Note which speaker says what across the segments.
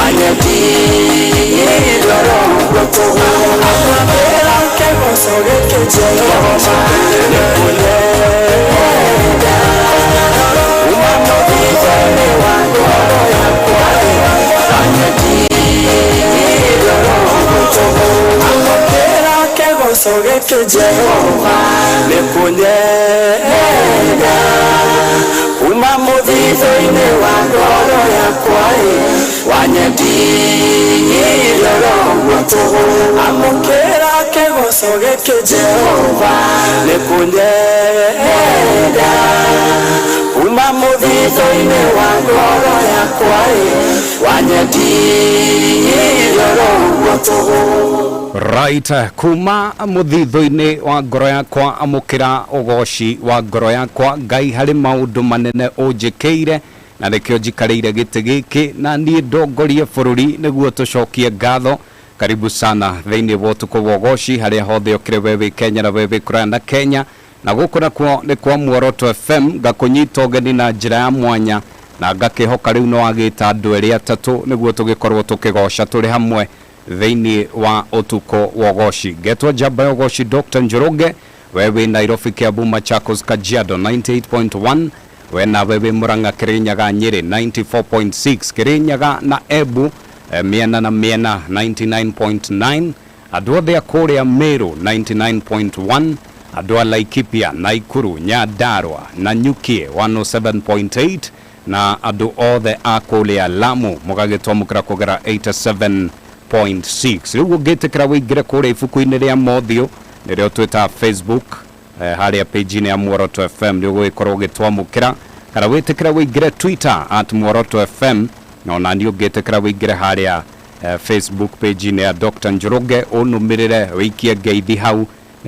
Speaker 1: wanyeti loro to amapera ke gosoge ke Jehova nekule umamo vivane wangoro yako wanyeti loro to amapera ke gosoge ke Jehova nekule umamo vivane wangoro yako wanyeti loro to amapera ke gosoge ke Jehova nekule umamo vivane wangoro yako wanyeti loro to.
Speaker 2: Right, kuma muthitho-ini wa ngoro yakwa amukira ugoci wa ngoro yakwa Ngai hari maundu manene unjikeire na nikio njikareire giti giki na nie ndongorie bururi niguo tucokie ngatho. Karibu sana thiini wa utuko wa ugoci haria hothe ukire wewe Kenya na wewe kurana Kenya na guku nakuo ni kwa Muoroto FM ngakunyita ugeni na njira ya mwanya na ngakihoka riu no agita andu eri atatu niguo tugikorwo tukigoca turi hamwe thiini wa utuko wa ugoci. Getwa jamba ya ugoci Dr. Njoroge wewe Nairobi, Kiambu, Machakos, Kajiado 98.1 wena wewe Murang'a, Kirinyaga, Nyeri 94.6 Kirinyaga na Embu miena na miena 99.9 andu othe a kuria Meru 99.1 andu a Laikipia, Naikuru, Nyandarua na Nyukie 107.8 na andu othe a kuria Lamu mugagitwamukira kugera 87.6. Riu ungitikira wingire kuria ifuku-ini ria Mothio nirio twita Facebook haria page-ini ya Muoroto FM riu gugikorwo gitwamukira kana witikira wingire Twitter @Muoroto FM no na ndio ungitikira wingire haria Facebook page-ini ya Dr. Njoroge unumirire wikie ngeithi hau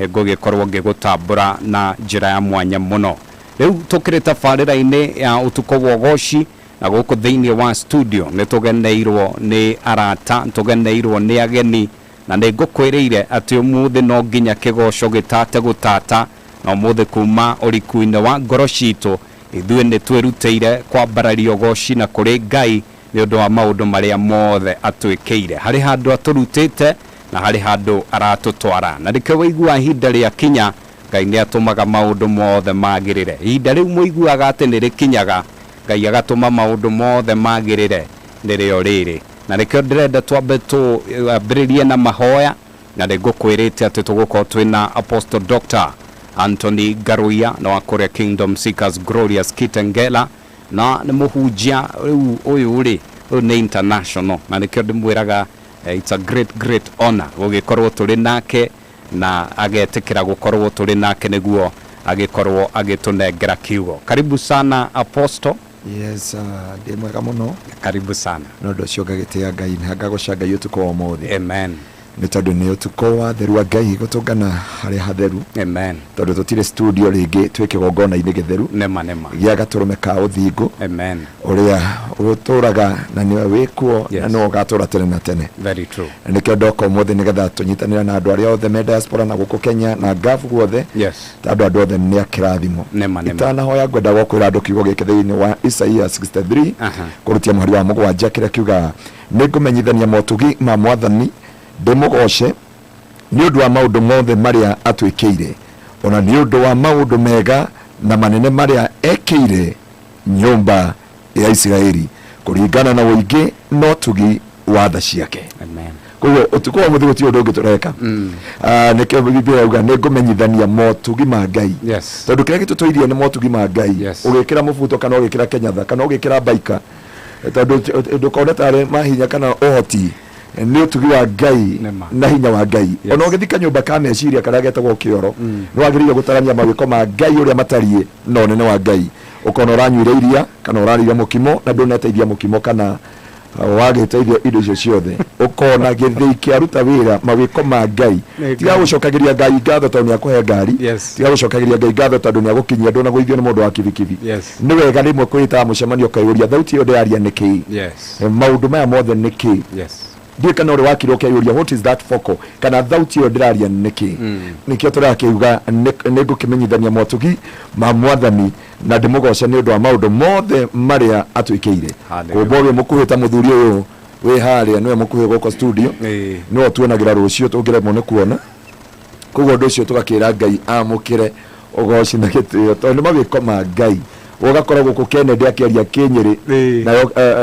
Speaker 2: ngugikorwo ngigutambura na njira ya mwanya muno. Riu tukirita farira-ini ya utuko wa ugoci na guku thiini wa studio nitugeneirwo ni arata tugeneirwo ni ageni na nigukwiriire ati umuthi no nginya kigoco gitate gutata na umuthi kuma urikuine wa ngoro citu ithuĩ nĩ twĩrutĩire kwambararia ugoci na kũrĩ Ngai nĩ ũndũ wa maũndũ marĩa mothe atwĩkĩire harĩ handũ atũrutĩte na harĩ handũ aratũtwara na rĩkĩ waigua ihinda rĩa kinya Ngai nĩ atũmaga maũndũ mothe magĩrĩre. Ihinda rĩu mũiguaga atĩ nĩ rĩkinyaga Ngai agatũma maũndũ mothe magĩrĩre nĩrĩo rĩrĩ na rĩkĩo ndĩrenda twambe tũambĩrĩrie na mahoya na nĩngũkwĩrĩte atĩ tũgũkorwo twĩna Apostle Dr. Anthony Garuya na wakũrĩa Kingdom Seekers Glorious Kitengela na nĩ mũhunjia rĩu ũyũ rĩ nĩ international na nĩkĩo ndĩmwĩraga it's a great honor gũgĩkorwo tũrĩ nake na agetĩkĩra gũkorwo tũrĩ nake nĩguo agĩkorwo agĩtũnengera kiugo. Karibu sana Apostle.
Speaker 3: Yes, ndi mwega muno.
Speaker 2: Karibu sana.
Speaker 3: No ndo cio ngagitia Ngai na ngagoca Ngai utuko wa mothe.
Speaker 2: Amen.
Speaker 3: Nĩ tondũ nĩ utuko wa theru wa Ngai gũtũngana harĩ hatheru.
Speaker 2: Amen.
Speaker 3: Tondũ tutire studio rĩngĩ twĩke gongona-inĩ gĩtheru.
Speaker 2: Nema.
Speaker 3: Gĩa gatũrũme ka ũthingu.
Speaker 2: Amen.
Speaker 3: Ũrĩa ũtũraga na nĩwe wĩkuo na no gatũra tene na tene.
Speaker 2: Very true.
Speaker 3: Nĩkĩo ndoka ũmũthĩ nĩgetha tũnyitanĩra na andũ arĩa othe me diaspora na gũkũ Kenya na ngabu guothe.
Speaker 2: Yes.
Speaker 3: Andũ othe nĩ akĩrathimo.
Speaker 2: Nema.
Speaker 3: Itanahoya ngwenda gũkwĩra andũ kiugo gĩkĩ thĩinĩ wa Isaia 63 kũrutia mũhari wa mũgwanja kĩrĩa kiuga nĩngũmenyithania motugi ma Mwathani ndĩmũgoce nĩ ũndũ wa maũndũ mothe marĩa atwĩkĩire ona nĩ ũndũ wa maũndũ mega na manene marĩa ekĩire nyũmba ya Isiraeli kũringana na ũingĩ no tugi wa tha ciake.
Speaker 2: Amen.
Speaker 3: Koguo ũtukũ wa mũthĩ gũtirĩ ũndũ ũngĩ tũreka nĩkĩo Biblia yauga nĩngũmenyithania motugi ma Ngai.
Speaker 2: Yes.
Speaker 3: Tondũ kĩrĩa gĩtũtũirie nĩ motugi ma Ngai.
Speaker 2: Yes.
Speaker 3: Ũgĩkĩra mũbuto kana ũgĩkĩra kenyatha kana ũgĩkĩra baika tondũ ndũkona tarĩ mahinya kana ũhoti nĩ ũtugi wa Ngai na hinya wa Ngai. Ona ũgĩthika nyũmba ka meciria karĩa getagwo kĩoro nĩ wagĩrĩire gũtarania mawĩko ma Ngai ũrĩa matariĩ no nene wa Ngai. Ũkona ũranyuire iria kana ũrarĩire mũkimo na ndũneteithia mũkimo kana wagĩteithia indo icio ciothe ũkona gĩthĩi kĩaruta wĩra mawĩko ma Ngai. Tiga gũcokagĩria Ngai ngatho tondũ nĩ akũhe ngari. Tiga gũcokagĩria Ngai ngatho tondũ nĩ agũkinyia andũ na gũithio nĩ mũndũ wa kibikibi. Nĩ wega rĩmwe kwĩta mũcemanio ũkayũria thauti ĩyo ndĩraria nĩkĩ. Maũndũ maya mothe nĩkĩ. Ndiye kana uri wakiro ukayuria what is that focal kana thauti yo ndiraria niki nikio turakiuga nĩngũkĩmenyithania motugi ma Mwathani na ndĩmũgoce nĩ ũndũ wa maũndũ mothe marĩa atwĩkĩire. Kũmbo ũyũ mũkuhĩta mũthuri ũyũ we haria niwe mukuhe goko studio no tuonagira rucio tungire mone kuona kugo ndocio tugakira Ngai amukire ugoci na gitio tondu mabiko ma Ngai ugakora guku Kennedy akiaria Kinyiri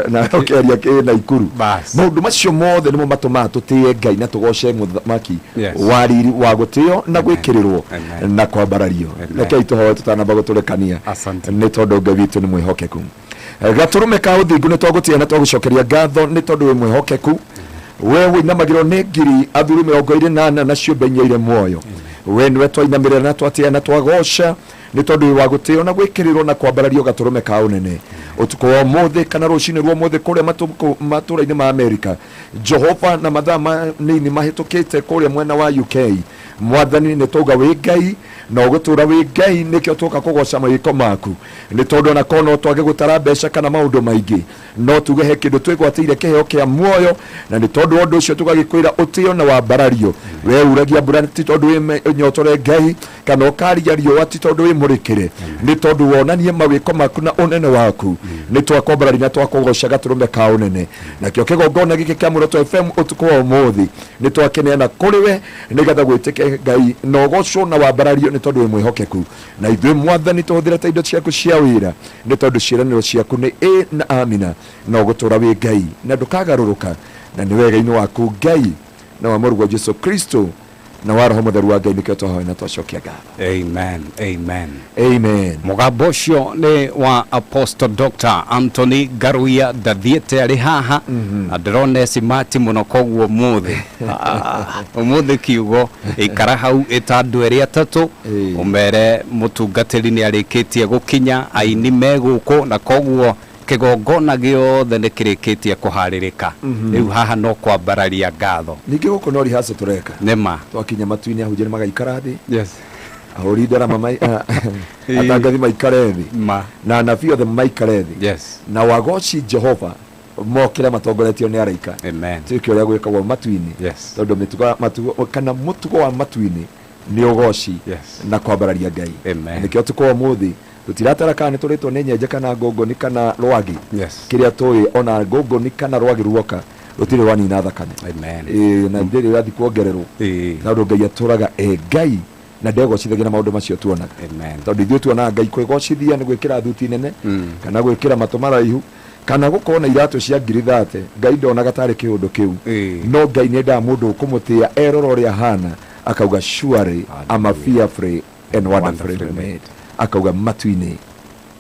Speaker 3: na akiaria kina Ikuru maundu macio mothe nimo matuma tutie Ngai na tugoce muthamaki wariri wa gutio na gwikirirwo na kwambarario reke ituhoe tutanamba guturekania ni tondu Ngai witu ni mwihokeku gaturume ka uthingu ni twagutia na twagucokeria ngatho ni tondu wi mwihokeku wewe inamagiro ni ngiri athuri 28 na ciumbe nyeire muoyo we niwe twainamirira na twatia na twagosha ni tondu wa gutio na gwikirirwo na kwambarario gaturume ka unene utuko wa mothe kana rucine rwo mothe kuria matura-ini ma America Jehova na madama nini mahitukite kuria mwena wa UK mwathani ni toga wi Ngai na ugutura wi Ngai nikio tuka kugoca maiko maku ni tondu na kono twage gutara mbeca kana maundu maingi no tuge he kindu twigwatire kiheo kia muoyo na ni tondu undu ucio tugagikwira utio na wambarario we uragia mbura ti tondu wi nyotore Ngai kana ukaria riua ti tondu wi murikire ni tondu wonanie mawiko maku na unene waku ni twakombarari na twakugoca gaturume ka unene na kio kigongona giki kia Muoroto FM utuko wa umuthi ni twakeneana kuri we ni gatha gwitike Ngai no gocwo na wambarario ni tondu wi mwihokeku na ithuĩ mwathani tuhuthirete indo ciaku cia wira ni tondu ciĩranĩro ciaku ni na amina na ugutura wi Ngai na ndukagaruruka na ni wega-ini waku Ngai na wa Mũrũ wa Jesu Kristo na wa Roho Mũtheru wa Ngai nikio twahoya na twacokia ngatho
Speaker 2: amen amen
Speaker 3: amen
Speaker 2: mugambo ucio ni wa Apostle Dr. Anthony Garuya dathiete ari haha na ndĩrona simati muno koguo umuthi kiugo ikara hau itandu eri atatu umere mutungatĩri ni arikitie gukinya aini meguko na koguo kigongona giothe ni kirikitie kuharirika riu haha no kwambararia ngatho
Speaker 3: ningi guko no rihaso tureka
Speaker 2: nema
Speaker 3: twakinya matu-ini ahunjĩri magaikara thi ahũri ndara mamai atangathi maikare thi na anabii othe maikare thi na wagoci Jehova mokire matongoretio ni araika
Speaker 2: amen
Speaker 3: tikio ria gwikagwo matu-ini tondu matugo kana mutugo wa matu-ini ni ugoci na kwambararia Ngai nikio tuko muthi tutiratara kana ni turitwo ni nyenje kana ngongo ni kana rwagi kiria tui ona ngongo ni kana rwagi ruoka rutire wani na thakame na ndiri rathi kuongererwo na ndo Ngai aturaga Ngai na ndegocithagia na maundu macio tuonaga tondu ithuĩ tuonaga Ngai kwĩgocithia nĩ gwĩkĩra thuti nene kana gwĩkĩra matũ maraihu kana gukorwo na iratũ cia ngiri 30 Ngai ndonaga tarĩ kĩũndũ kĩu no Ngai nĩendaga mũndũ ũkũmũtĩa erora ũrĩa ahana akauga surely I'm a fearfully and wonderfully made akauga matu-ini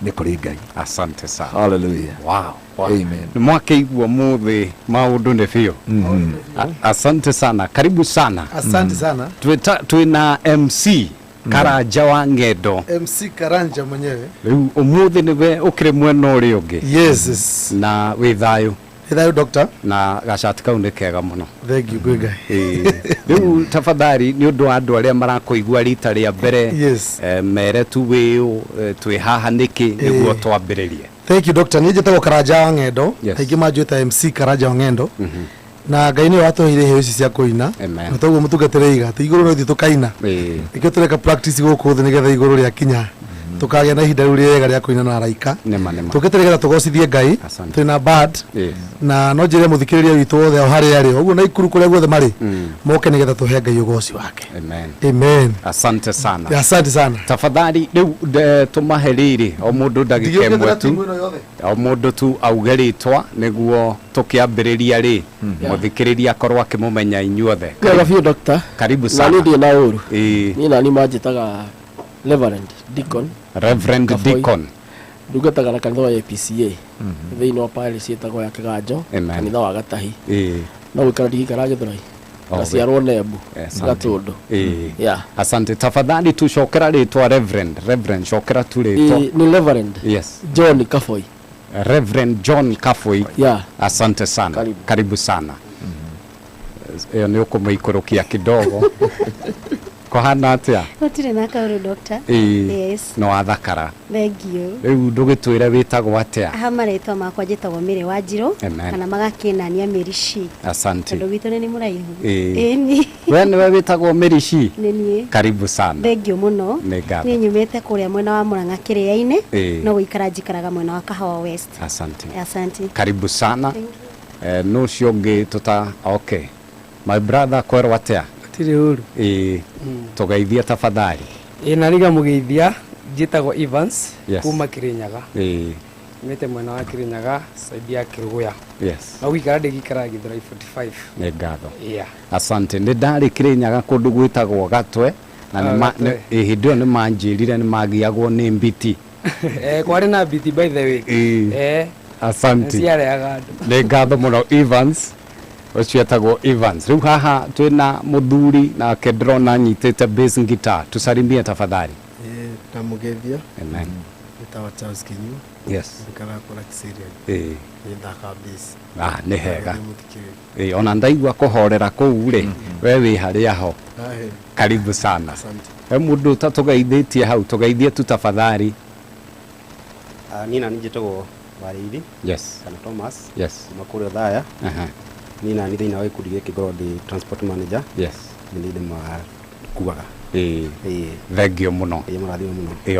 Speaker 3: ni kuri Ngai
Speaker 2: asante sana
Speaker 3: hallelujah
Speaker 2: wow
Speaker 3: amen
Speaker 2: mwakeigua muthi maundu ni biũ asante sana karibu sana
Speaker 4: asante sana
Speaker 2: twina MC Karanja wa Ng'endo
Speaker 4: MC Karanja mwenyewe
Speaker 2: riu umuthi niwe ukire mwena uri ungi
Speaker 4: yes
Speaker 2: na wi thayu
Speaker 4: doctor
Speaker 2: na gacati kau ni kega muno
Speaker 4: thank you good guy
Speaker 2: riu tafadhali ni undu andu aria marakuigua rita ria mbere mere tu wiu twi haha niki niguo twambiririe
Speaker 4: thank you doctor ni njĩtagwo Karanja wa Ng'endo aingĩ manjĩta MC Karanja wa Ng'endo na Ngai nĩ watuheire heo ici cia kuina na toguo mutungatĩre iga igũrũ no ithuĩ tukaina ikio tureka practice gũkũ thĩ nĩgetha igũrũ rĩa kinya tukagĩa na ihinda rĩu rĩega rĩa kũina na araika tũgĩtĩrĩgĩra tũgocithie Ngai twĩna band na no njĩre mũthikĩrĩria witũ wothe harĩa arĩ ũguo na Ikuru kũrĩa guothe marĩ moke nĩgetha tũhe Ngai ũgoci wake amen
Speaker 2: asante sana
Speaker 4: asante sana
Speaker 2: tafadhali rĩu tũmahe rĩrĩ o mũndũ ndagĩka ĩmwe tu o mũndũ tu auge rĩtwa nĩguo tũkĩambĩrĩria rĩ mũthikĩrĩria akorwo akĩmũmenya inyuothe karibu sana
Speaker 5: na niĩ na ũru niĩ nani manjĩtaga Reverend Deacon ndungataga na kanitha wa APCA thĩinĩ wa parish ĩtagwo ya Kĩganjo kanitha wa Gatahi no gwĩkara ndigikara Gĩthũrai ngaciarwo Nembu Gatũndũ
Speaker 2: asante tafadhali tucokera rĩtwa Reverend cokera tu rĩtwa
Speaker 5: ni Reverend John Kafoi
Speaker 2: Reverend John Kafoi asante sana karibu sana ĩyo nĩ ũkũmũikũrũkia kidogo kohana atia
Speaker 6: gutire na kauru doctor
Speaker 2: no athakara
Speaker 6: thank you
Speaker 2: riu ndugitwira witagwo atia
Speaker 6: aha maretwa makwa njĩtagwo Mĩrĩ wa Njirũ kana magakĩnania Mĩrici
Speaker 2: asante
Speaker 6: ndo witũ nĩ mũraihu ni
Speaker 2: we nĩwe witagwo Mĩrici
Speaker 6: ni
Speaker 2: karibu sana
Speaker 6: thank you muno ni nyumĩte kũrĩa mwena wa Mũrang'a Kĩrĩa-inĩ no gũikara njikaraga mwena wa Kahawa West
Speaker 2: asante karibu sana no cionge okay my brother kwero atia
Speaker 7: tiri uru
Speaker 2: tugeithia tafadhali
Speaker 7: na riga mugeithia njitagwo Evans kuma Kirinyaga mete mwena wa Kirinyaga saidia Kiruguya na wikara ndikara Githurai 45
Speaker 2: nĩ ngatho asante nĩ ndarĩ Kirinyaga kũndũ gwĩtagwo Gatwe na hĩndĩ ĩyo nĩ manjĩrire nĩ magiagwo nĩ mbiti
Speaker 7: kwarĩ na mbiti by the way
Speaker 2: asante nĩ ngatho mũno Evans ucio etagwo Evans rĩu haha twĩna mũthuri na ndĩrona anyitĩte bass guitar tusalimie tafadhali
Speaker 8: na mugeithia
Speaker 2: amen
Speaker 8: nitawa Charles Kinyu nikara kora Kisiria ndaka bass
Speaker 2: nĩ hega ona ndaigua kũhorera kũu rĩ we wĩ harĩa ho karibu sana he mũndũ tatugeithĩtie hau tugeithie tu tafadhali
Speaker 9: nina njĩtagwo Barĩithi kana Thomas makũrĩa Thaya nina nĩ thĩinĩ wa ikundi gĩkĩ ngorwo ndĩ transport manager nĩ ndĩ makuaga
Speaker 2: thengio mũno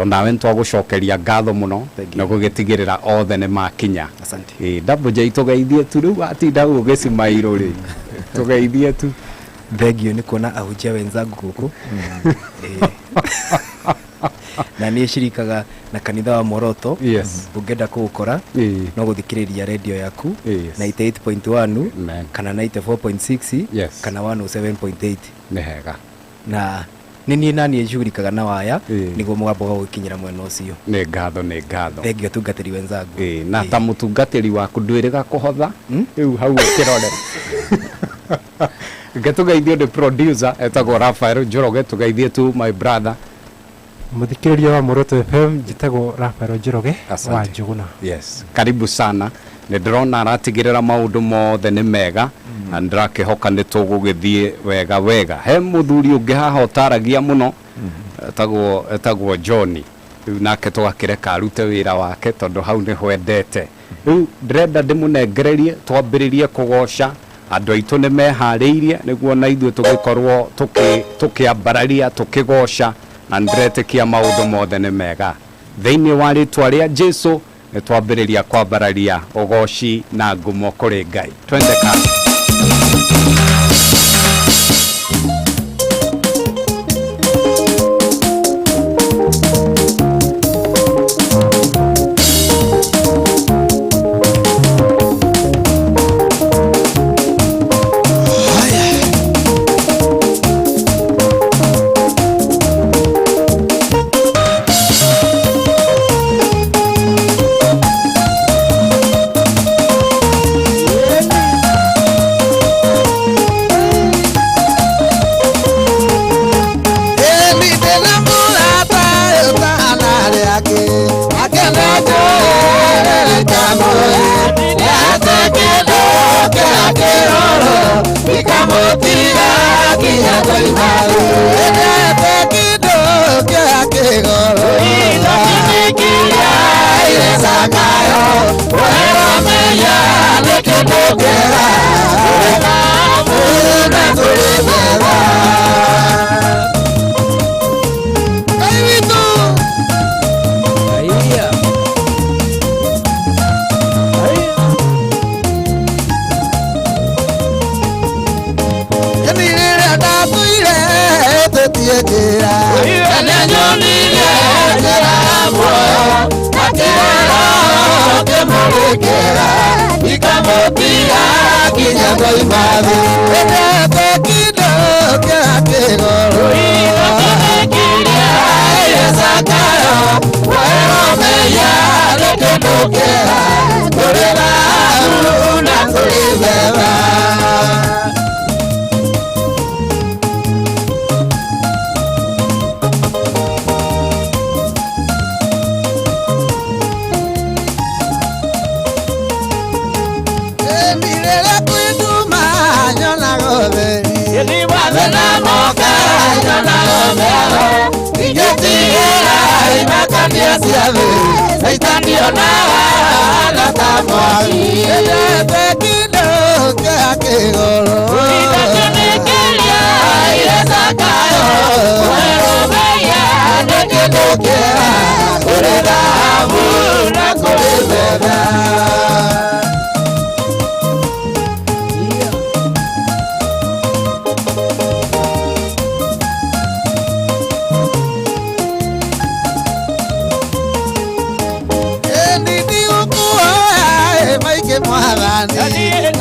Speaker 2: onawe nĩtwagũcokeria ngatho mũno na gũgĩtigĩrĩra othe nĩ makinya Double J tugeithie tu rĩu watinda ũgĩcimairũ rĩ tugeithie tu
Speaker 10: thengio nĩ kuona ahunjia wenzangu gũkũ na nĩ shirikaga na kanitha wa Moroto ũngenda kũgũkora no gũthikĩrĩria radio yaku 98.1 kana 94.6 kana 107.8
Speaker 2: nĩ hega
Speaker 10: na nini nani eshurikaga na waya niguo mwaboga gũkinyira mwena ũcio
Speaker 2: nĩ ngatho
Speaker 10: thengio tungatĩri wenzangu
Speaker 2: na ta mũtungatĩri waku ndwĩrĩga kũhotha rĩu hau ũkĩrore ngetugeithio nĩ producer etagwo Raphael Njoroge tugeithie tu my brother
Speaker 11: muthikĩrĩria wa Moroto FM njĩtagwo Raphael Njoroge wa Njuguna
Speaker 2: karibu sana nĩ ndĩrona aratigĩrĩra maũndũ mothe nĩ mega na ndĩrakĩhoka nĩ tũgũgĩthiĩ wega he mũthuri ũngĩ haha ũtaragia mũno etagwo John rĩu nake tũgakĩreka arute wĩra wake tondũ hau nĩho endete rĩu ndĩrenda ndĩmũnengererie twambĩrĩrie kũgoca andũ aitũ nĩ meharĩirie nĩguo na ithuĩ tũgĩkorwo tũkĩambararia tũkĩgoca na ndĩretĩkia maũndũ mothe nĩ mega thĩinĩ wa rĩtwa rĩa Jesũ nĩ twambĩrĩria kwambararia ũgoci na ngumo kũrĩ Ngai twende kazi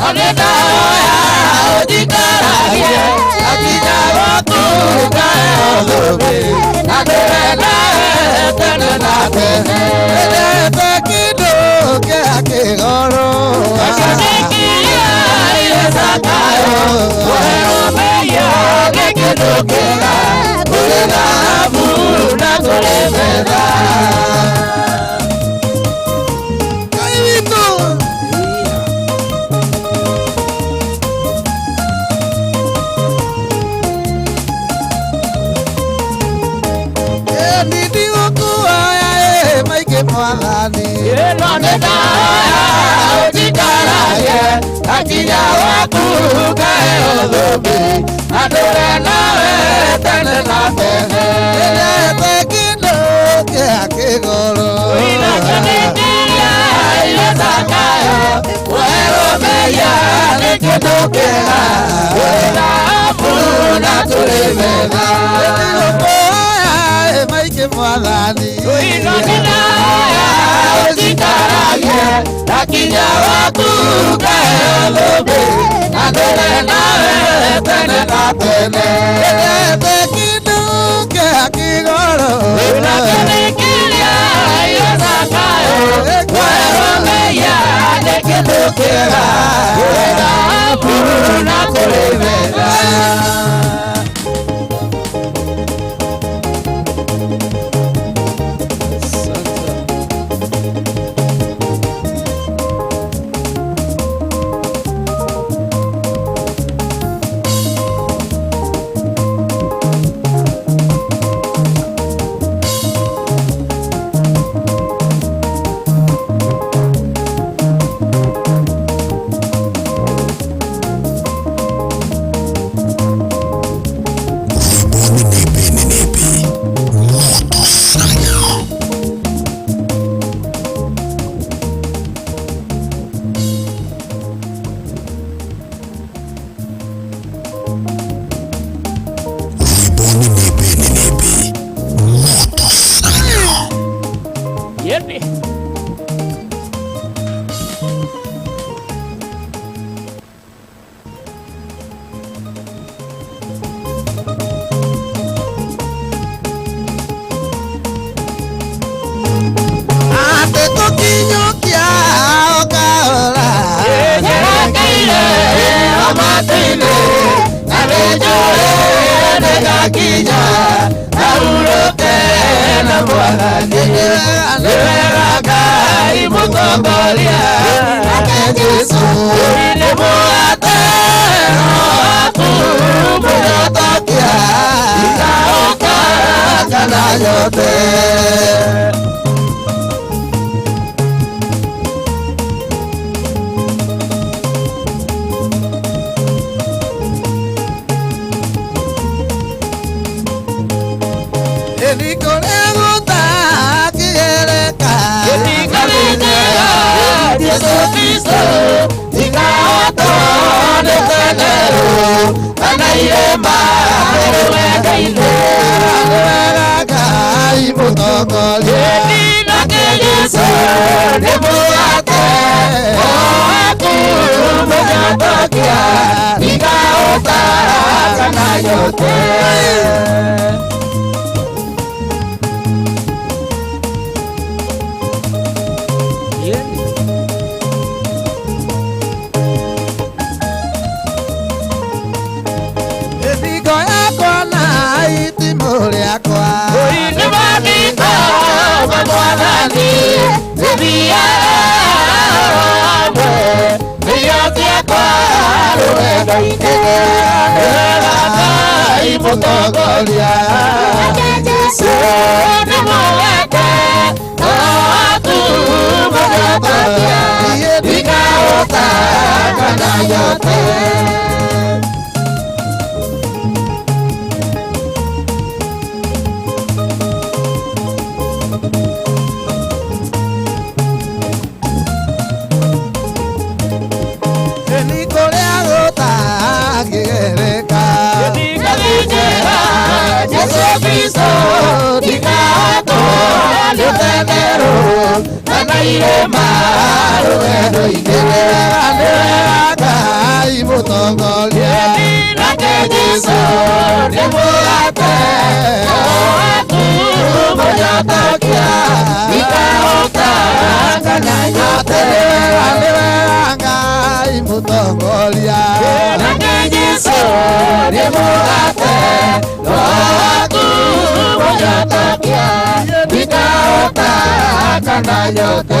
Speaker 1: Onenda ya ojikaragie akija wakuka olobe Naderena tene na tene Ede kido ke akigoro Akanikia ilesakayo Wero meya ke kido kera Kulena buru na kulevera Nonenda ojikaragie akija wakuka olobe Naderena tene na tene Ede kido ke akigoro Inakanikia ilesakayo Wero meya ne kido kera Wena buru na kulevera Maike mwadhani Inonina ojikaragie akija wakuka olobe Naderena tene na tene Ede kido ke akigoro Inakanikia ilesakayo Wero meya ne kido kera Wena buru na kulevera Irema,
Speaker 12: mugate waku munyatakia ikaota kana nyote ngai mutongoria nake Yesu ni mugate waku munyatakia ikaota kana nyote.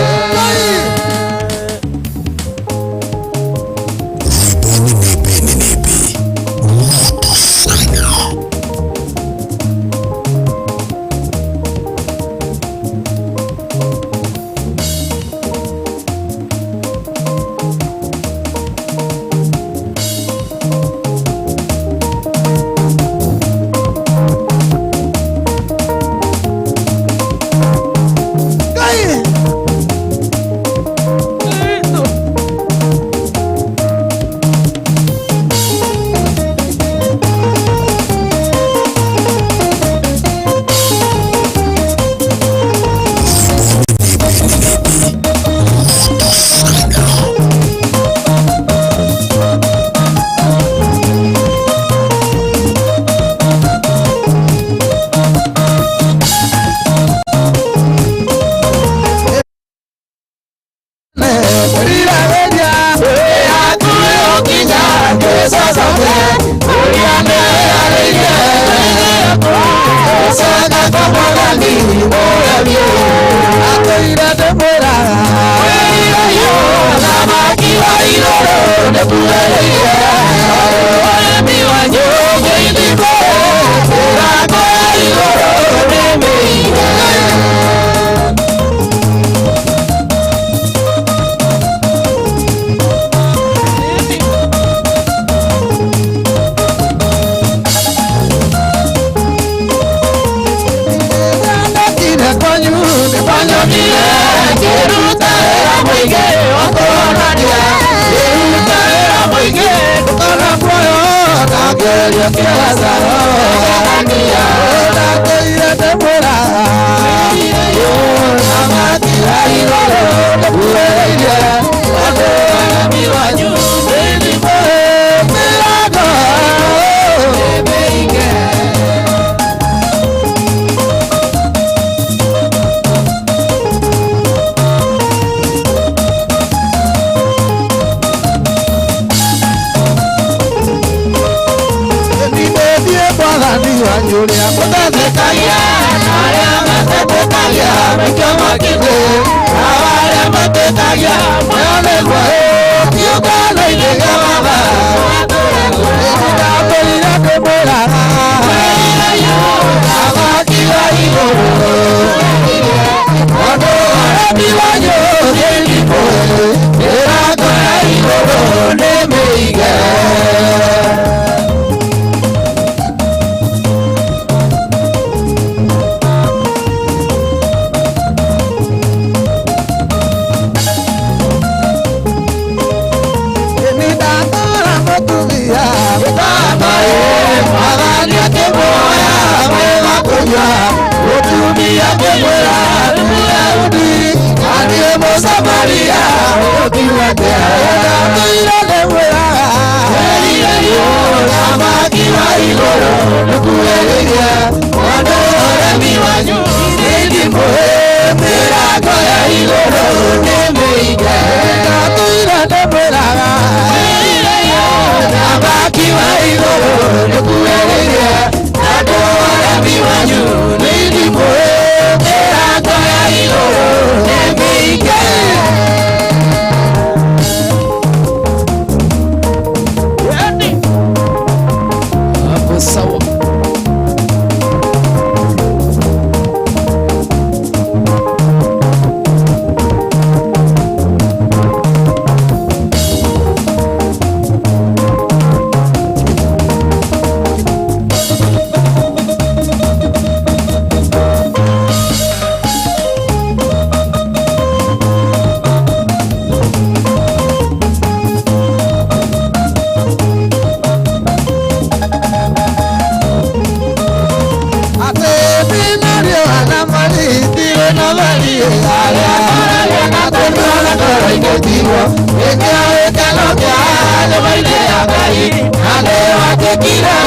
Speaker 12: Kira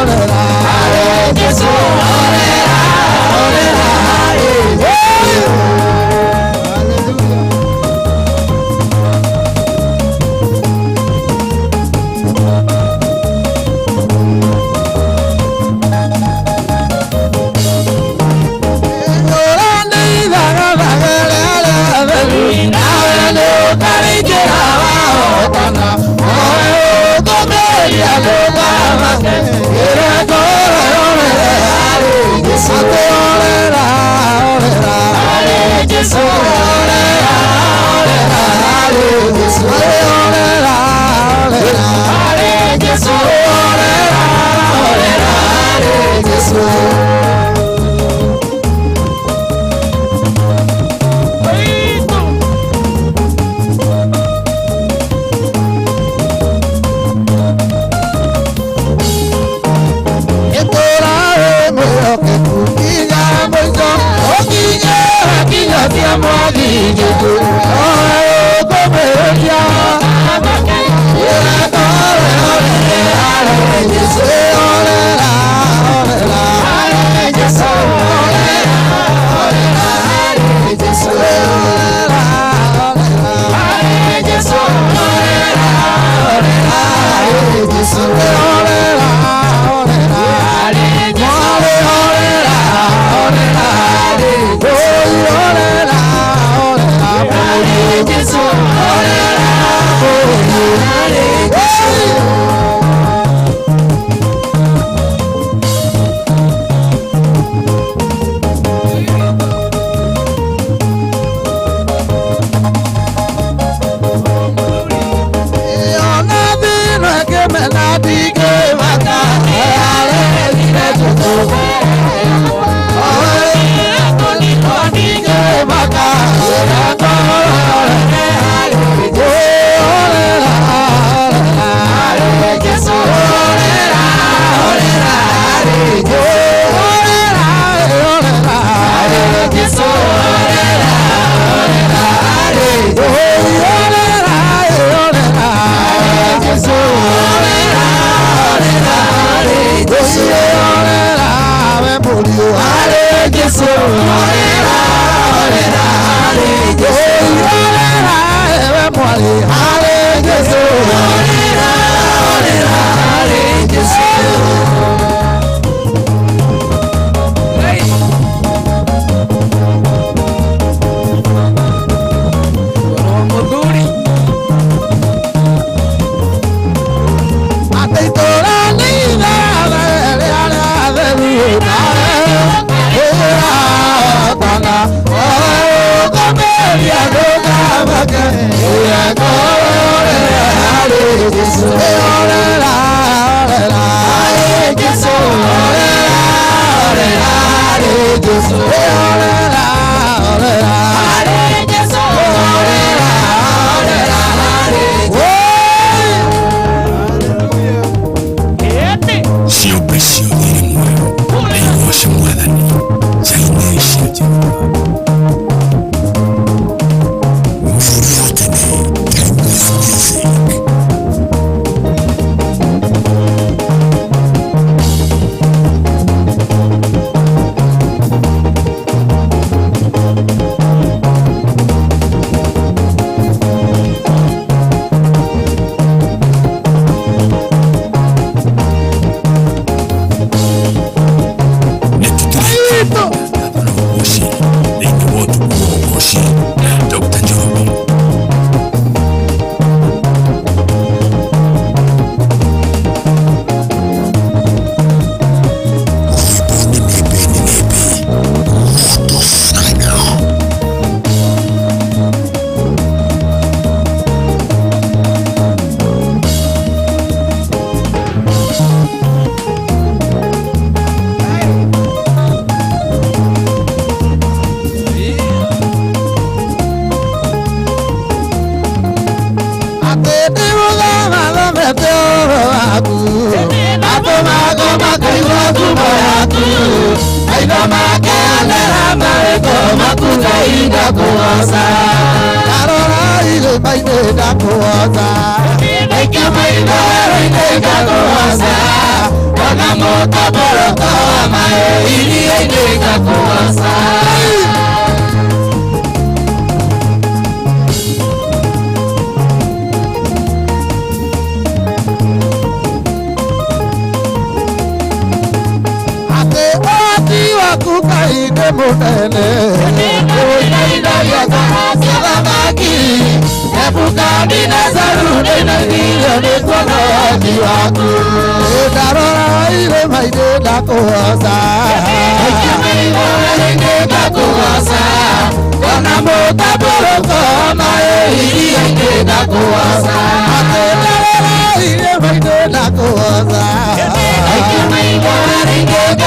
Speaker 12: Orera, Jesu.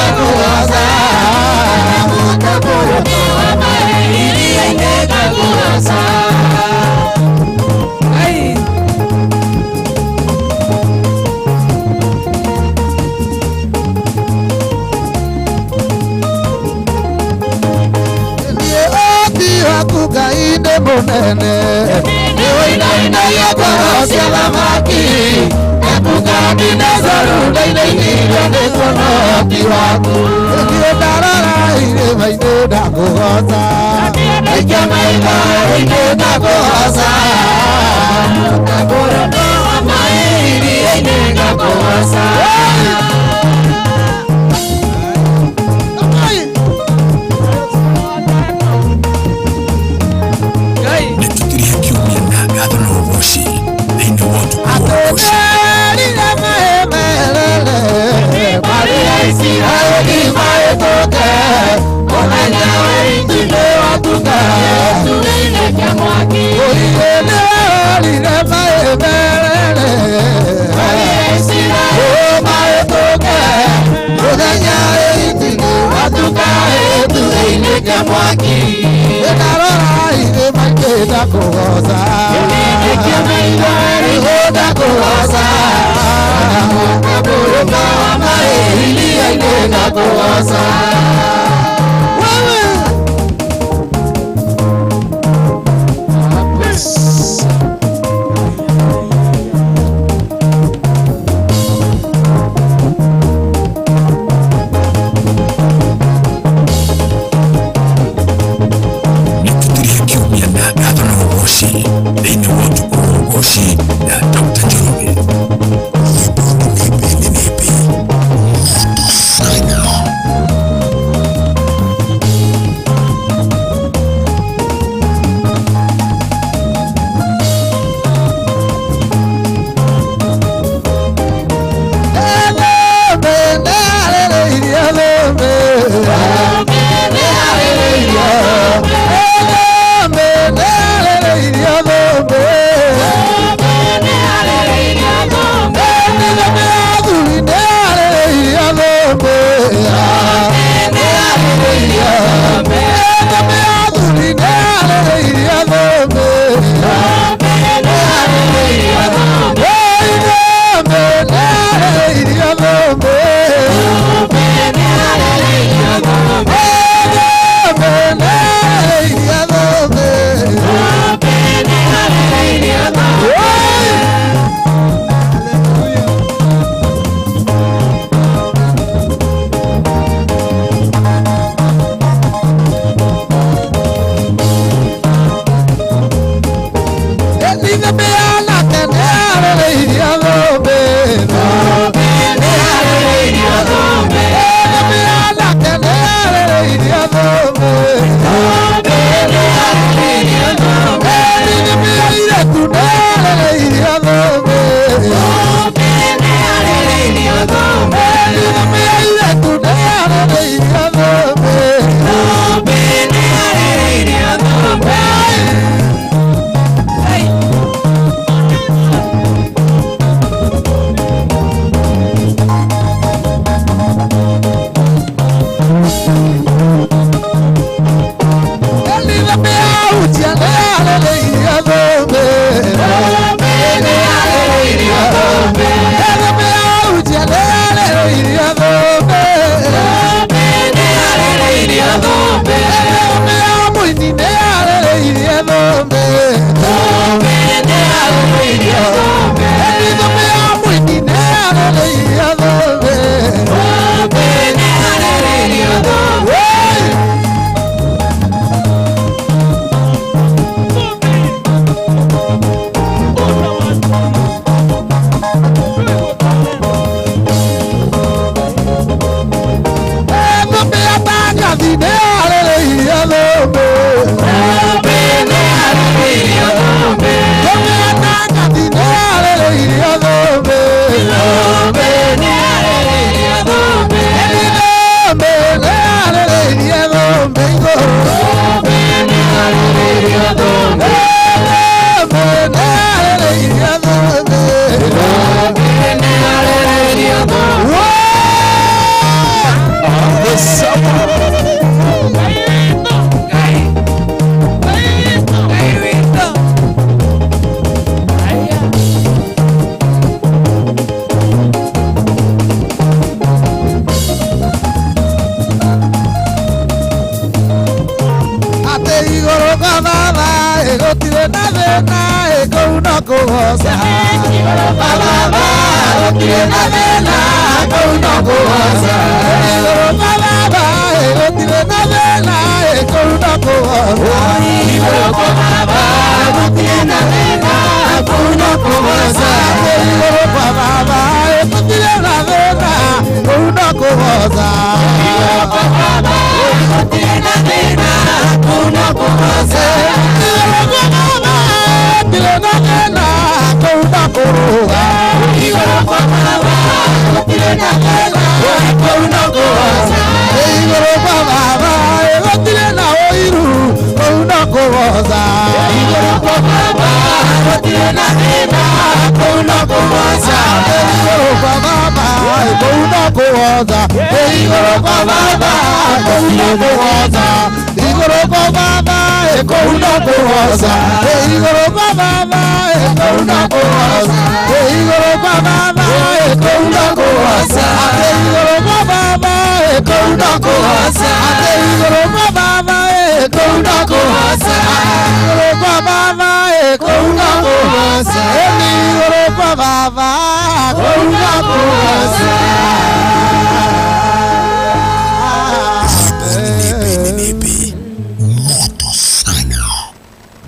Speaker 13: Nakuoza
Speaker 12: munene niwainaina yagorosia thamaki Nebukadnezaru ndainainia nĩkuonoti waku Nĩkĩo ndarora irĩma-inĩ ndakũgoca Naikia maitho-inĩ ndakũgoca Ngakũrũndwo wa maĩ iria-inĩ ndakũgoca
Speaker 13: Nĩtũkirie kiumia na ngatho na ũgooci thĩinĩ wa ũtukũ wa ũgooci
Speaker 12: Kugoza kugoza Kaburuka wa maili aine kugoza
Speaker 13: thĩinĩ wa ũtukũ wa ũgooci na Dr. Njoroge Nĩpe
Speaker 14: gotire na thina kou no kugoca baba gotire na thina kou no kugoca baba gotire na thina kou no kugoca baba gotire na thina kou no kugoca baba gotire na thina kou no kugoca baba gotire na thina kou no kugoca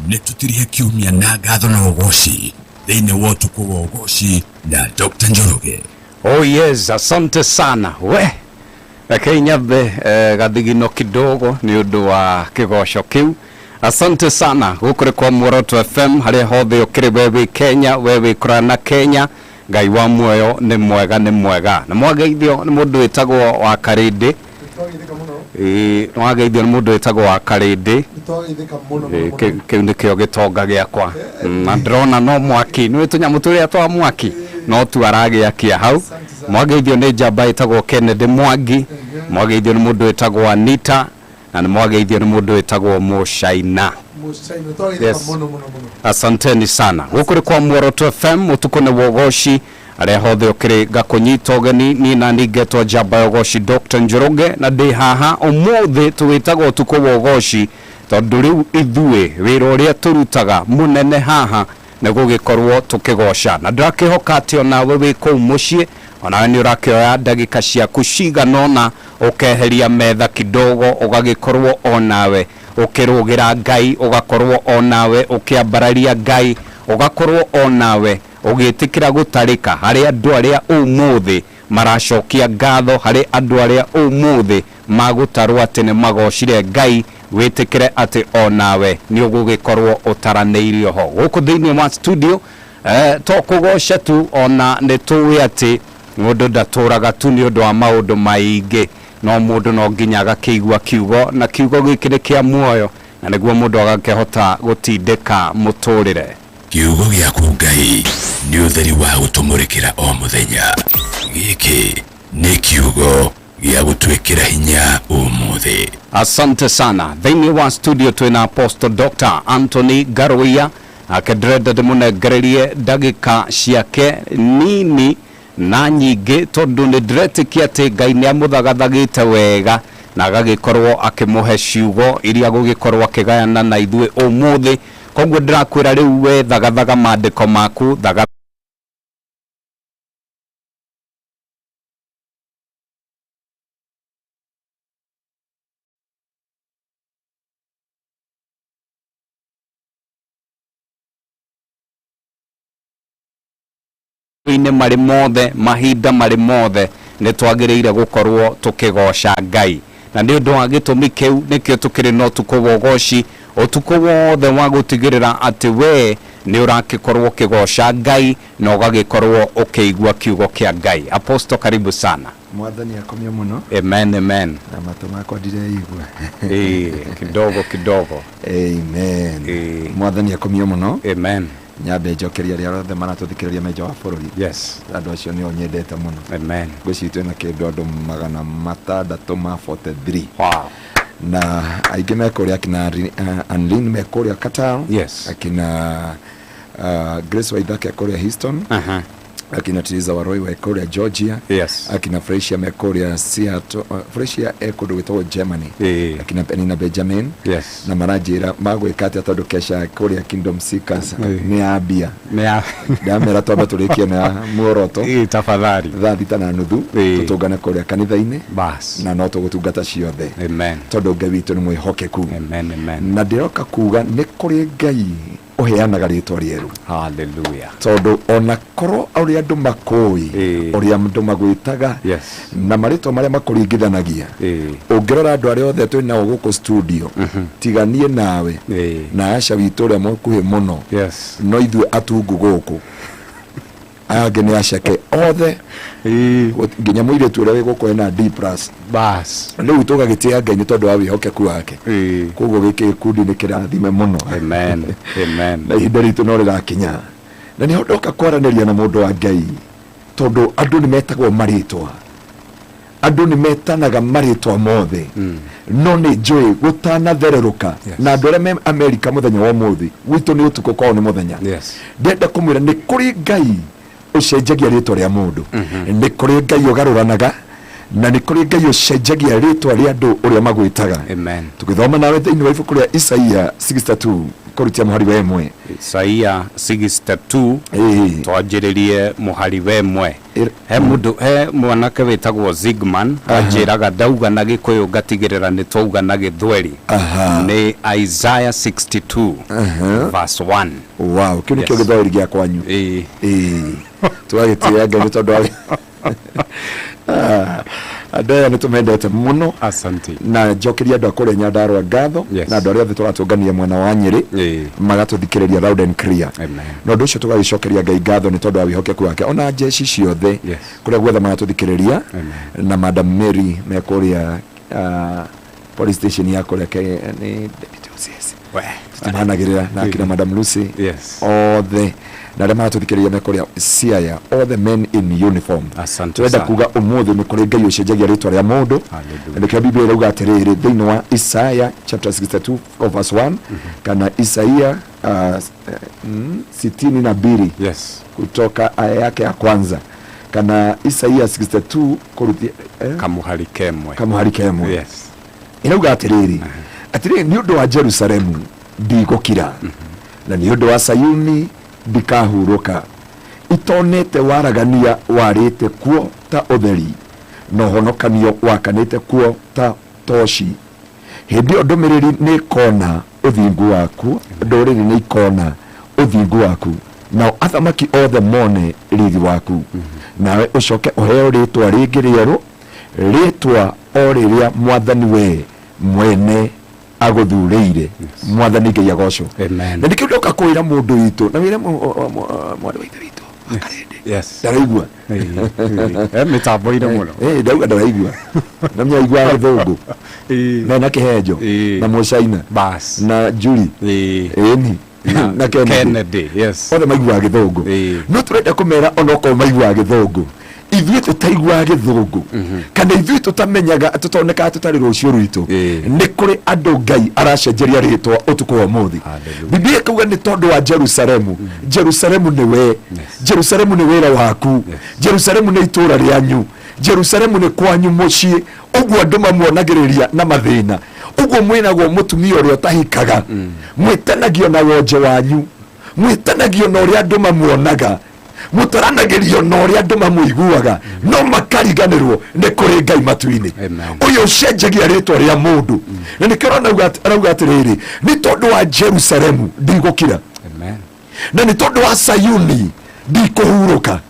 Speaker 13: Netutiria kiumia na gatho na ugoci thĩinĩ wa ũtukũ wa ugoci na Dr. Njoroge.
Speaker 2: Oh yes, asante sana we Kenya be gathigino kidogo ni undu wa kigoco kiu. Asante sana gukuri kwa Muoroto FM haria hothe ukiri wewe Kenya, wewe kurana Kenya. Ngai wa muoyo ni mwega na mwageithio ni mundu witagwo wa Karindi. Mwageithio ni mundu witagwo wa Karindi. Kiu nikio gitonga giakwa. Na ndrona no mwaki ni tunyamu turia twa mwaki no tu aragiakia hau. Mwageithio ni njamba itagwo Kennedy Mwangi. Mwageithio ni mundu witagwo Anita na mwageithio ni mundu witagwo Mushaina. Yes. Asanteni sana gukuri kwa Muoroto FM utukone wogoshi aria hothe ukiri gakunyita ugeni ni na nigetwa njamba yogoshi Dr. Njoroge na ndi haha umuthi tuwitagwo utuko wogoshi tondu riu ithue wira uria turutaga munene haha na gugikorwo tukigoca na ndakihoka ati ona we wi kuu mucii ona ni urakioya ndagika ciaku ciganona ukeheria metha kidogo ugagikorwo onawe ukirugira Ngai ugakorwo onawe ukiambararia Ngai ugakorwo onawe ugitikira gutarika hari andu aria umuthi maracokia ngatho hari andu aria umuthi magutarwo ati ni magocire Ngai witikire ati onawe ni ugugikorwo utaraneirio ho guku thiini wa studio to kugoca tu ona ni tuwi ati mundu ndaturaga tu ni undu wa maundu maingi no mundu no nginya agakiigua kiugo na kiugo gikire kia muoyo na niguo mundu agakehota gutindika muturire.
Speaker 13: Kiugo giaku Ngai ni utheri wa gutumurikira o muthenya. Giki ni kiugo gia gutwikira hinya umuthi.
Speaker 2: Asante sana. Thiini wa studio twina Apostle Dr. Anthony Garuia akedreda de munegererie ndagika ciake nini na nyingi tondu ni diretikia ati Ngai ni amuthagathagite wega na agagikorwo akimuhe ciugo iria gugikorwo akigayana na ithue umuthi. Koguo ndirakwira riu we thagathaga maandiko maku thaga ine mari mothe mahinda mari mothe ni twagiriire gukorwo tukigoca Ngai na ni undu wa gitumi kiu nikio tukiri no tukugogoci utuko wothe wa gutigirira ati we ni urakikorwo kigoca Ngai na ugagikorwo ukiigua kiugo kia Ngai. Apostle, karibu sana.
Speaker 3: Mwathani akomio muno.
Speaker 2: Amen, amen.
Speaker 3: Na mato mako ndireigua
Speaker 2: kidogo
Speaker 3: amen. Mwathani akomio muno.
Speaker 2: Amen.
Speaker 3: Nyambe njokeria ria rothe maratuthikiriria meja wa bururi.
Speaker 2: Yes.
Speaker 3: Andu acio ni onyendete muno.
Speaker 2: Amen.
Speaker 3: Gwicitwe na kindu andu 643.
Speaker 2: Wow.
Speaker 3: Na aingi mekuria akina Anlin mekuria Qatar.
Speaker 2: Yes.
Speaker 3: Akina Grace Waithaka kuria Houston. akina Tiriza Waroi wa Korea Georgia, akina Freshia Mekoria Seattle, Freshia Ecuador witwa Germany, akina Penina Benjamin, na marajira magwikate atondo kesha Korea Kingdom Seekers ni abia ndamera twamba turikia na muoroto
Speaker 2: tafadhali
Speaker 3: thita na nuthu tutungane Korea kanitha-ini bas na no tugutungata ciothe amen tondu Ngai witu ni mwihokeku amen na ndiroka kuga ni kuri Ngai uheanaga ritwa rieru
Speaker 2: haleluya
Speaker 3: tondu ona korwo uri andu makui uri andu magwitaga na maritwa maria makuringithanagia ungirora andu aria othe twi nao guku studio tiganie nawe na Asha witu uria mukuhi muno no ithuĩ atungu guku age ni Ashake othe nginya muiretu uria wiguko na D+
Speaker 2: bas
Speaker 3: riu tugagitia Ngai ni tondu wa wihokeku wake koguo giki gikundi ni kirathime muno
Speaker 2: amen
Speaker 3: na ihinda ritu no rirakinya na niho ndoka kwaraniria na mundu wa Ngai tondu andu ni metagwo maritwa andu ni metanaga maritwa mothe no ni njui gutanathereruka na andu aria me America muthenya wa muthi witu ni utuko kwao ni muthenya ndenda kumwira ni kuri Ngai ucenjagia ritwa ria mundu ni kuri Ngai ugaruranaga na ni kuri Ngai ucenjagia ritwa ria andu uria magwitaga
Speaker 2: amen
Speaker 3: tukithoma nawe thiini wa ibuku ria Isaia 62 kurutia muhari wa imwe
Speaker 2: Isaia 62 twajiririe muhari wa imwe he mundu he mwanake witagwo Zigman ajiraga ndauga na Gikuyu ngatigirira ni twauga na Githweri ni Isaiah 62 verse 1
Speaker 3: wow kini kio Githweri gia kwanyu twagitia Ngai tondu adaya ni tumendete muno
Speaker 2: asante
Speaker 3: na njokeria andu akore Nyandarua ngatho na andu aria othe turatungania mwena wa Nyeri magatuthikiriria loud and clear no ndu ucio tugagicokeria Ngai ngatho ni tondu wa wihokeku wake ona jeshi ciothe kuria gwetha magatuthikiriria na Madam Mary mekoria police station ya kuria ni tumanagirira na kina Madam Lucy othe na rema tuthikiriria mekoria Siaya all the men in uniform
Speaker 2: asante
Speaker 3: twenda kuga umuthi ni kuri Ngai ucenjagia ritwa ria mundu na kia Biblia irauga atiriri thiini wa Isaiah chapter 62 verse 1 kana Isaiah 62 kutoka aya yake ya kwanza kana Isaiah 62 kurutia kamuhari kemwe irauga atiriri ni undu wa Jerusalemu ndigukira na ni undu wa Sayuni ndikahuruka itonete waragania warite kuo ta utheri no honokanio wakanite kuo ta toshi hindi ndumiriri ni kona uthingu waku nduriri ni kona uthingu waku na athamaki othe mone riri waku nawe ucoke uheo ritwa ringi rieru ritwa o riria mwathani we mwene aguthureire mwathani Ngai agocwo na ndikio ndoka kwira mundu witu na wire mwana witu akarende ndaraigua
Speaker 2: mitambo ire muno
Speaker 3: ndauga ndaraigua na mnyaigua githungu na kihenjo na mucaina
Speaker 2: bas
Speaker 3: na Juli ni na Kennedy othe maigua githungu no turenda kumera onoko maigua githungu ithuĩ tutaigua githungu kana ithuĩ tutamenyaga tutoneka tutari rucio rwitu ni kuri andu Ngai aracenjeria ritwa utuku wa muthi Biblia kuga ni tondu wa Jerusalemu Jerusalemu ni we Jerusalemu ni wira waku Jerusalemu ni itura rianyu Jerusalemu ni kwanyu mucii uguo andu mamuonagiriria na mathina uguo mwinagwo mutumia uria utahikaga mwitanagio na wonje wanyu mwitanagio na uria andu mamuonaga mutaranagirio no ria andu mamuiguaga no makariganirwo ni kuri Ngai matu-ini uyu ucenjagia ritwa ria mundu na nikirona rauga atiriri ni tondu wa Jerusalemu ndigukira na ni tondu wa Sayuni ndikuhuruka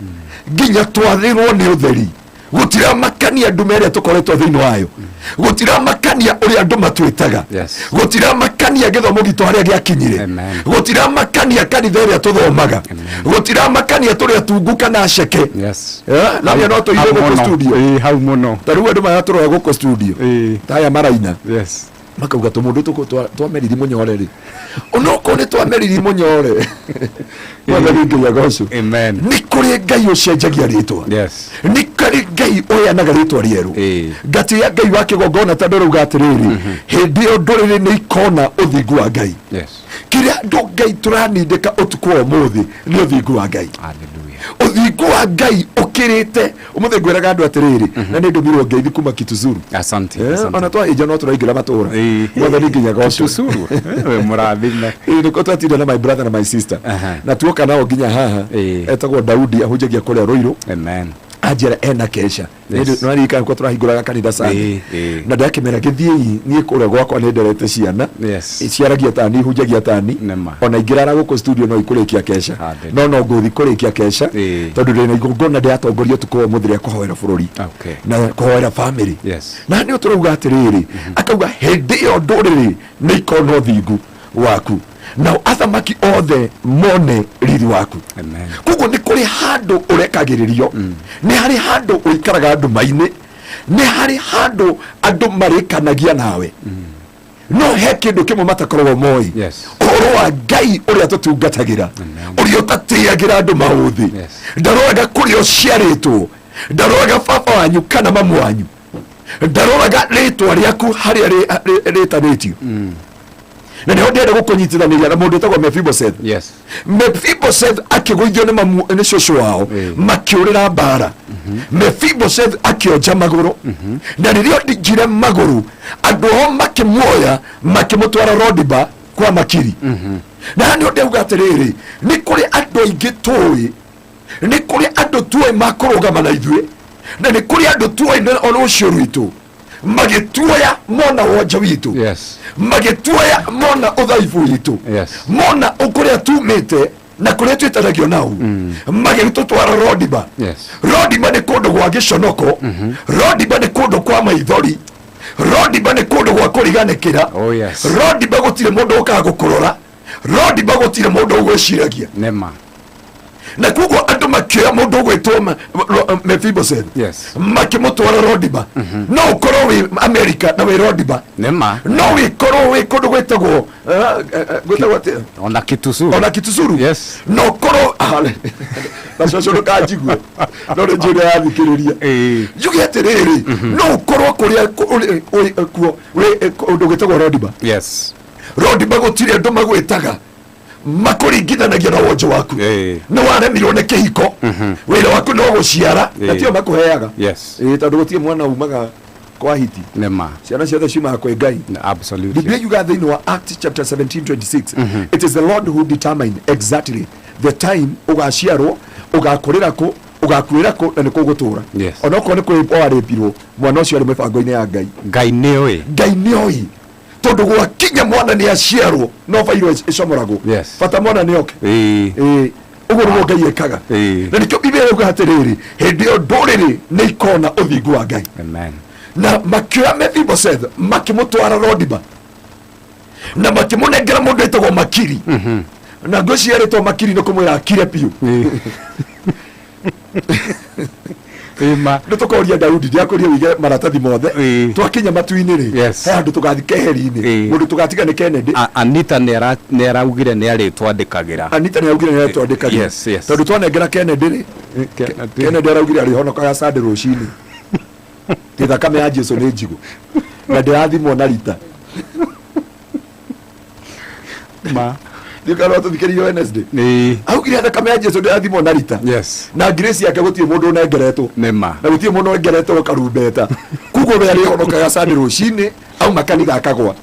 Speaker 3: nginya twathirwo ni utheri gutira makania andu meria tukoretwo thiini wayo gutira makania uria andu matwitaga gutira makania githomo gitu haria giakinyire gutira makania kanitha iria tuthomaga gutira makania turia tunguka na Ashake na no to iwe guko studio
Speaker 2: hau muno
Speaker 3: taru andu mayaturora guko studio taya maraina makauga tumundu twameriri munyore ri onoko ni twameriri munyore mwathani Ngai agocwo ni kuri Ngai ucenjagia ritwa ni kuri Ngai oyanaga ritwa rieru ngati ya Ngai wake gogona ta ndoruga atiriri hindi o nduriri ni ikona uthingu wa Ngai kiria ndu Ngai turanindika utuku wa muthi ni uthingu wa Ngai uthingu wa Ngai ukirite umuthe ngwiraga andu atiriri na ni ndumirwo ngeithi kuma Kituzuru.
Speaker 2: Asante.
Speaker 3: Ona twa ija no turaingira matura mwathani nginya goco
Speaker 2: Kituzuru we murathime
Speaker 3: niko twatinda na my brother na my sister na tuoka nao nginya haha etagwo Daudi ahunjagia kuria Ruiru.
Speaker 2: Amen.
Speaker 3: Ajira ena kesha no arika ko turahinguraga kanitha sana na ndakimera githii nie kuria gwakwa ni nderete ciana ciaragia tani hunjagia tani ona ingirara guko studio no ikurikia kesha no nguthi kurikia kesha tondu ndina igongona ndiatongoria tuko muthire kuhoera bururi na kuhoera family na ni uturauga atiriri akauga hindi yo nduriri ni ikono thingu waku na athamaki othe mone riri waku. Amen. Kugo ni kuri handu urekagiririo ni hari handu uikaraga andu maine ni hari handu andu marikanagia nawe no he kindu kimwe matakorwo moi uhoro wa Ngai uria tutungatagira uria utatiagira andu mauthi ndaroraga kuria uciaritwo ndaroraga baba wanyu kana mamu wanyu ndaroraga ritwa riaku haria ritanitio na ndio ndienda gukunyitithaniria na mundu etagwo Mephibosheth. Mephibosheth akiguithio ni mamu ni shosho wao makiurira mbara Mephibosheth akionja maguru na ririo ndinjire maguru andu ho makimuoya makimutwara Rodiba kwa makiri na ndio ndeuga atiriri ni kuri andu aingi tui ni kuri andu tui makurugama na ithue na ni kuri andu tui ono ucio rwitu magituoya mona wonja witu magituoya mona uthaifu witu mona ukuria tumite na kuria twitanagio nao magitutwara Rodiba. Rodiba ni kundu gwa giconoko Rodiba ni kundu kwa maithori Rodiba ni kundu gwa kuriganikira Rodiba gutire mundu ukagukurora Rodiba gutire mundu ugwiciragia na kugo andu makioya mundu gwitwo Mephibosheth makimutwara Rodiba no ukorwo wi America na wi Rodiba no wikorwo wi kundu gwitagwo
Speaker 2: ona Kituzuru
Speaker 3: no ukorwo na coco kanjigwe no njire yathikiriria jugi atiriri no ukorwo kuria kuo undu gwitagwo Rodiba Rodiba gutire andu magwitaga makuringithanagia na wonjo waku no waremirwo ni kihiko wira waku no guciara na tio makuheaga tondu gutie mwana umaga kwa hiti ciana ciothe ciumaga kwi Ngai. Biblia yuga thiini wa Acts chapter 17:26 it is the Lord who determine exactly the time ugaciarwo ugakurira ku ugakwira ku na niko gutura ona ko ni kwi oaripirwo mwana ucio ari mibango-ini ya Ngai ni oi tondu gwakinya mwana ni aciarwo no vairo icomoragwo bata mwana ni oke uguo niguo Ngai ekaga na nikio Biblia yuga atiriri hindi yo nduriri ni ikona uthingu wa Ngai na makioya Mephibosheth makimutwara Rodiba na makimunengera mundu etagwo Makiri na ngwiciaritwo Makiri no kumwira akire piu nä tå koria Daudi ndiakoria wige maratathi mothe twakinya matu-inä rä he handå tå gathi keheri-inä må ndå tå gatiga nä Kennedy.
Speaker 2: Anita nä araugire nä arä twandäkagä ra
Speaker 3: tondå twanengera Kennedy rä Kennedy araugire arä honokaga Sunday rũcinĩ tä thakame ya Jesu nä njigũ na ndä rathimwo na rita ndikana tuthikirie Wednesday augire thakame ya Jesu ndirathimwo na rita na grace yake gutie mundu unengeretwo na gutie mundu unengeretwo karumbeta kugo we ari honokaga Sunday rũcinĩ au makanitha akagwa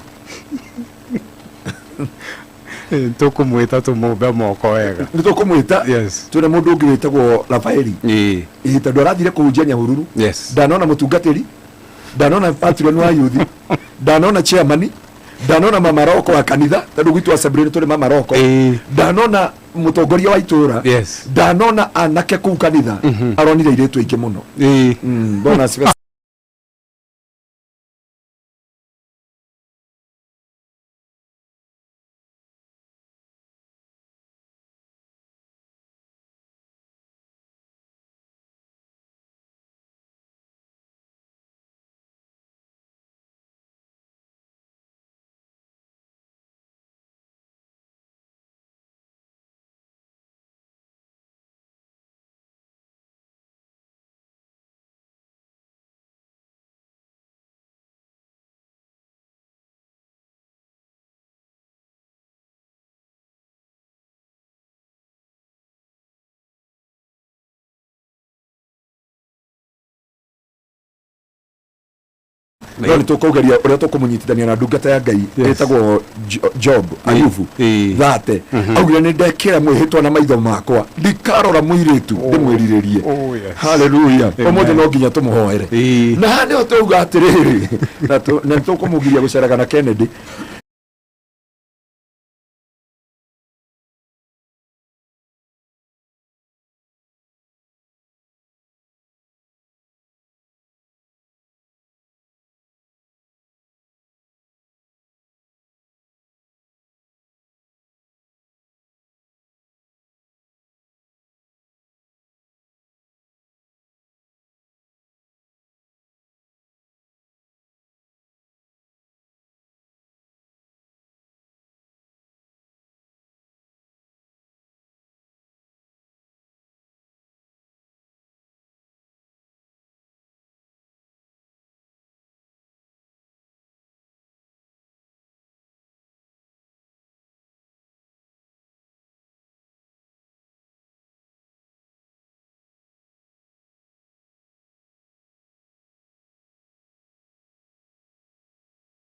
Speaker 2: tukumwita tumumbe moko wega
Speaker 3: ni tukumwita tuna mundu ungi witagwo Rafaeli tondu arathire kuhunjia Nyahururu ndanona mutungatiri ndanona patron wa youth ndanona chairman ndanona mama roko wa kanitha tondu gwitu wa Sabrina tuli mama roko ndanona mutongoria wa itura ndanona anake kuu kanitha aronire iretu ingi muno bona no ni tukugeria uria tukumunyitithania na ndungata ya Ngai etagwo Job Ayubu thate augire ni ndekira mwihitwa na maitho makwa ndikarora muiritu ndimwiriririe haleluya omuthi no nginya tumuhoere na hani otuga atiriri na tukumugiria guceraga na Kennedy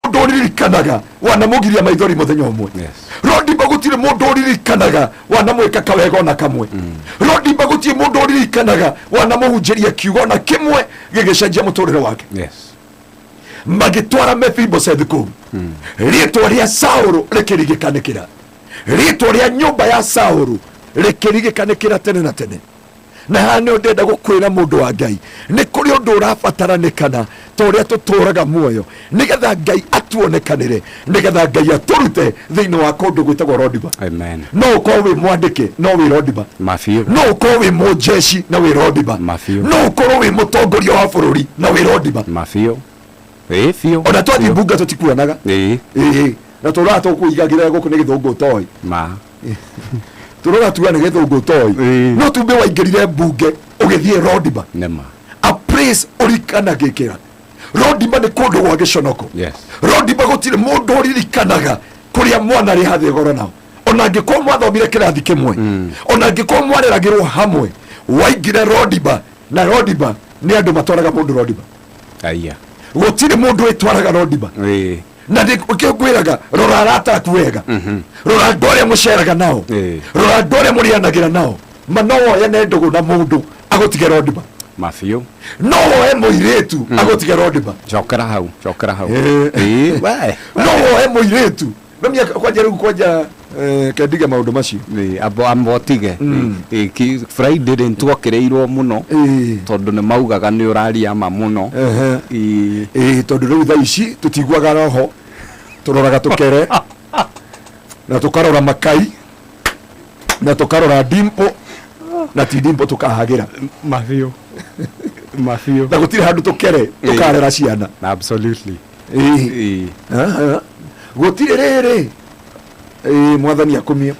Speaker 3: ndũririkanaga wanamugiria maithori muthenya umwe Rodimba gutire mundu ũririkanaga wanamwĩka kawega na kamwe Rodimba gutire mundu ũririkanaga wanamuhunjĩria kiugo na kimwe gĩgĩcenjia mũtũrĩre wake magĩtwara Mephibosheth kũu rĩtwa rĩa Saũlũ rĩkĩrigĩkanĩkĩra rĩtwa rĩa nyũmba ya Saũlũ rĩkĩrigĩkanĩkĩra tene na tene na hano ndenda gukwira mundu wa Ngai ni kuri undu urabataranĩkana ta uria tuturaga muoyo nigetha Ngai atuonekanire nigetha Ngai aturute thiini wa kundu gwitagwo Rodimba amen no ukorwo wi mwandiki no wi Rodimba mafio no ukorwo wi mujeshi na wi Rodimba mafio no ukorwo wi mutongoria wa bururi na wi Rodimba mafio fio ona twathi mbunga tutikuanaga na turora tukuigagira guku ni githungu toy ma turora tuane githungu toy no tumbe waingirire mbunge ugithie Rodimba nema a praise urikana gikira Rodimba ni kundu gwa giconoko Rodimba gutire mundu uririkanaga kuria mwana ri hathi goro nao ona ngikwo mwathomire kirathi kimwe ona ngikwo mwareragirwo hamwe waingire Rodimba na Rodimba ni andu matwaraga mundu Rodimba aya gutire mundu etwaraga Rodimba na ndikugwiraga rora arata kuwega rora ndore muceraga nao rora ndore murianagira nao manowo yene ndugu na mundu agotige Rodimba mafio no muiretu agotige Rodimba chokera hau no muiretu memia kwaja kendiga maundu macio ambotige ki Friday ntwakireirwo muno tondu ni maugaga ni uraria ma muno tondu riu thaa ici tutigwaga roho turoraga tukere na tukarora makai na tukarora dimpo na ti dimpo tukahagira mafio na gutire handu tukere tukarera ciana absolutely gutire riri mwathani akumia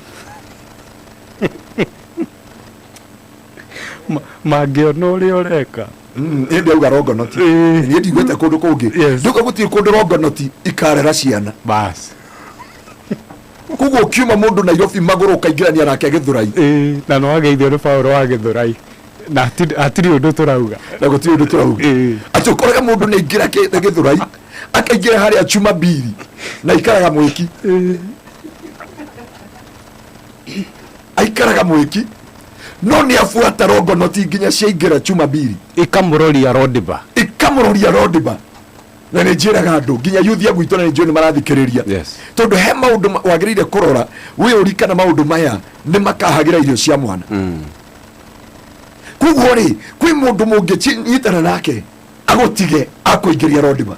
Speaker 3: mangiona uria ureka indi auga Rongonoti ni ndigwete kundu kungi nduka gutire kundu Rongonoti ikarera ciana bas kugo kiuma mundu Nairobi maguru kaingirania nake Githurai na no ageithio ni Paulo wa Githurai na atiri undu turauga na gutire undu turauga acho koraga mundu ni ingira ke Githurai akaingira hari achuma biri na ikaraga mwiki aikaraga mwiki no ni afuata Rongonoti nginya ciaingira chuma biri ikamuroria Rodimba na njiraga andu nginya yuthi ya gwitona ni njoni marathikiriria tondu he maundu wagirire kurora wi urikana maundu maya ni makahagira irio cia mwana kuguo ri kwi mundu munginyitana nake agotige akuingiria Rodimba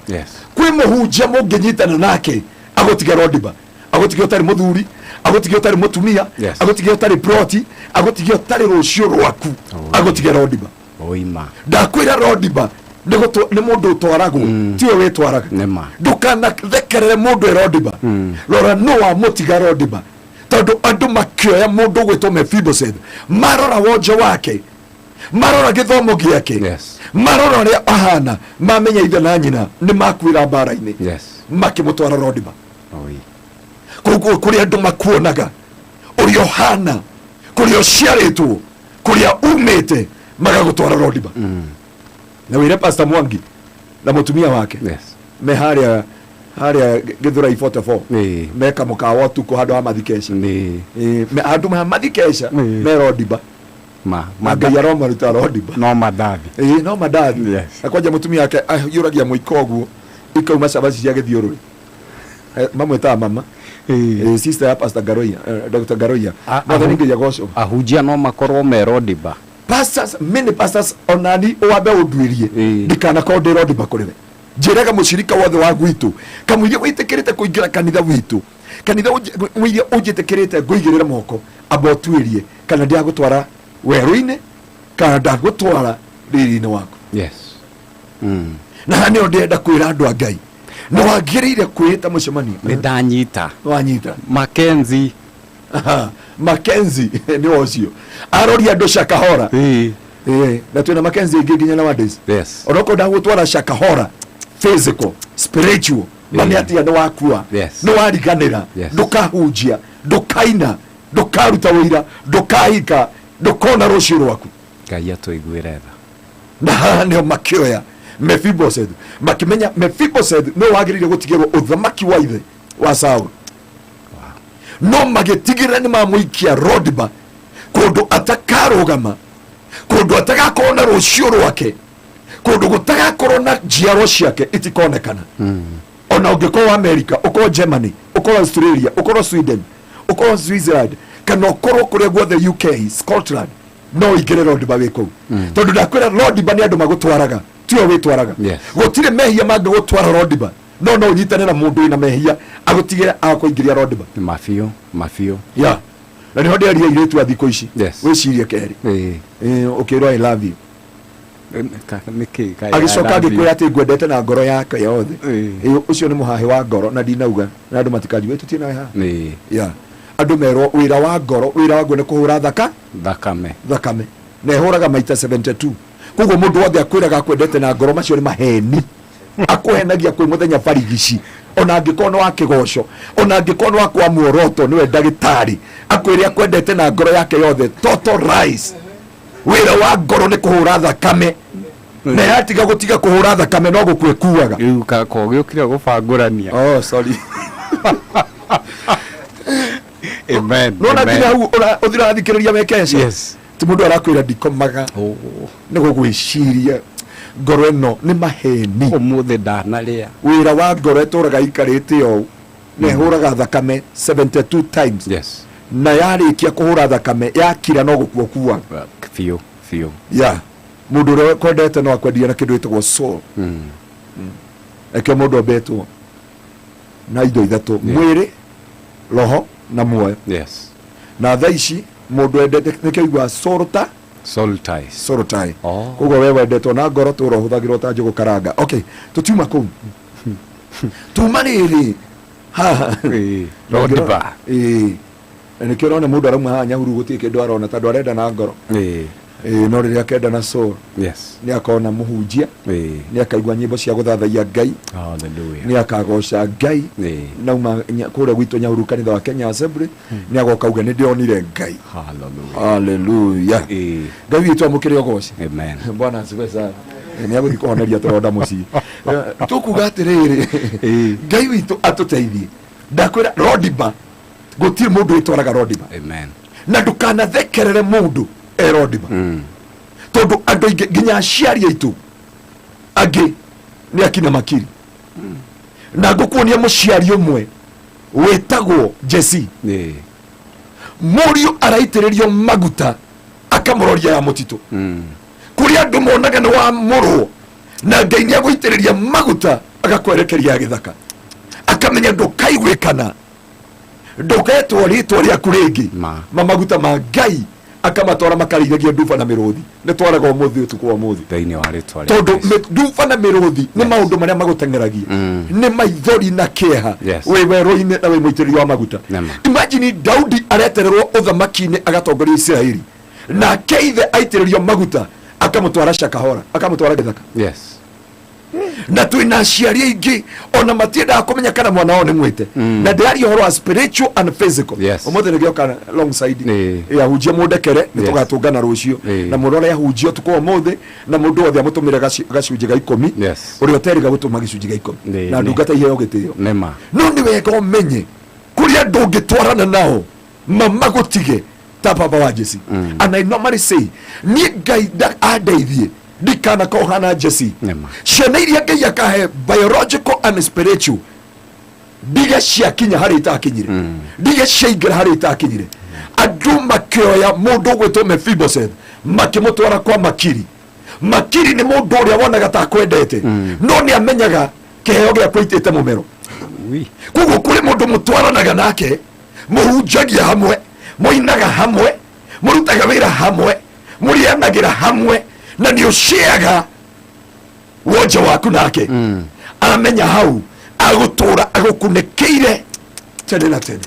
Speaker 3: kwi muhunjia munginyitana nake agotige Rodimba agotige utari muthuri agotige utari mutumia agotige utari proti agotige utari rucio rwaku agotige Rodimba oima ndakwira Rodimba ni mundu utwaragwo tiwe wetwaraga ndukana thekerere mundu Rodimba rora no wa mutiga Rodimba tondu andu makioya mundu gwitwo Mephibosheth marora wonje wake marora githomo giake marora uria ahana mamenya ithe na nyina ni makwira mbara-ini makimutwara Rodimba kuguo kuria andu makuonaga uria hana kuria uciaritwo kuria umite magagutwara Rodimba na wire Pastor Mwangi na mutumia wake me haria Githurai 44 meka mukawa tuko handu ha mathikesha handu ha mathikesha me Rodiba Ngai aromaruta Rodiba
Speaker 2: no madathi
Speaker 3: no madathi akwaja mutumia yake yuragia muikoguo ikauma cabaci cia githiururi mamwe ta mama sister ya Pastor Garoya Dr. Garoya mwathani Ngai agoco
Speaker 2: ahunjia no makorwo me Rodiba
Speaker 3: pastors many pastors onani oabe udwirie ndikana ko ndi Rodiba kuriwe njiraga mushirika wothe wa gwitu kamwiria witikirite kuingira kanitha witu kanitha mwiria ujitikirite guigirira moko abotwirie kana ndia gutwara weru-ine kana ndia gutwara riri-ine wako na hani ndenda kwira andu a Ngai no wagirire kwita mucemanio
Speaker 2: ni ndanyita
Speaker 3: wanyita
Speaker 2: Mackenzie
Speaker 3: Mackenzie ni ocio arori andu Shakahora na twina Mackenzie ingi nginya nowadays oroko nda gutwara Shakahora physical spiritual mani ati ndo wakua no wariganira ndukahunjia ndukaina ndukaruta wira ndukahika ndukona rucio rwaku
Speaker 2: Ngai atuiguire tha
Speaker 3: na nio makioya Mephibosheth makimenya Mephibosheth no wagirire gutigirwo uthamaki wa ithe wa Saul no magitigira ni mamuikia Rodiba kundu atakarugama kundu atakakona rucio rwake kundu gutagakorwo na njiaro ciake itikonekana ona ungikorwo America ukorwo Germany ukorwo Australia ukorwo Sweden ukorwo Switzerland kana ukorwo kuria guothe UK Scotland no igire Rodiba wiko tondu ndakwira Rodiba ni andu magutwaraga tio witwaraga gutire mehia mandu gutwara Rodiba no unyitane na mundu ina mehia agutigire akuingiria Rodiba
Speaker 2: mafio
Speaker 3: na niho nderia iretu a thiko ici wicirie keri ukirwo I love you agicoka ngikwira ati ngwendete na ngoro yake yothe ucio ni muhahi wa ngoro na ndinauga na andu matikanjue tutie nawe ha andu merwo wira wa ngoro wira wa ngoro ni kuhura thakame na ihuraga maita 72 koguo mundu wothe akwiraga akwendete na ngoro macio ni maheni akuhenagia kwi muthenya barigici ona angikono wa kigoco ona angikono wa kwa muoroto niwe ndagitari akwire akwendete na ngoro yake yothe total rise wira wa ngoro ni kuhura thakame na yatiga gutiga kuhura thakame no gukwekuaga
Speaker 2: riu kako giukire gubangurania
Speaker 3: sorry
Speaker 2: amen
Speaker 3: no na nginya hu uthira thikiriria mekesha ti mundu arakwira ndikomaga ni gugwiciria ngoro ino ni maheni
Speaker 2: umuthi ndanaria
Speaker 3: wira wa ngoro eturaga ikarite o ne huraga thakame 72 times na yarikia kuhura thakame yakira no gukuokua
Speaker 2: fio
Speaker 3: mundu ro kwendete no akwendia na kindu itagwo soul eke mundu betwo na indo ithatu mwiri roho na muoyo na thaici mundu endete nikigwa soul-tie koguo we wendetwo na ngoro tu rohuthagirwo ta njugu karanga tutiuma kuu tumaniri
Speaker 2: Rodiba
Speaker 3: nikio rona mundu arauma haha Nyahuru gutie kindu arona tondu arenda na ngoro no riria akenda na soul ni akona muhunjia ni akaigua nyimbo cia guthathaia Ngai ni akagoca Ngai nauma kuria gwitu Nyahuru kanitha wa Kenya Assembly ni agoka uga ni ndionire Ngai haleluya Ngai witu amukire ogoci bwana asifiwe sana ni aguthi kuhoneria turonda mucii tukuga atiriri Ngai witu atuteithie ndakwira Rodiba gutire mundu itwaraga Rodiba na ndukana thekerere mundu Rodiba tondu andu ingi nginya aciari aitu angi ni akina makiri na ngukuonia muciari umwe wetagwo Jesse murio araitiririo maguta akamuroria ya mutito kuri andu monaga ni wa murwo na Ngai ni aguitiriria maguta agakwerekeria githaka akamenya ndukaigwikana nduketwo ritwa riaku ringi maguta ma Ngai akamatwara makariragia nduba na miruthi ni twaraga umuthi utuku wa muthi
Speaker 2: thiini wa ritwa
Speaker 3: tondu nduba na miruthi ni maundu maria magutengeragia ni maithori na kieha we werũ-inĩ na we muitĩrĩria wa maguta imagine Daudi aretererwo uthamaki-inĩ agatongoria Israeli na keithe aitĩrĩrio maguta akamutwara Shakahora akamutwara githaka na twina aciari aingi ona matiendaga kumenya kana mwana wao ni mwite na ndĩraria ũhoro wa spiritual and physical. Ũmũthĩ nĩgĩoka alongside yahunjia mũndekere nĩtũgatũngana rũciũ na mũndũ ũrĩa yahunjia ũtukũ ũmũthĩ na mũndũ wothe amũtũmĩre gacunjĩ ga 10 ũrĩa ũteriga gũtũma gĩcunjĩ ga 10 na ndungata iheo gĩtĩo. No nĩ wega ũmenye kũrĩa ndũngĩtwarana nao mama gũtige ta baba wa Jesse. And I normally say ni Ngai andeithie ndikana kohana Jesse. Ciana iria Ngai akahe biological and spiritual ndiga ciakinya harĩ itakinyire ndiga ciaingĩra harĩ itakinyire andũ makĩoya mũndũ gwĩtwo Mephibosheth makĩmũtwara kwa Makiri. Makiri nĩ mũndũ ũrĩa wonaga ta kwendete no nĩ amenyaga kĩheo gĩakwa itĩte mũmero. Koguo kũrĩ mũndũ mũtwaranaga nake mũhunjagia hamwe mũinaga hamwe mũrutaga wĩra hamwe mũrĩanagĩra hamwe na nĩ ũciaga wonje waku nake amenya hau agũtũra agũkunĩkĩire tene na tene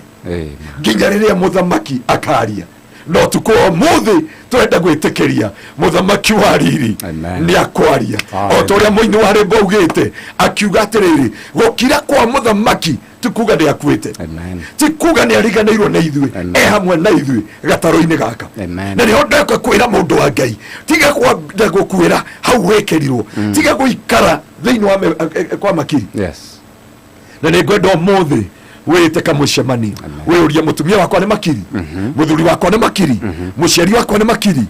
Speaker 3: nginya rĩrĩa mũthamaki akaria. No tukũ ũmũthĩ twenda gwĩtĩkĩria mũthamaki wa riri nĩ akwaria o ta ũrĩa mũini wa rwĩmbo augĩte akiuga atĩrĩrĩ gũkira kwa mũthamaki ti kuga nĩ akuĩte ti kuga nĩ ariganĩirwo na ithuĩ hamwe na ithuĩ gatarũ-inĩ gaka na nĩho ndeka kwĩra mũndũ wa Ngai tiga gũkwĩra hau wĩkĩrirwo tiga gũikara thĩinĩ wa kwa Makiri na nĩ ngwenda ũmũthĩ wĩte kamũcemanio wĩũrie mũtumia wakwa nĩ Makiri mũthuri wakwa nĩ Makiri mũciari wakwa nĩ Makiri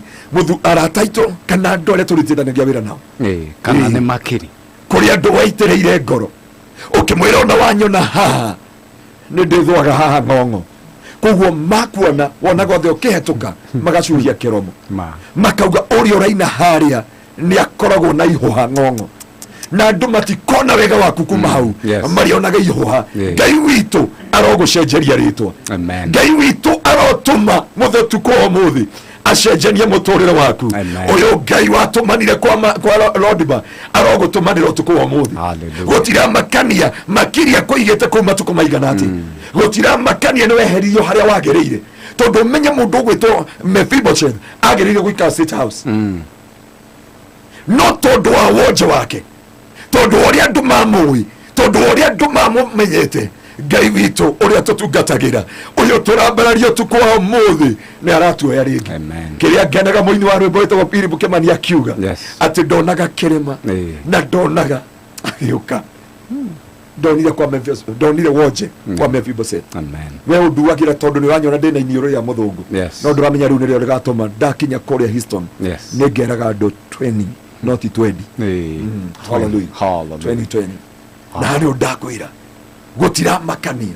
Speaker 3: arata aitũ kana andũ arĩa tũrutithanagia wĩra nao
Speaker 2: kana nĩ Makiri
Speaker 3: kũrĩa andũ waitĩrĩire ngoro ũkĩmwĩra ona wanyona haha nĩ ndĩthũaga haha ng'ong'o. Koguo makuona wonaga othe ũkĩhetũka magacuhia kĩromo makauga ũrĩa ũraina harĩa nĩ akoragwo na ihũha ng'ong'o na andũ matikona wega waku kuma hau marionaga ihũha. Ngai witũ arogũcenjeria rĩtwa Ngai witũ arotũma mũthetuko ũmũthĩ acenjanie mũtũrĩre waku ũyũ Ngai watũmanire kwa Lodiba arogũtũmanĩra ũtukũ ũmũthĩ gũtiramakania Makiri akũigĩte kũu matukũ maigana atĩ gũtiramakania nĩ weheririo harĩa wagĩrĩire tondũ menye mũndũ ũgwĩtwo Mephibosheth agĩrĩire gũikara State House no tondũ wa wonje wake tondu ũrĩa andũ mamũĩ tondu ũrĩa andũ mamũmenyete Ngai witũ ũrĩa tũtungatagira ũyũ tũrambararia ũtukũ wa ũmũthĩ nĩ aratuoya rĩngĩ kĩrĩa ngenaga mũini wa rwĩmbo wĩtagwo Philip Kimani akiuga atĩ ndonaga kĩrĩma na ndonaga agĩũka ndonire wonje kwa Mephibosheth we ũnduagĩra tondũ nĩ ũranyona ndĩna iniũrũ rĩa mũthũngũ no ndũramenya rĩu nĩrĩo rĩgatũma ndakinya kũrĩa Houston nĩ ngeraga andũ 20 not 20 hallelujah 2020 na nĩ ũndakwĩra gũtiramakania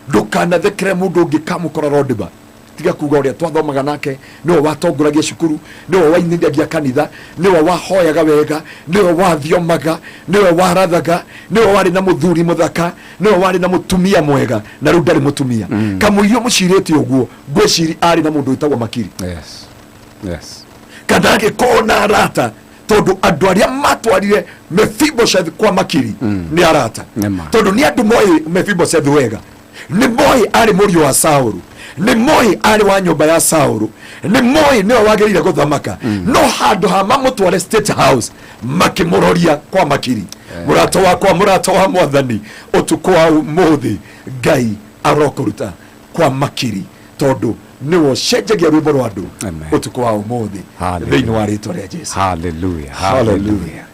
Speaker 3: ndũkanathekere mũndũ ũngĩ kamũkora Lodiba tiga kuga ũrĩa twathomaga nake nĩwe watongoragia cukuru nĩwe wainithagia kanitha nĩwe wahoyaga wega nĩwe wathiomaga nĩwe warathaga nĩwe warĩ na mũthuri mũthaka nĩwe warĩ na mũtumia mwega na rĩu ndarĩ mũtumia kamũirio mũcirĩte ũguo ngwĩciri arĩ na mũndũ wĩtagwo Makiri kana agĩkorwo na arata tondu andu aria matwarire Mephibosheth kwa Makiri ni arata tondu ni andu moi Mephibosheth wega ni moi ari murio wa Saulu ni moi ari wa nyumba ya Saulu ni moi ni wagirire guthamaka no handu ha mamutware State House makimuroria kwa Makiri murato wa mwathani utuko wa umuthi Ngai arokuruta kwa Makiri tondu niwo cenjagia rwĩmbo rwa andũ ũtukũ wa ũmũthĩ thĩinĩ wa rĩtwa rĩa Jesũ. Hallelujah.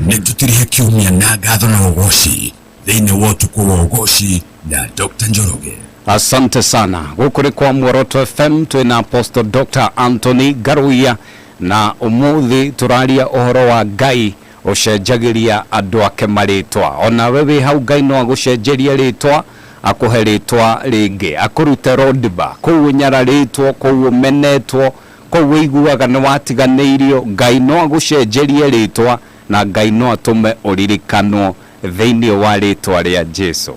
Speaker 13: Nĩtũtirihe kiumia na ngatho na ũgoci thĩinĩ wa ũtukũ wa ũgoci na Dr. Njoroge.
Speaker 2: Asante sana. Gũkũ kwa Muoroto FM twĩna Apostle Dr. Anthony Garuia na ũmũthĩ tũraria ũhoro wa Ngai ũcenjagĩria andũ ake marĩtwa. Ona wewe hau Ngai no agũcenjeria rĩtwa akuhe rĩtwa rĩngĩ akũrute Lodiba kũu nyararĩtwo kũu menetwo kũu iguaga nĩ watiganĩirio Ngai no agũcenjerie rĩtwa na Ngai no atũme ũririkanwo thĩinĩ wa rĩtwa rĩa Jesũ.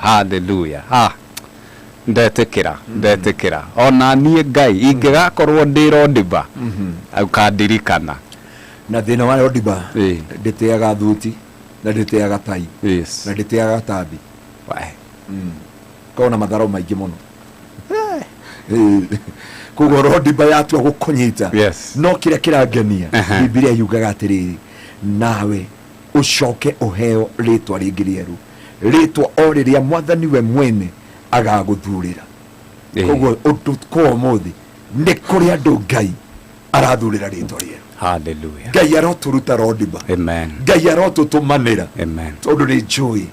Speaker 2: Hallelujah. Ndetĩkĩra ona niĩ Ngai ingĩgakorwo ndĩ Lodiba ukandirikana
Speaker 3: na thĩna wa Lodiba ndĩtĩaga thuti na ndĩtĩaga tai na ndĩtĩaga tambi kona matharo maingĩ mũno koguo Lodiba yatua gũkũnyita no kĩrĩa kĩrangenia Biblia yugaga atĩrĩrĩ nawe ucoke uheo ritwa ringi rieru, ritwa o riria mwathani we mwene agaguthurira. Koguo undu kwa muthi ni kuri andu Ngai arathurira ritwa rieru.
Speaker 2: Hallelujah.
Speaker 3: Ngai aroturuta rodiba.
Speaker 2: Amen.
Speaker 3: Ngai arotutumanira.
Speaker 2: Amen.
Speaker 3: Tondu ni njui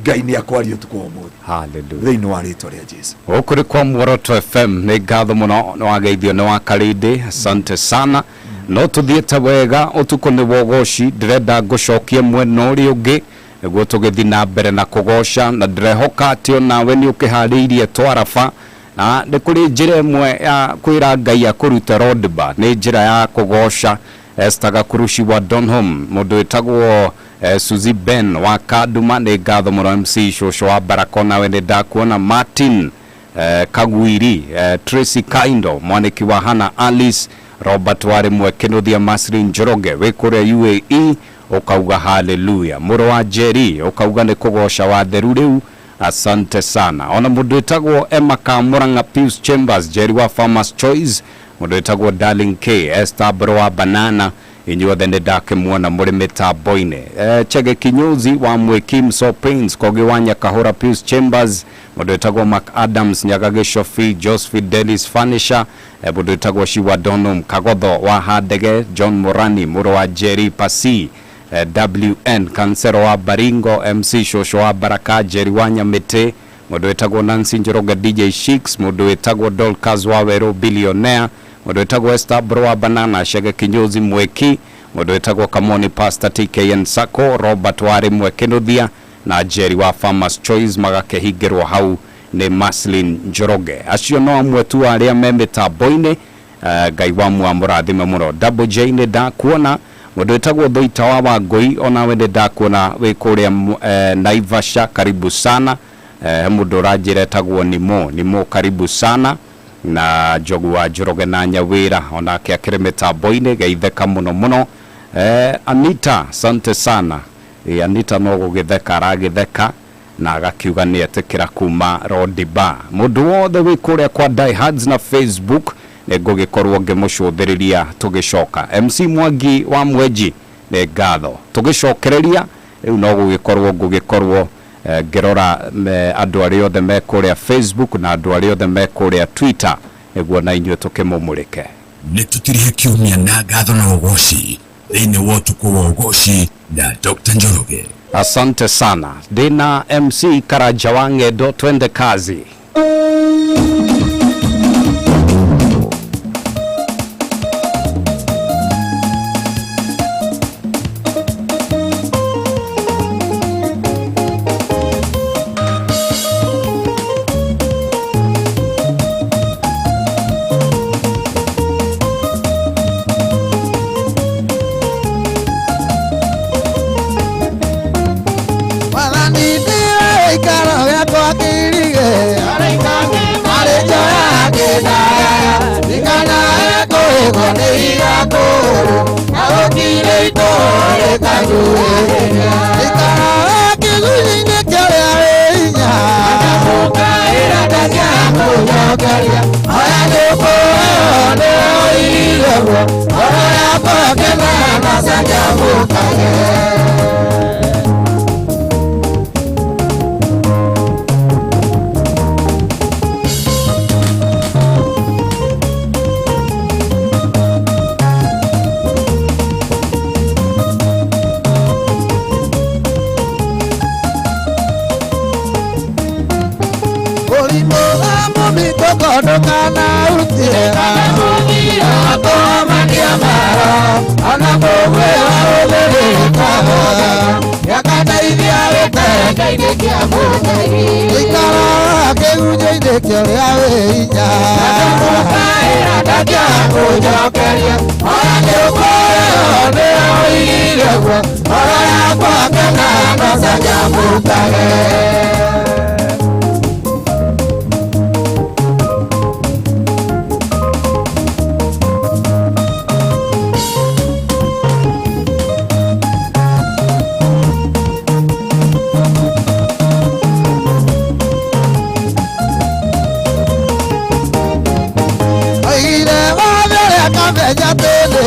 Speaker 3: Ngai ni akwaria tukwa muthi.
Speaker 2: Hallelujah.
Speaker 3: Thiini wa ritwa ria Jesu.
Speaker 2: Okuri kwa Muoroto FM ni ngatho muno no ageithio ni wa Karindi. Asante sana. No tuthiete wega utuko ni wogoci ndirenda ngucokie mwena uri ungi niguo tugithi na mbere na kugoca na ndirehoka ati onawe ni ukihariirie twarafa na ni kuri njira imwe ya kwira Ngai akuruta rodba ni njira ya kugoca. Estaga kurushi wa Donholm mundu witagwo Suzy Ben wa Kaduma ni ngatho muno MC Shosho wa Barakona we ni ndakuona Martin Kagwiri Tracy Kaindo mwaniki wa Hana Alice Robert wari mwekenuthia Masri Njoroge wikure UAE ukauga haleluya. Muro wa Jerry ukauga ni kugoca wa theru riu. Asante sana. Ona mundu witagwo Emma Kamuranga Pius Chambers Jerry wa Farmers Choice mundu witagwo Darling K Esther Bro wa Banana inyuothe ni ndakimwona muri mitambo-ini. Chege Kinyuzi wa Mwekim So Prince Kogi wa Nyakahura Pius Chambers mundu witagwo Mark Adams Nyagage Shofi Josephine Dennis Fanisha mundu witagwo Shiwa Donum Kagotho wa Hadege John Morani muro wa Jerry Pasi WN Kansero wa Baringo MC Shosho wa Baraka Jerry wa Nyamete mundu witagwo Nancy Njoroge DJ Sheiks mundu witagwo Dolcas wa Wero Billionaire mundu witagwo Esther Bro wa Banana Chege Kinyuzi Mweki mundu witagwo Kamoni Pastor TKN Sako Robert wari mwekenuthia na Jerry wa Farmers Choice magakehingirwo hau ni Maslin Njoroge. Acio no amwe tu aria me mitambo-ini. Ngai wa mũrathime muno. Double J ni ndakuona mundu witagwo Thoita wa Wangui onawe ni ndakuona wi kuria Naivasha karibu sana. Mundu ranjira etagwo Nimo karibu sana na Jogu wa Njoroge na Nyawira onake akiri mitambo-ini geitheka muno. Anita asante sana. Anita no gugitheka aragitheka na agakiuga ni etikira kuma Rodiba. Mundu wothe wi kuria kwa Die Hards na Facebook ni ngugikorwo ngimucuthiriria tugicoka. MC Mwangi wa Mwenji ni ngatho tugicokereria riu no gugikorwo ngirora andu aria othe me kuria Facebook na andu aria othe me kuria Twitter niguo na inyuĩ tukimumurike.
Speaker 13: Ni tutirihe kiumia na ngatho na ugoci thiini wa utuku wa ugoci na Dr. Njoroge.
Speaker 2: Asante sana. Dina MC Karaja wa Ng'endo, twende kazi.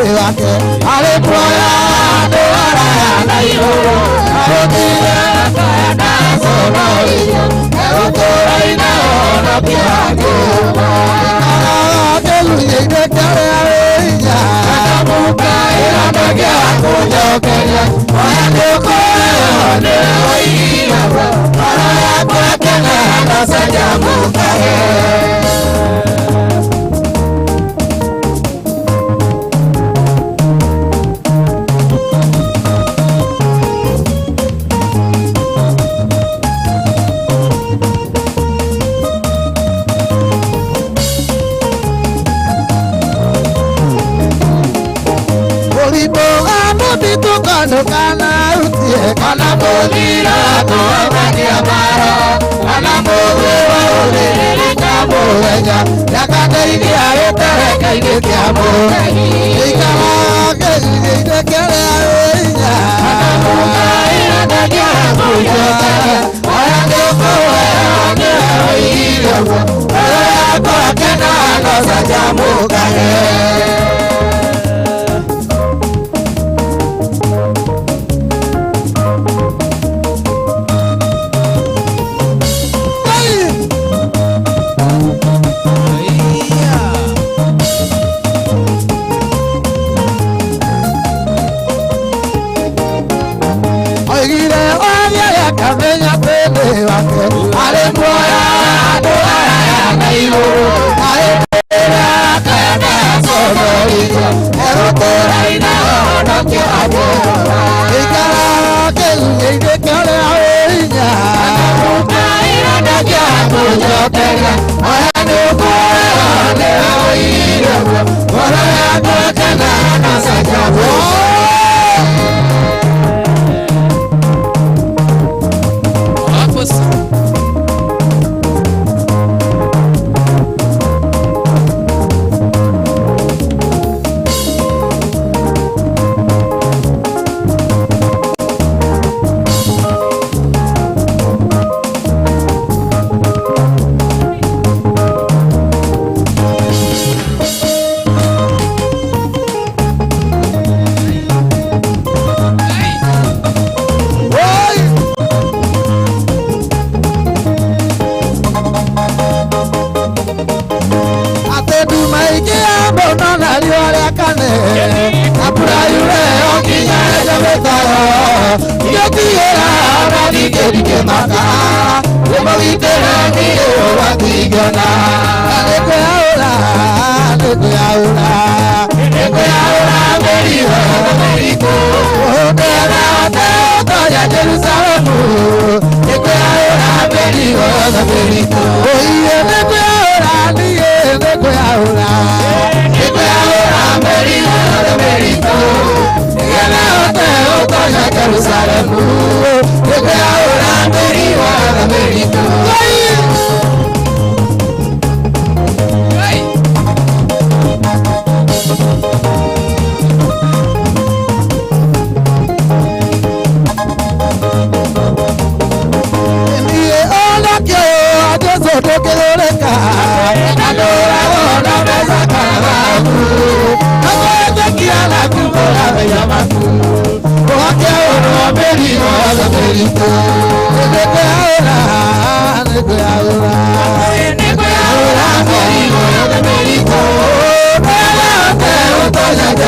Speaker 14: Wake, ale proya, do ara na iro.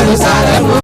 Speaker 14: Jerusalem.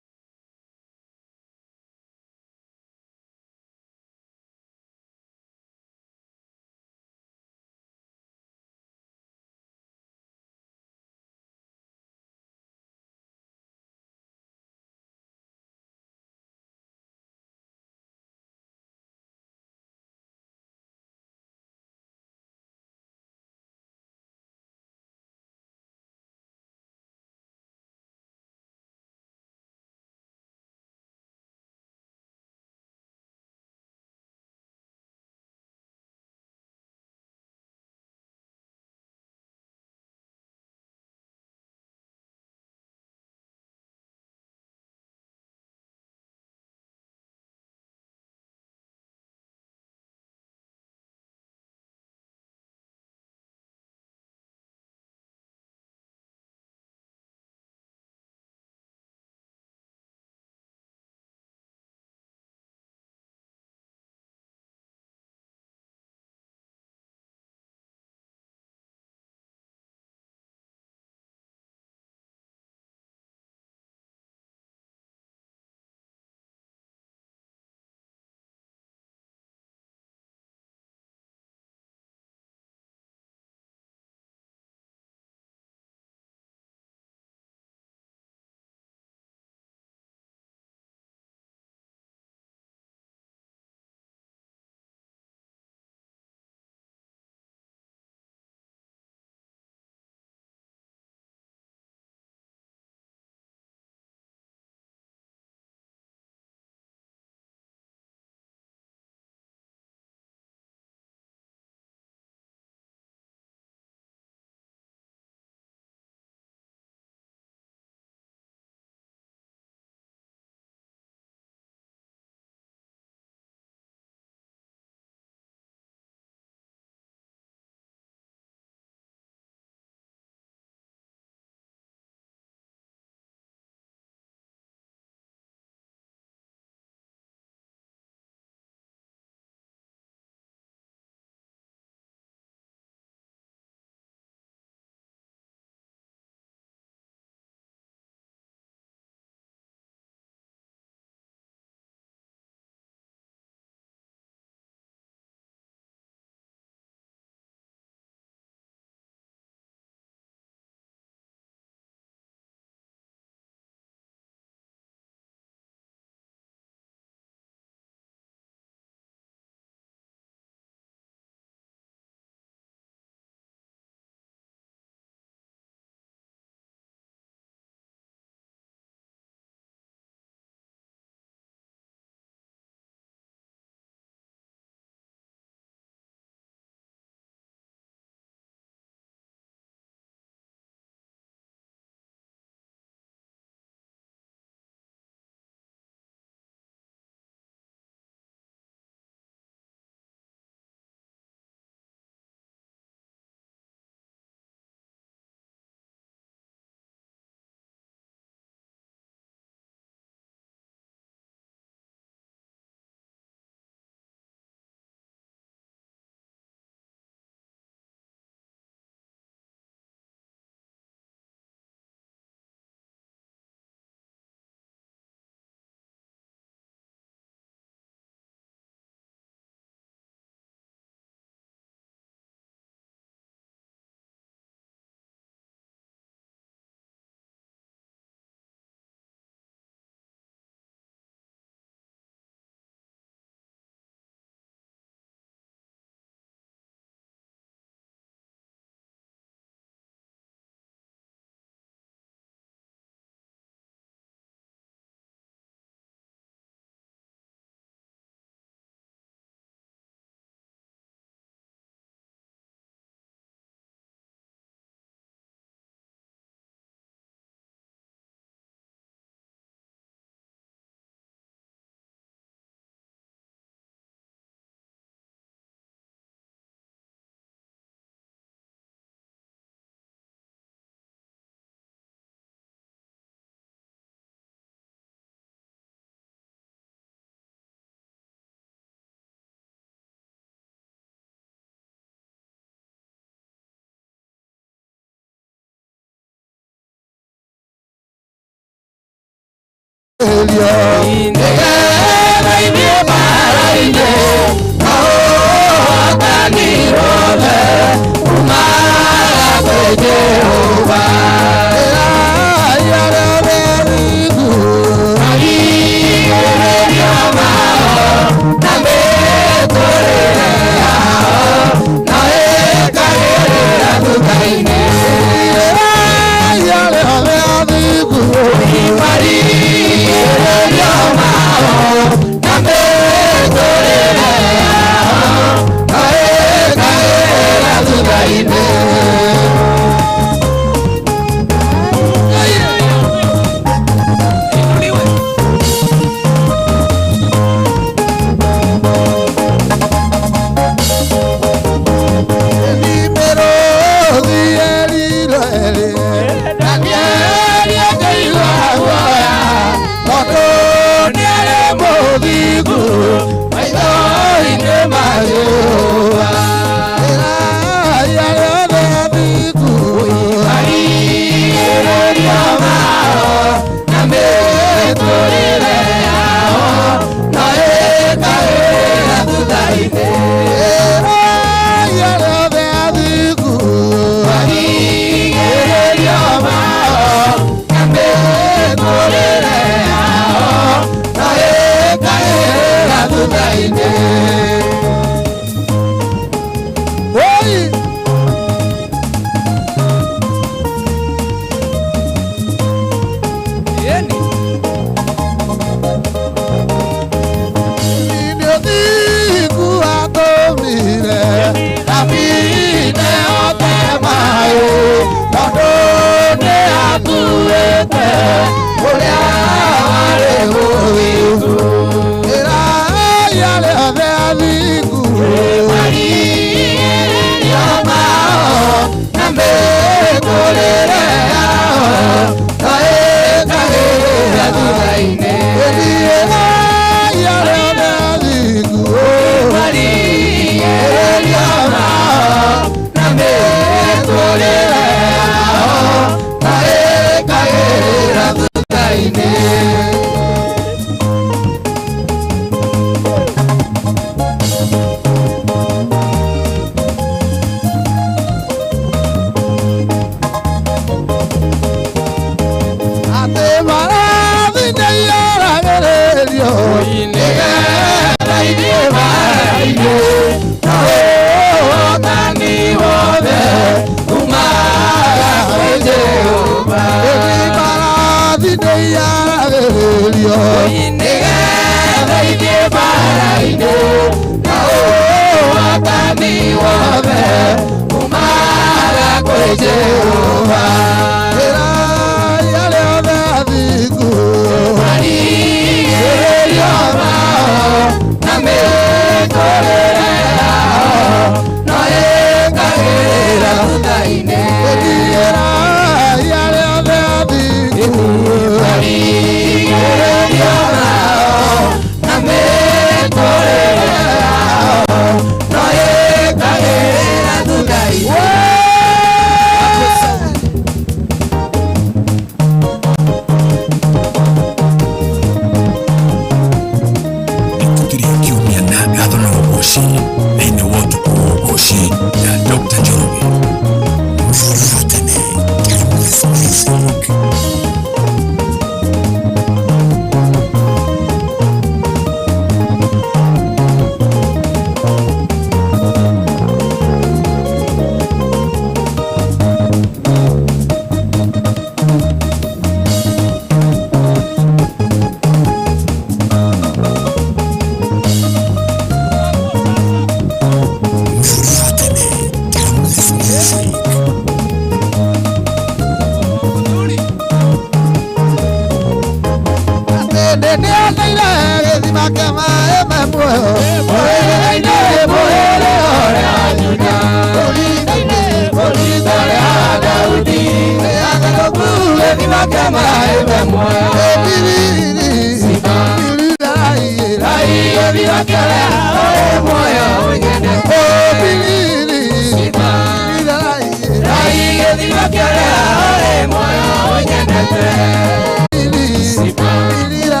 Speaker 14: Sipa,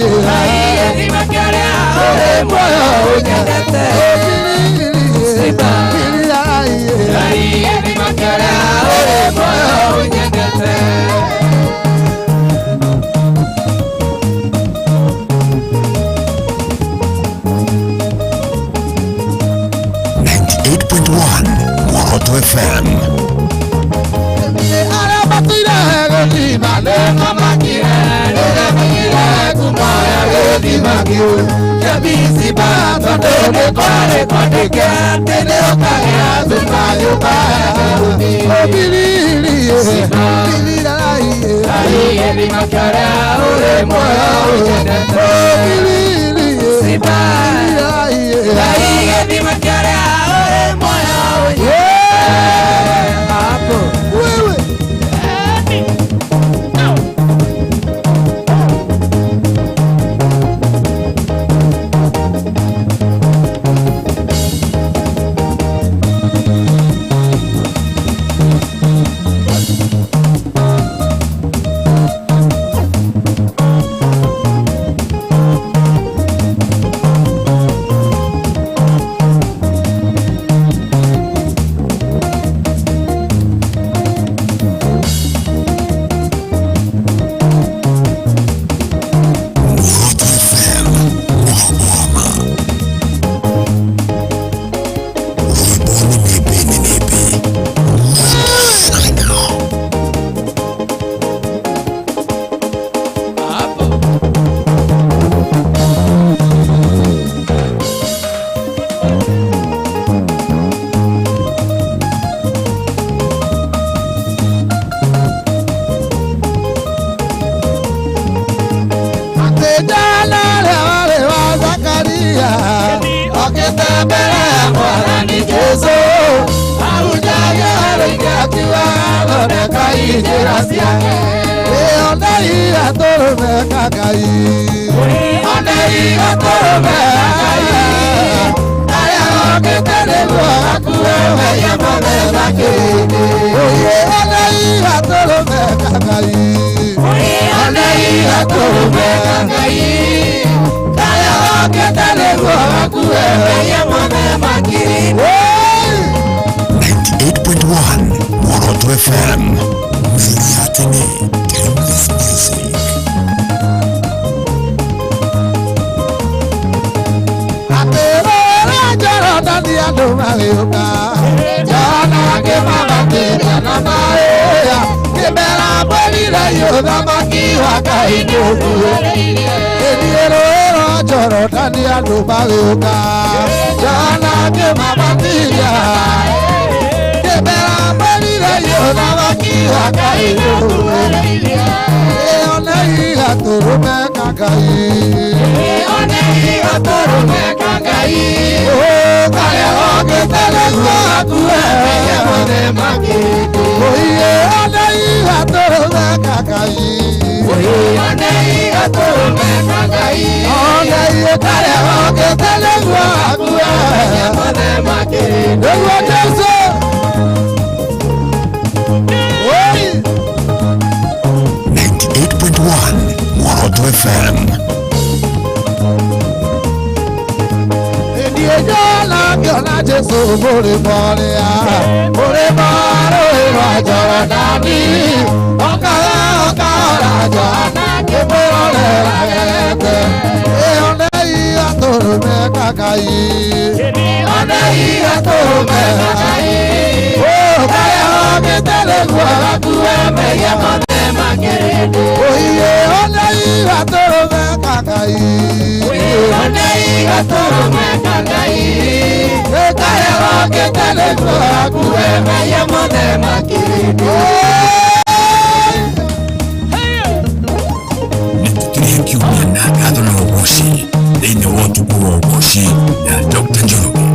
Speaker 14: Gai makiaria ore moyo unyendete Simba Gai makiaria ore moyo unyendete
Speaker 13: 98.1 Moroto FM. Moroto FM. Timeless music. Moroto FM. Dr. Njoroge.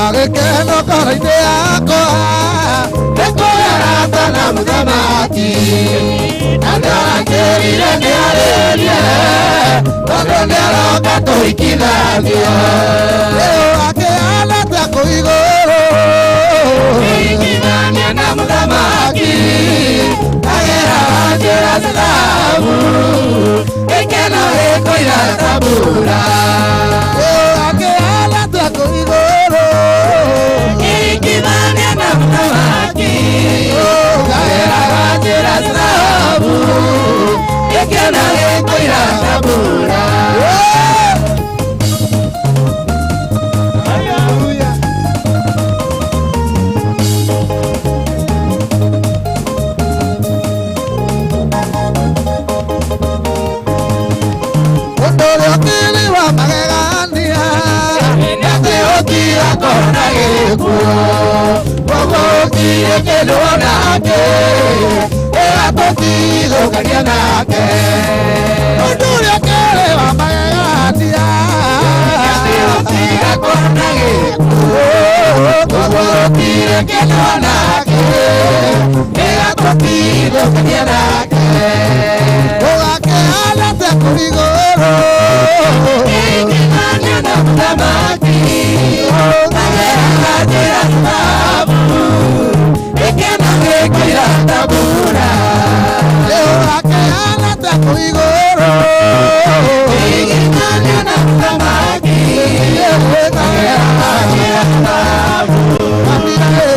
Speaker 15: agekeno karaine yakwa nĩkũgerata na mũthamaki na nĩarakĩrire nĩarĩrie tondũ nĩaroka tũhikithanio rĩu akĩhana ta kũigũrũ kũhikithania na mũthamaki ageraga njĩra cilabu gĩkeno gĩkũira tambura rĩu akĩhana ta kũigũrũ kũhikithania na mũthamaki ageraga njĩra cilabu gĩkeno gĩkũira tambura nake egatotigũkania nake ũndũ ũrĩa kere wa magegania tigakona gĩkuũ tũgũtire kĩno nake egatotigũkania nake ũgakĩhana ta kũrigũrũ gĩkithania na mũthamaki ageraga njĩra cilabu gĩkeno gĩkũira tambura rĩu akĩhana ta kũigũrũ gĩkithania na mũthamaki ageraga njĩra cilabu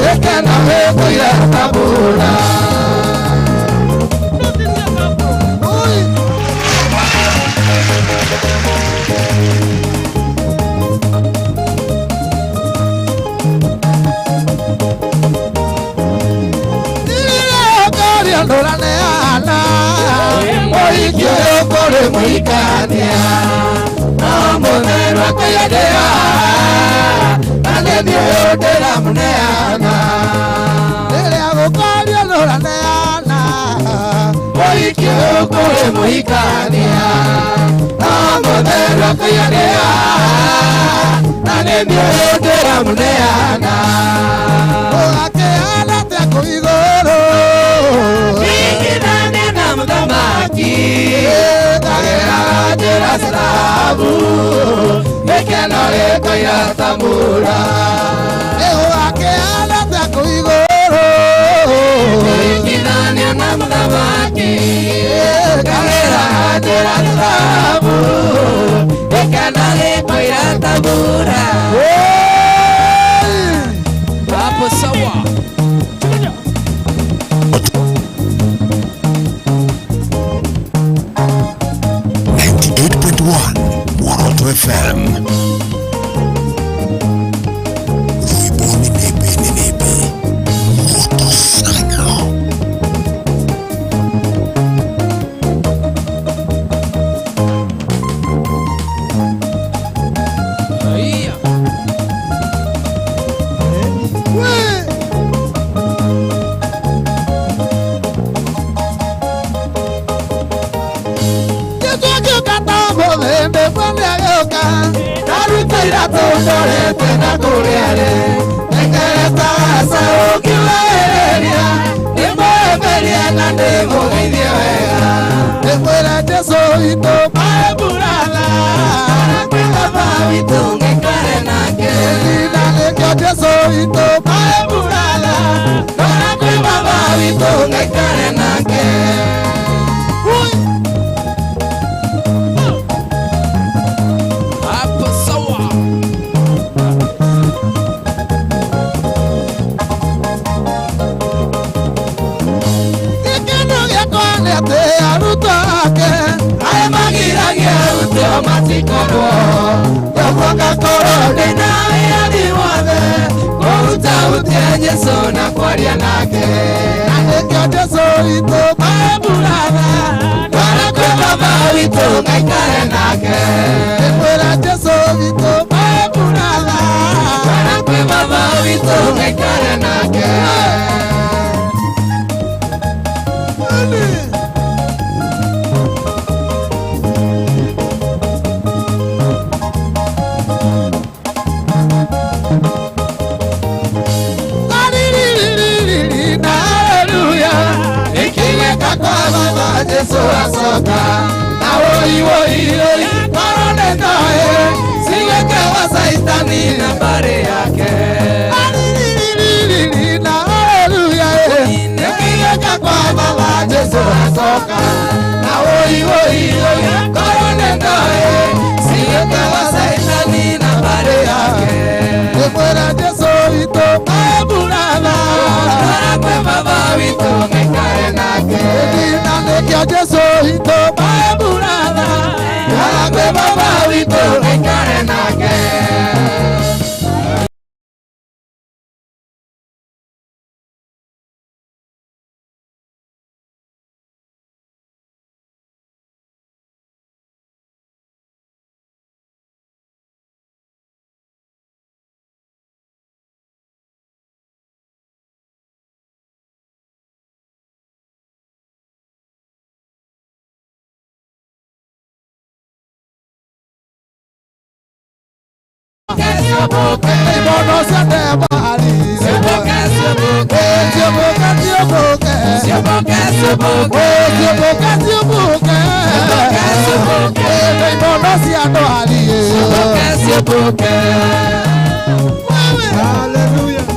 Speaker 15: gĩkeno gĩkũira tambura ndũraneana mũhiki ũyũ kũrĩ mũhikania no mũtheru akĩendea na nĩthi ũyũ ndĩramũneana rĩrĩa gũkorio ndũraneana mũhiki ũyũ kũrĩ mũhikania no mũtheru akĩendea na nĩthi ũyũ ndĩramũneana ũgakĩhana ta kũigũrũ mũthamaki ageraga njĩra cilabu gĩkeno gĩkũira tambura rĩu akĩhana ta kũigũrũ gĩkithania na mũthamaki ageraga njĩra cilabu gĩkeno gĩkũira tambura hapo sawa.
Speaker 13: Moroto FM. Ruiboni nebe. Moto sana. Tondorete na kuliare Nekereta asa ukiwereria Nimweberia na nimugeithie wega Nimwira Jesu witũ maeburana Kwĩ baba witũ ngĩikare nake Na nĩkĩo Jesu witũ maeburana Kwĩ baba witũ ngĩikare nake matikogo yokwanga korode nawe adiwothe kũruta utia Jesu na kwaria nake na nĩkĩo Jesu witũ maeburana twara kwĩ baba witũ ngaikare nake nĩkwĩra Jesu witũ maeburana twara kwĩ baba witũ ngaikare nake
Speaker 15: Yesu asoka na woi korone toe siweke wa saitani na bare yake na haleluya nikiweka kwa baba Yesu asoka na woi korone toe siweke wa saitani na bare yake fuera Yesu ito abulana para baba wito mekae nake ya Yesu ito babulana Yalakwe baba wito mekare nake Hallelujah.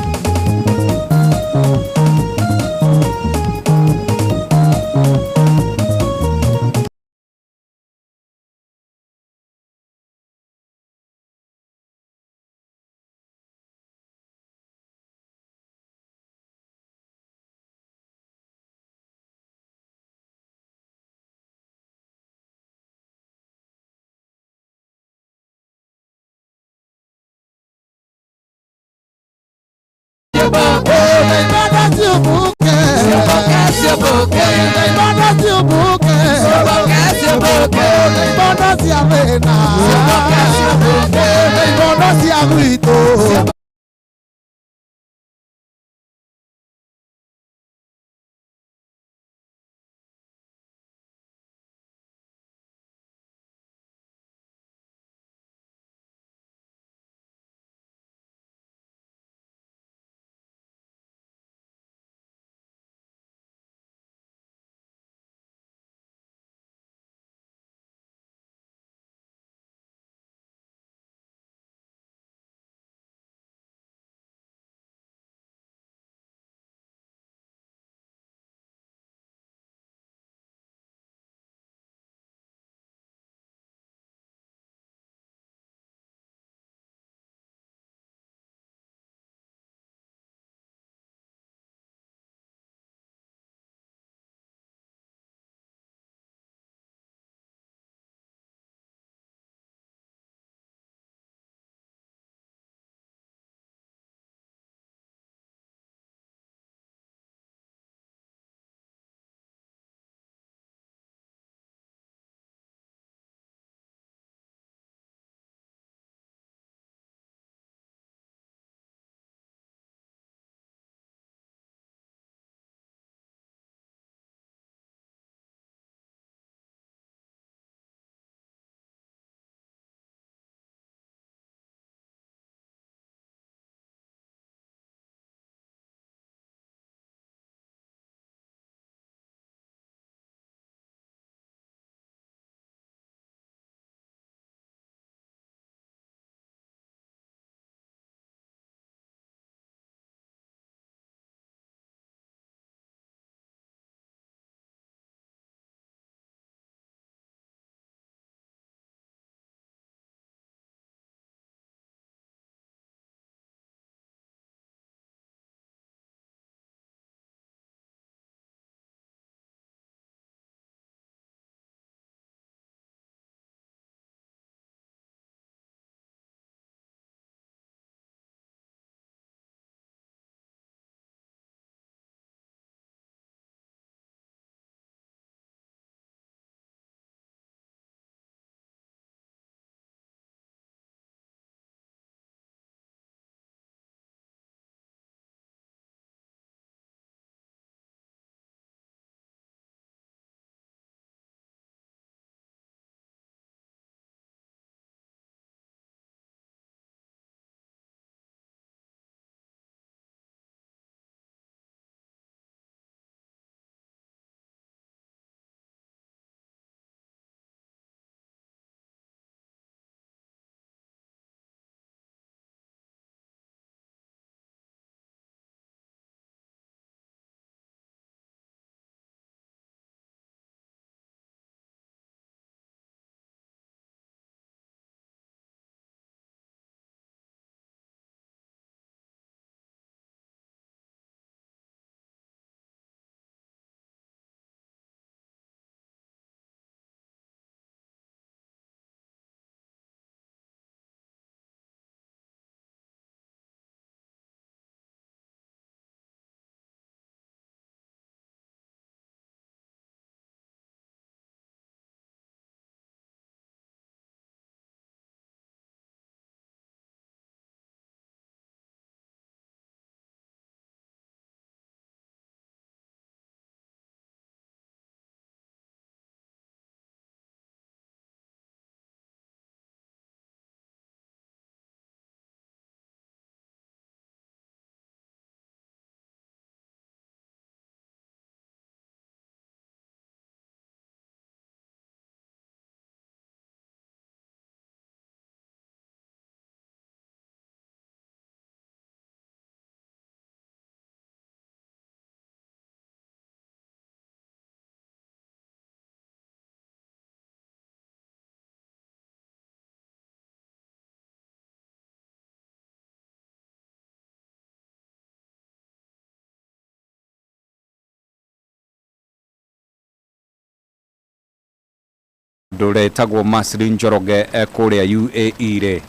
Speaker 2: mundu retagwo Masri Njoroge kuria UAE re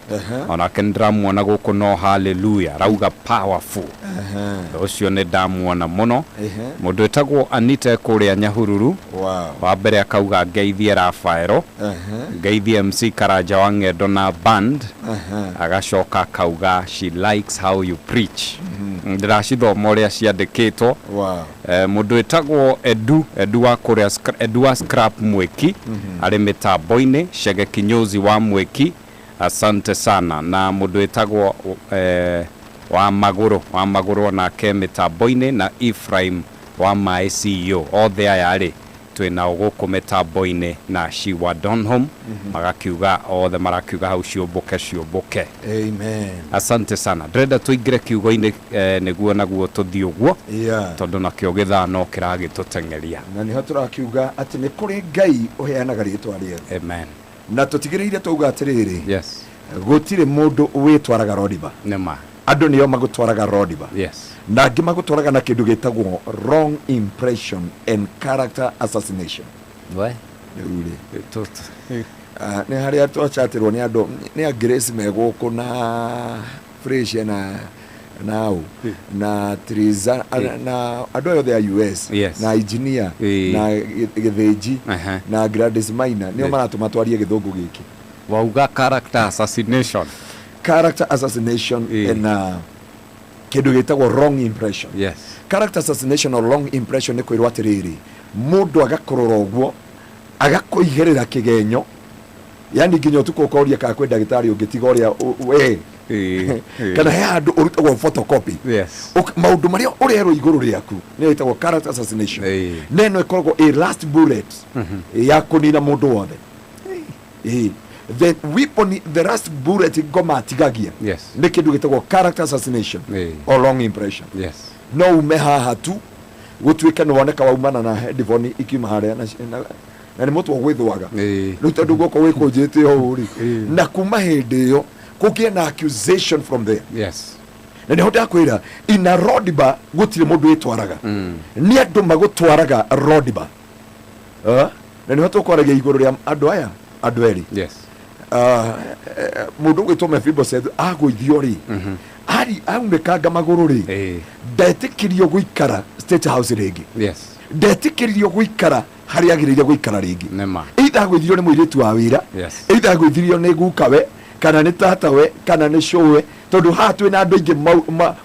Speaker 2: ona kendramuona guku no hallelujah rauga powerful ucio ni ndamuona muno mundu etagwo Anita kuria Nyahururu wa mbere akauga ngeithie Rafaelo ngeithie MC Karaja wa Ng'endo na band agacoka akauga she likes how you preach ndiracithoma uria ciandikitwo mundu etagwo Edu wa kuria Edu Scrap Mweki ari mitambo-ini Shege Kinyozi wa Mweki asante sana na mundu etagwo wa maguru na ke mitambo-ini na Ephraim wa my CEO othe aya ari twina guku mitambo-ini na Shiwa Donholm magakiuga othe marakiuga hau ciumbuke
Speaker 3: amen
Speaker 2: asante sana ndrenda tuingire kiugo-ini niguo naguo tuthii uguo tondu nakio githano kiragitutengeria
Speaker 3: na niho turakiuga ati ni kuri Ngai uheanaga ritwa rĩega
Speaker 2: amen
Speaker 3: na tutigireire tuuga atiriri gutire mundu witwaraga rodiba
Speaker 2: nema
Speaker 3: andu niyo magutwaraga rodiba na angi magutwaraga na kindu gitagwo wrong impression and character assassination ni haria twachatirwo ni andu ni a Grace meguku na Fresh na Triza na andu othe a US na engineer na Githinji na Gladys Maina niyo maratuma twarie githungu giki
Speaker 2: wauga character assassination
Speaker 3: and kindu gitagwo wrong impression character assassination or wrong impression ni kwirwa atiriri mundu agakorora uguo agakuigerera kigenyo yani nginya utuko koria ka kwenda gitari ungitiga uria we kana he andu urutagwo photocopy maundu maria urero iguru riaku ni itagwo character assassination neno ikoragwo a last bullet ya kunina mundu wothe the weapon the last bullet goma tigagia ni kindu gitagwo character assassination or wrong impression no umehaha tu gutwika no woneka waumana na headphone ikiuma haria na ni mutu gwithwaga riu tondu guko wikunjite o uri na kuma hindi iyo kugie na accusation from there na ni hoda kwira ina rodiba gutire mundu witwaraga ni andu magutwaraga rodiba na ni hoto kwaraga iguru ria andu aya andu eri mundu gwitwo Mephibosheth agwithio ri ari aumekanga maguru ri ndetikirio guikara State House ringi ndetikirio guikara hari agiriria guikara ringi either gwithirio ni muiritu wa wira either gwithirio ni gukawe kana ni tatawe kana ni showe tondu hatwe na andu ingi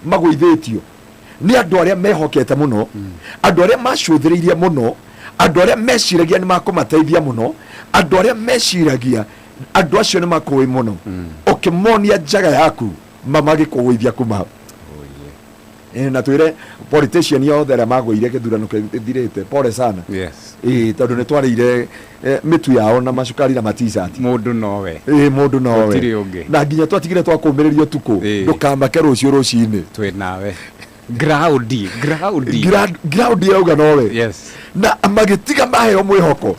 Speaker 3: magwithitio ni andu aria mehokete muno andu aria macuthiririe muno andu aria meciragia ni makumateithia muno andu aria meciragia andu acio ni makuwi muno ukimonia njaga yaku mamagikuwithia kuma na twire politician yothe aria magwire githurano kithirite pole sana tondu ni twarire mitu yao na macukari na t-shirt
Speaker 2: mundu nowe
Speaker 3: na nginya twatigire twakumiririo tuku ndukamake rucio rucini
Speaker 2: twi nawe ground
Speaker 3: yauga nowe na magitiga maheo mwihoko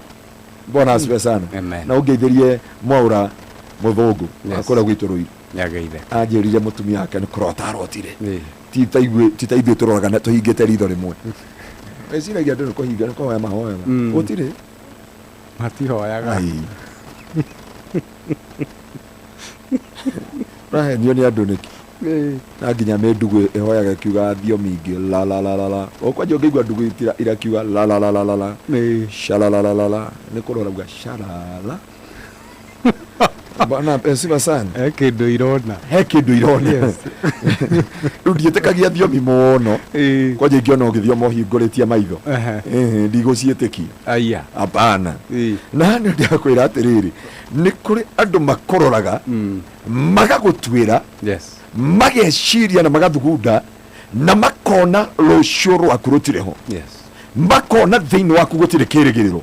Speaker 3: bona asibe sana na ungeithirie Mwaura Muthungu akora gwitu Ruiru
Speaker 2: yageithe
Speaker 3: anjirire mutumia yake ni kurota arotire titaithie turoraga na tuhingite ritho rimwe eciragia ndu kuhinga ko hoya mahoya gutire
Speaker 2: matihoyaga
Speaker 3: rahenio ni andu niki na nginya me ndugu ehoyaga kiuga thiomi ingi la okwaje ngigwa ndugu irakiuga la shalala ni kurora gwa shalala bana pesiba sana
Speaker 2: kindu irona
Speaker 3: ndietekagia thiomi muno kwaje ngiona ngithiomo hinguritie maitho ndigocietikia
Speaker 2: aya
Speaker 3: apana na ni ndiakwira atiriri ni kuri andu makororaga magagutwira mageciria na magathugunda na makona rucio rwaku rutireho makona thiini waku gutire kirigiriro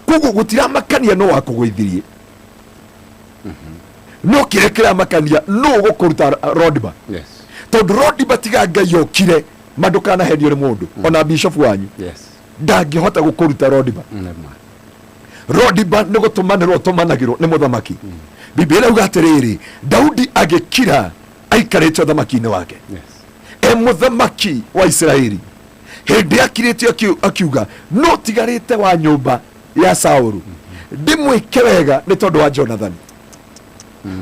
Speaker 3: koguo gutiramakania no wakugwithirie no kirekera makania no gukuruta rodiba tondu rodiba tiga Ngai yokire mandukana hendio ni mundu ona bishop wanyu ndangihota gukuruta rodiba ni gutumanirwo tumanagirwo ni muthamaki Biblia yuga atiriri Daudi agikira aikarite uthamaki-ini wake muthamaki wa Israeli hindi akirite akiuga no tigarite wa nyumba ya Saulu ndimwike wega ni tondu wa Jonathan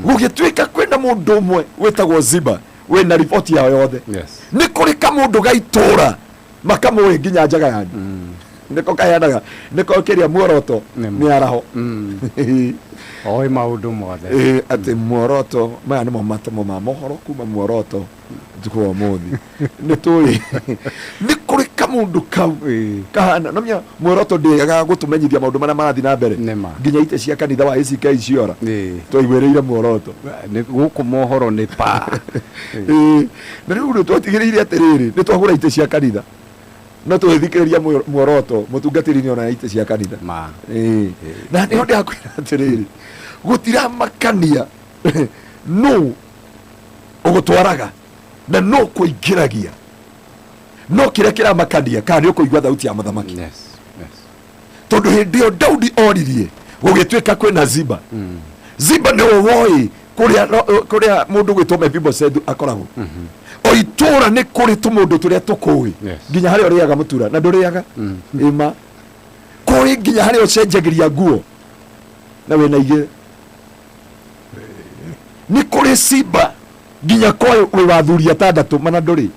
Speaker 3: gugituika kwenda mundu umwe wetagwo Ziba wena riboti yao yothe ni kuri kamundu gaitura makamwe nginya njaga yanyu niko kayanaga niko kiria muoroto ni araho
Speaker 2: oi maundu mothe
Speaker 3: ati muoroto maya ni matemo ma mohoro kuma muoroto njuko muthi ni tui ni kuri kamundu kau kahana nomya muoroto ndiga gutumenyithia maundu maria marathi na mbere nginya ite cia kanitha wa ACK ciora twaigwereire muoroto
Speaker 2: ni guku mohoro ni pa
Speaker 3: na riu twatigiriire atiriri ni twagura ite cia kanitha no twithikiriria muoroto mutungatiri ni ona ite cia kanitha na ni onde akwira atiriri gutira makania no ugutwaraga na no kuingiragia no kira makania kana ukuigwa thauti ya muthamaki tondu hindi yo Daudi oririe gugitwika kwina Ziba Ziba ni woi kuria mundu gwitwo Mephibosheth akoragwo o itura ni kuri tumundu turia tukui nginya hari oriaga mutura na nduriaga ima kuri nginya hari ocenjagiria nguo na wena ige ni kuri Ziba nginya koe we wathuria tandatu mana nduri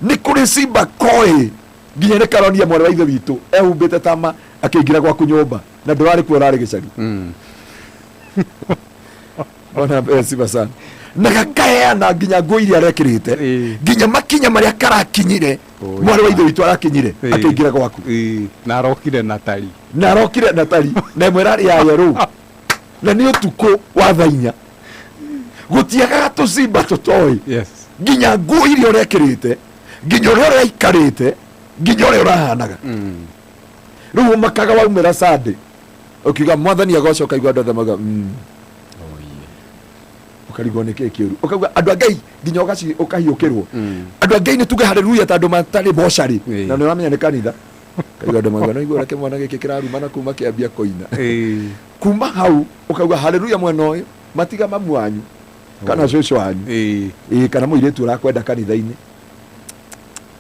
Speaker 3: ni kuri Ziba koe nginya ni karonia mwana wa ithe witu ehumbite tama akiingira gwaku nyumba na ndurari ku urari gicari ona Ziba sana na gakaeana nginya nguo iria arekirite nginya makinya maria karakinyire mwana wa ithe witu arakinyire akiingira gwaku
Speaker 2: na arokire Natali
Speaker 3: na mwerari ya yeru na ni utuko wa thainya gutiagaga tusimba tutoi nginya nguo iria urekirite nginya uria uraikarite nginya uria urahanaga riu makaga waumira Sunday ukiuga mwathani agocoka igwa ndothamaga ukarigwo ni kikiuru ukauga andu angai nginya ugaci ukahiukirwo andu angai ni tuge haleluya tandu matari boshari na ni uramenya ni kanitha kaiga andu magana igwa rake mwana giki kiraruma na kuma kiambia koina kuma hau ukauga haleluya mwena uyu matiga mamu wanyu kana cũcũ wanyu kana mũirĩtu ũrakwenda kanitha-inĩ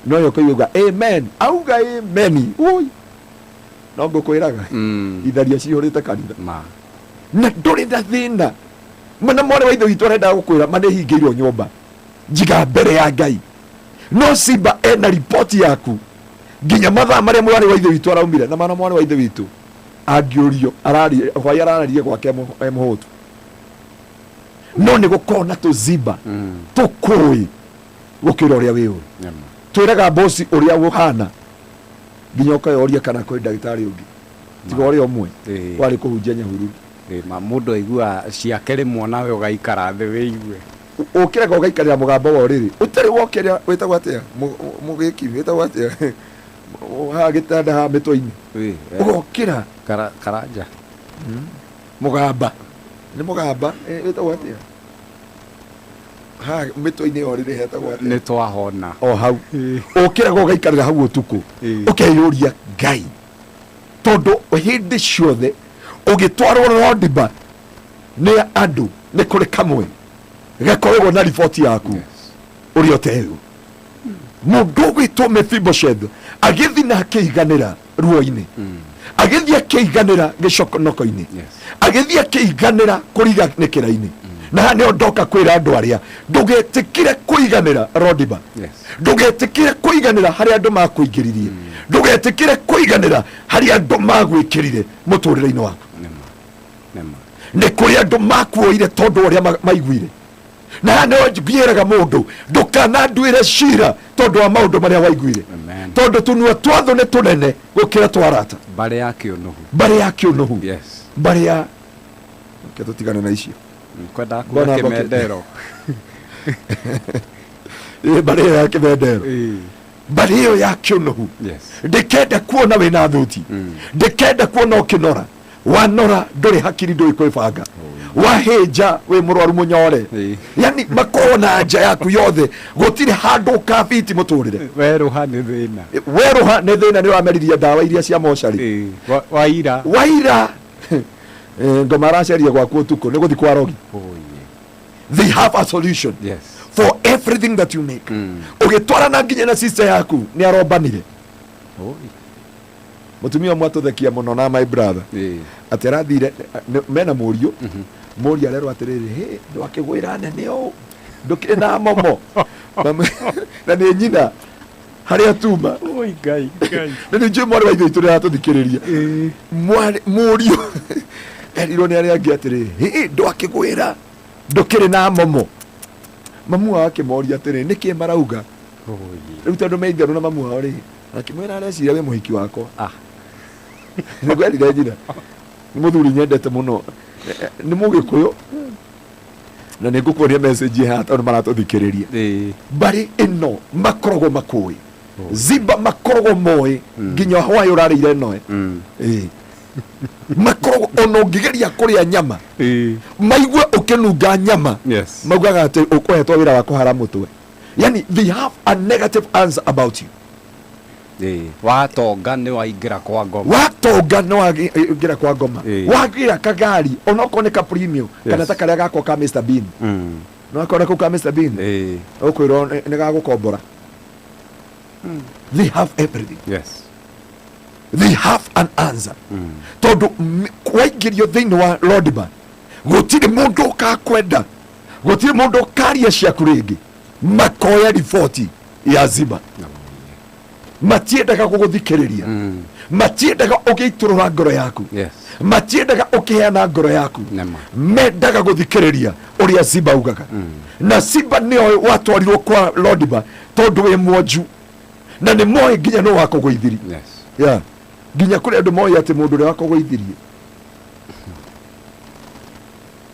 Speaker 3: no yo kaiga amen auga amen ui no ngũkwĩraga itharia cihũrĩte kanitha na ndũrĩ na thĩna mana mwana wa ithe witũ arenda gũkwĩra mana hingĩirwo nyũmba njiga mbere ya Ngai no Ziba ena ripoti yaku nginya mathaa marĩa mwana wa ithe witũ araumire na mana mwana wa ithe witũ angĩũrio hwaĩ arararie gwake mũhũtu no ni gukona tu Ziba tukui gukira uria wiu twiraga bosi uria wuhana nginya ukayoria kana kwi ndagitari ungi tiga uria umwe wari kuhunjia nyahururu
Speaker 2: ma mundu aigua ciake rimwe nawe ugaikara thi wiigue
Speaker 3: ukiraga ugaikarira mugamba wa uriri utari wokira witagwo atia mugiki witagwo atia ha gitanda ha mitwe-ini ugokira
Speaker 2: karanja
Speaker 3: mugamba ni mugamba witagwo atia ha mitwe-ini orire hetagwo atia
Speaker 2: ni twahona
Speaker 3: o hau ukiraga ugaikarira hau utuku ukeyuria Ngai tondu hindi ciothe ugitwarwo Rodiba ni andu ni kuri kamwe gakoragwo na riboti yaku uri oteu mundu gwitwo Mephibosheth agithi na akiiganira ruo-ini agithi akiiganira gicokonoko-ini agithi akiiganira kuriganikira-ini na ni ondoka kwira andu aria ndugetikire kuiganira Rodiba ndugetikire kuiganira hari andu makuingiririe ndugetikire kuiganira hari andu magwikirire muturire-ini waku ni kuri andu makuoire tondu aria maiguire na no ngieraga mundu ndukananduire cira tondu wa maundu maria waiguire tondu tunua twatho ni tunene gukira twarata
Speaker 2: bare ya kiunuhu
Speaker 3: bare ya tutigane na icio
Speaker 2: kwenda kuga kimendero
Speaker 3: bare ya kimendero bare iyo ya kiunuhu ndikenda kuona wina thuti ndikenda kuona ukinora wanora nduri hakiri nduri kwibanga waheja we murwaru munyore yani makona nja yaku yothe gutire handu kafiti muturire
Speaker 2: weruha ni thina
Speaker 3: ni wameriria ndawa iria cia moshari waira ngoma raceria gwaku utuku ni guthi kwa rogi they have a solution for everything that you make ugitwara na nginya na sister yaku ni arombanire mutumia mwatuthakia muno na my brother ati arathire mena murio murio arero atiriri he ndwakigwira nene o ndukire na momo na ni nyina haria tuma
Speaker 2: oi ngai
Speaker 3: na ni njui mwari wa ithu itura tuthikiriria murio eriro ni aria angi atiriri he ndwakigwira ndukire na momo mamu wake moria atiriri niki marauga riu tondu meitharu na mamu wao ri akimwira areciria we muhiki wako nigwerire njira ni muthuri nyendete muno ni mugikuyu na nä ngå kuonia message ha tondå maratåthikĩrĩria mbarĩ ĩno makoragwo makũĩ Ziba makoragwo moĩ nginya hwaĩ ũrarĩire ĩno makoragwo ona ũngĩgeria kũrĩa nyama maigue ũkĩnunga nyama maugaga atĩ ũkũhetwo wĩra wa kũhara mũtwe yani they have a negative answer about you
Speaker 2: watonga nä waingä kwa ngoma
Speaker 3: watonga nä waingä kwa ngoma wagä kagari onokorwo nä ka premium kana ta karĩa gakwo ka Mr Bean no akona kå ka Mr Bean ũkwä rwo nä gagå kombora they have everything they have an answer tondå waingä rio thä inä wa Lodban gå tirä må ndå ũkakwenda gå tirä må ndå ũkaria ciaku rä ngä makoya riboti ya Ziba matiendaga gũgũthikĩrĩria matiendaga ũgĩitũrũra ngoro yaku matiendaga ũkĩheana ngoro yaku mendaga gũthikĩrĩria ũrĩa Ziba augaga na Ziba nĩoĩ watwarirwo kwa Lodban tondũ wĩ mwonju na nĩ moĩ nginya nũ wakũgũithiri nginya kũrĩ andũ moĩ atĩ mũndũ ũrĩa wakũgũithirie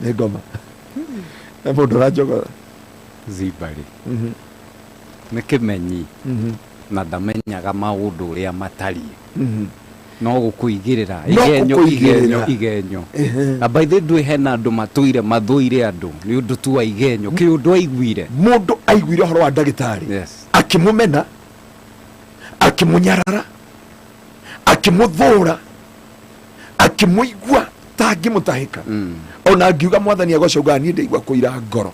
Speaker 3: nĩ ngoma na mũndũ ũranjogora
Speaker 2: Ziba rĩ nĩ kĩmenyi na ndamenyaga maundu uria matariĩ no gũkũigĩrĩra igenyo na by the way hena andũ matũire mathũire andũ nĩ ũndũ tu wa igenyo kĩũndũ aiguire
Speaker 3: mũndũ aiguire ũhoro wa ndagĩtarĩ akĩmũmena akĩmũnyarara akĩmũthũra akĩmũigua ta angĩmũtahĩka ona angiuga mwathani agocauga niĩ ndaigua kũira ngoro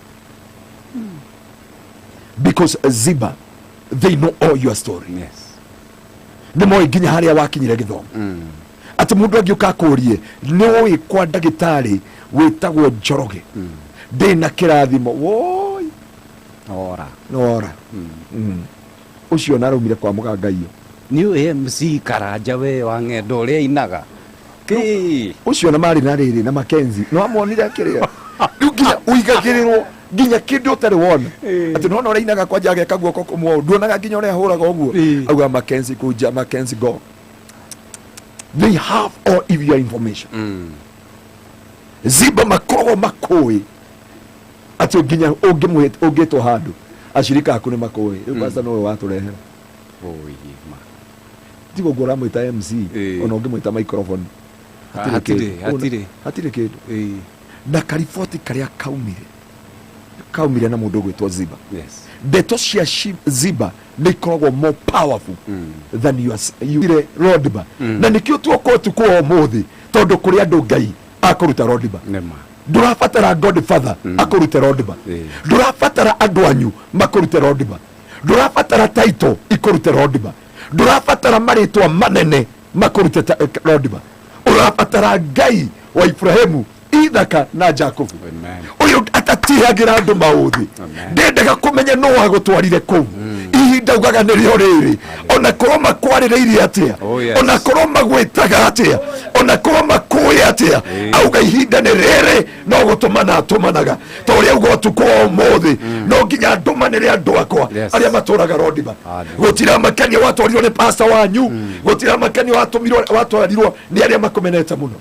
Speaker 3: because Ziba they know all your story nĩ moĩ nginya harĩa wakinyire gĩthomo atĩ mũndũ angĩũka akũrie nĩ ũĩ kwa ndagĩtarĩ wĩtagwo Njoroge ndĩna kĩrathimo woi ora ũcio naraumire kwa mũgangaio
Speaker 2: nĩ ũĩ MC Karanja we wa ng'endo ũrĩa inaga
Speaker 3: ũcio na marĩ na rĩrĩ na Makenzi no amonire kĩrĩa rĩu nginya ũigagĩrĩrwo nginya kĩndũ ũtarĩ wona atĩ nona ũrĩa inaga kwanja ageka guoko kũmwe nduonaga nginya ũrĩa ahũraga ũguo auga Makenzi kuja Makenzi go they have all of your information Ziba makoragwo makũĩ atĩ nginya ũngĩtwo handũ acirika aku nĩ makũĩ rĩu basa nowe watũrehera tiguo nguo ũramwĩta MC ona ũngĩmwĩta microphone hatirĩ kĩndũ na kariboti karĩa kaumire na mũndũ ũgwĩtwo Ziba ndeto cia Ziba nĩ ikoragwo more powerful than your Lodban na nĩkĩo tuokorwo tukwo ũmũthĩ tondũ kũrĩ andũ Ngai akũruta Lodban ndũrabatara Godfather akũrute Lodban ndũrabatara andũ anyu makũrute Lodban ndũrabatara title ikũrute Lodban ndũrabatara marĩtwa manene makũrute Lodban ũrabatara Ngai wa Ibrahimu Ithaka na Jacob uyu atatihagĩra andũ maũthĩ ndendaga kũmenya no wagũtwarire kũu ihinda ugaga nĩrĩo rĩrĩ ona korwo makwarĩrĩirie atĩa ona korwo magwĩtaga atĩa ona korwo makũĩ atĩa auga ihinda nĩ rĩrĩ no gũtũmana atũmanaga ta ũrĩa auga ũtukũ wa ũmũthĩ no nginya ndũmanĩre andũ akwa arĩa matũraga Lodban gũtiramakania watwarirwo nĩ pastor wanyu gũtiramakania watwarirwo nĩ arĩa makũmenete mũno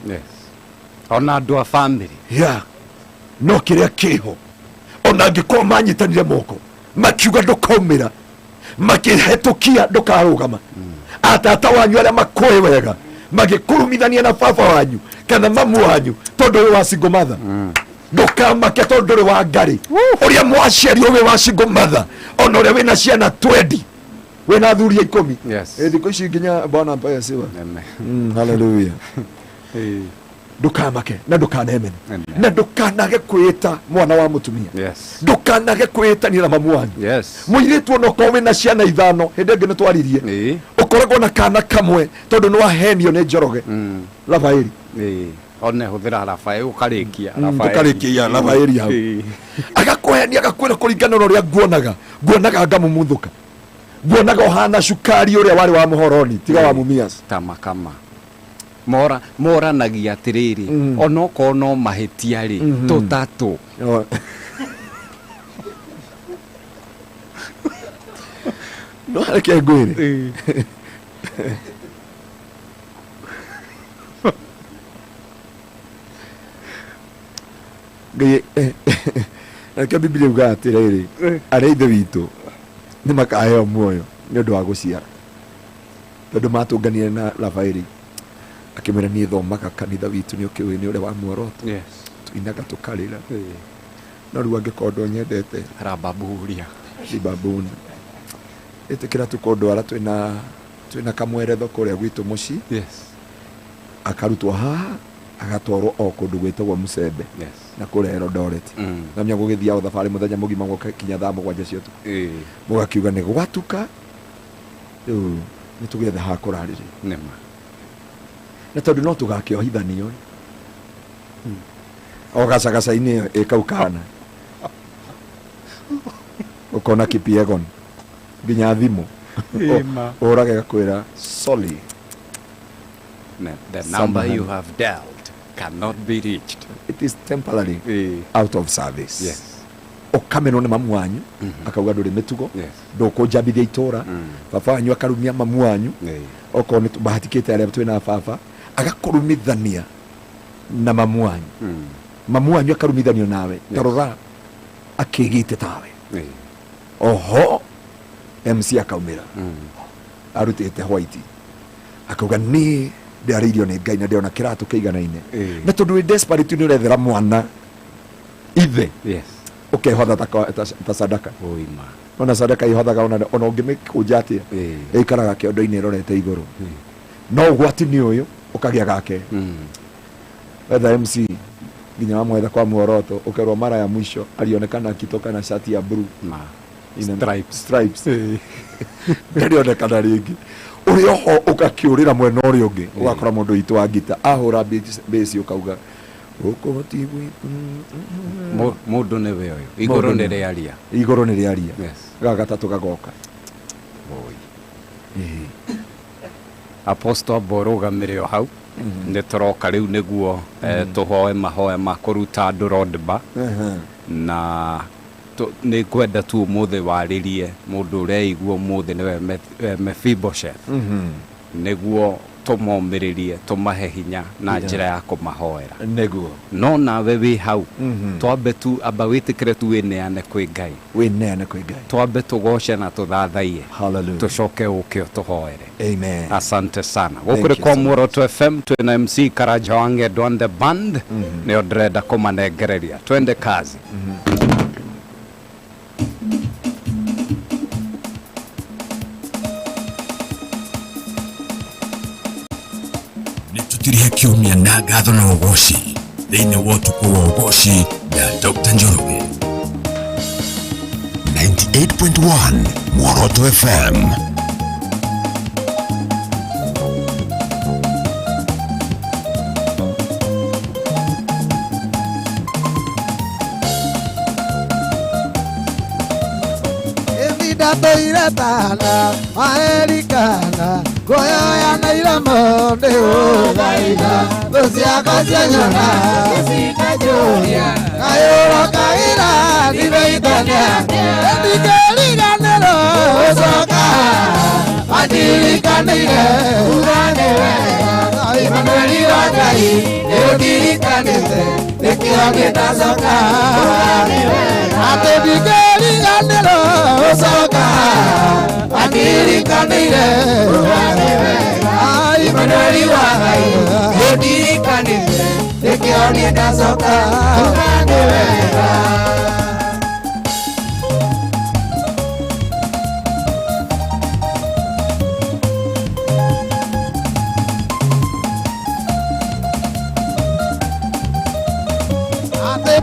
Speaker 2: ona andũ a family
Speaker 3: no kĩrĩa kĩho ona angĩkorwo manyitanire moko makiuga ndũkaumĩra makĩhetũkia ndũkarũgama atata wanyu arĩa makũĩ wega magĩkũrumithania na baba wanyu kana mamu wanyu tondũ ũrĩ wa single mother ndũkamake tondũ ndũrĩ wa Ngarĩ ũrĩa mwaciario wĩ wa single mother ona ũrĩa wĩna ciana 20 wĩna athuri 10 thikũ ici nginya bwana mpaya siwa haleluya ndukamake na ndukanemene na ndukanage kwita mwana wa mutumia ndukanage kwitania na mamu wanyu muiritu ono kowe na ciana ithano hinde ngi nitwaririe ukoragwo na kana kamwe tondu ni wahenio ni Njoroge Rafaeli
Speaker 2: one huthira Rafaeli ukarikia
Speaker 3: Rafaeli hau agakwenia agakwira kuringana na uria nguonaga ngamumuthuka nguonaga ohana cukari uria wari wa muhoroni tiga wa Mumias
Speaker 2: tamakama moranagia atiriri onoko no mahitia ri tutatu
Speaker 3: no areke ngwire Ake Biblia uga atiriri ari ithe witu ni makaheo muoyo ni undu wa guciara tondu matunganire na Rafaeli akimera ni thomaga kanitha witu ni ukiwe ni ure wa muoroto tuinaga tukarira no riu angikondo nyendete
Speaker 2: rababuria
Speaker 3: babuna etekira tukondwara twina kamweretho kuria gwitu muci akarutwo haha agatwarwo o kundu gwitagwo Musembe na kuria Eldoret na mnya gugithia o thabari muthenya mugima ngoka kinya thaa mugwanja cio tu mugakiuga ni gwatuka ni tugetha ha kurarire
Speaker 2: nema
Speaker 3: na tondu no tugakiohithanio o gacagaca-ini ikaukana ukona Kipiegon nginya thimu urage gakwira sorry
Speaker 2: the number you have dialed cannot be reached.
Speaker 3: It is temporary out of service. Ukameno ni mamu wanyu akauga nduri mitugo ndukujambithia itura baba wanyu akarumia mamu wanyu oko ni bahatikite aria twina baba agakurumithania na mamu wanyu mamu wanyu akarumithanio nawe tarora akigite tawe oho MC akaumira arutite white akauga ni ndiaririo ni Ngai na ndiona kiratu kiiganaine na tondu wi desperate ni urethera mwana ithe ukehotha ta sadaka ona sadaka ihothaga ona ungimikunja atia ikaraga kiondo-ini irorete iguru no gwati ni uyu ukagia gake wetha MC nginya wamwetha kwa muoroto ukerwo mara ya mwisho alionekana akitoka na shati ya blue stripes ndionekana ringi uri oho ukakiurira mwena uri ungi ugakora mundu itu wa ngita ahura base ukauga uko tiwi
Speaker 2: mundu ni we uyu iguru ni riaria gagatatu gagoka Apostle Borogamire hau nä tåroka rä u nä guo tå hoe mahoya ma kå ruta andå rodba na nä ngwenda tu må thä warä rie må ndå å reigua må thä nä we Mephibosheth nä guo tå momä rä rie tå mahe hinya na njä ra ya kå mahoera no nawe wä hau twambe tu amba wä tä kä re tu wä neane kwä Ngai twambe tå goce na tå thathaie tå coke å kä o tå hoere asante sana gå kå rä kwa Muoroto FM twä na MC Karaja Wang'endo on the band nä o ndärenda kå manengereria twende kazi
Speaker 13: Turihe kiumia na ngatho na ugoci thiini wa utuku wa ugoci na Dr. Njoroge 98.1 Muoroto FM
Speaker 15: Iretana, Maericana, Goya na Ilamo, de Odaida, Lucia Casiana, Jessica Julia, Ayora Caira, Diveitania, Miguelina Nero, Soca, Adili Canile, Urane, Imanueli Wagai, Eudiri Canile, de Kiageta Soca, Ate Miguelina Nero, Soca, Adili Canile, Imanueli Wagai, Eudiri Canile, de Kiageta Soca, Urane,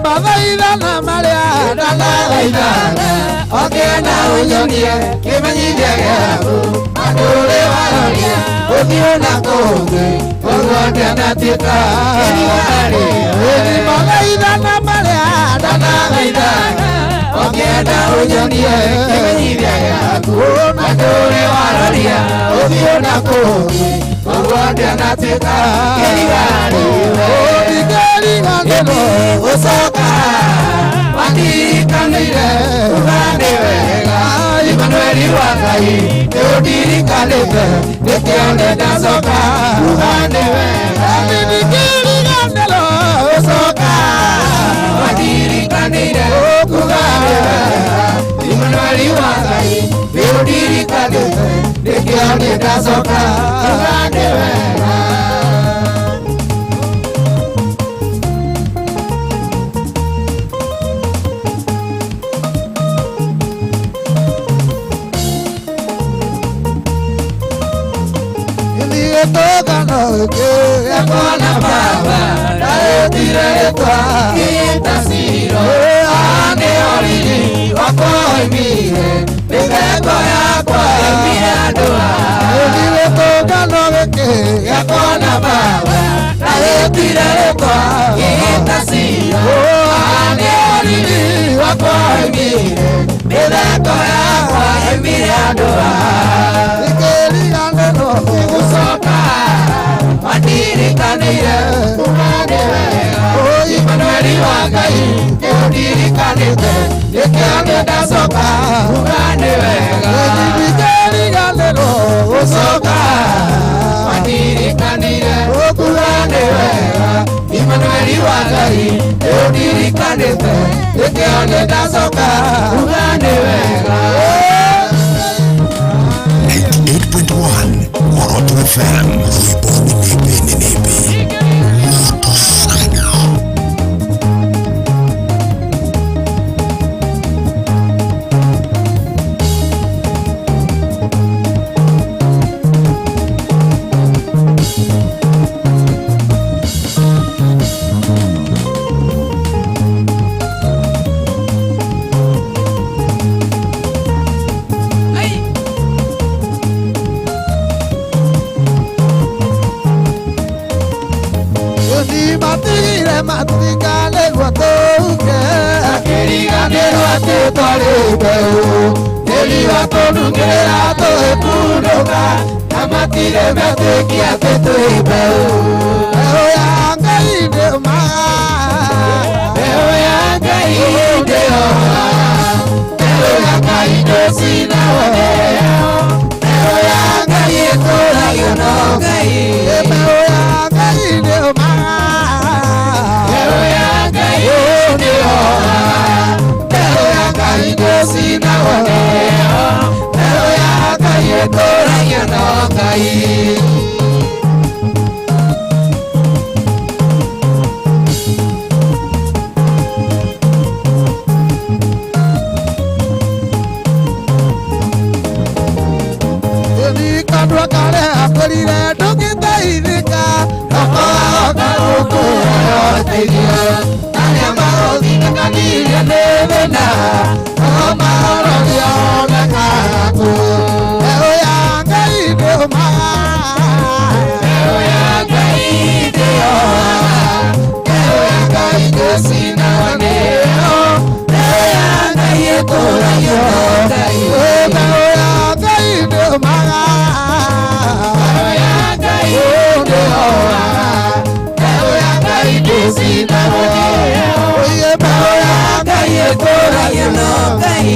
Speaker 15: mathaithana marĩa ndanathaithana okĩenda ũnyonie kĩmenyithia gĩaku andũ ũrĩ waroria ũthiũ na kũngĩ ũguo ndĩanatuĩka kĩrigarĩ mathaithana marĩa ndanathaithana okĩenda ũnyonie kĩmenyithia gĩaku andũ ũrĩ waroria ũthiũ na kũngĩ ũguo ndĩanatuĩka kĩrigarĩ ũthikĩriganĩro gũcoka wandirikanĩire ũgande wega Imanueli wa Ngai nĩũndirikanĩte nĩkĩo nĩndacoka ũgande wega ũthikĩriganĩro gũcoka wandirikanĩire ũgande wega Imanueli wa Ngai nĩũndirikanĩte nĩkĩo nĩndacoka ũgande wega Togano ke akona baba daetire etwa kitasiro ane orili wakoimire bebeko yakwa emiadoa ile togano ke akona baba daetire etwa kitasiro ane orili wakoimire bebeko yakwa emiadoa Wandirikanĩire ũgande wega Imanueli wa Ngai nĩũndirikanĩte nĩkĩo nĩndacoka ũgande wega Wandirikanĩire gũcoka wandirikanĩire ũgande wega Imanueli wa Ngai nĩũndirikanĩte nĩkĩo nĩndacoka ũgande wega
Speaker 13: 98.1 Moroto FM Nipe Moto sana
Speaker 15: Matigale watoke akiriganero atitwaribeu eliwa tonungera toepunoka amatire metekia tetwibeu eo ya Ngai ndio maa eo ya Ngai ndio eo ya Ngai ndio sina waneo eo ya Ngai etoragio no Ngai eo ya Ngai ndio maa Sina waneo, eo ya Ngai etoragio no Ngai Kandwa kare akorire ndũngĩteithĩka nokoaga gũkũra yoteithio arĩa magũthinakanire nĩ thĩna mahororia onekaku eo ya Ngai ndĩũmaga eo ya Ngai ndĩoaga eo ya Ngai ndĩcinaganĩo eo ya Ngai ĩtũragio no Ngai eo ya Ngai ndĩũmaga eo ya Ngai ndĩoaga eo ya Ngai ndĩcinaganĩo eo ya Ngai ĩtũragio no Ngai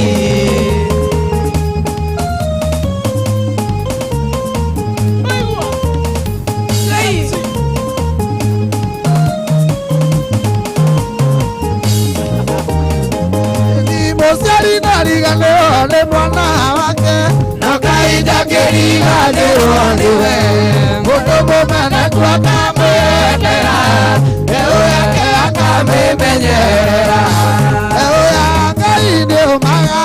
Speaker 15: Mũciari ndariganĩrwo nĩ mwana wake no Ngai ndakĩriganĩrwo nĩwe mũndũ mũmeneku akamwendera eo yake akamĩmenyerera eo ya Ngai ndĩũmaga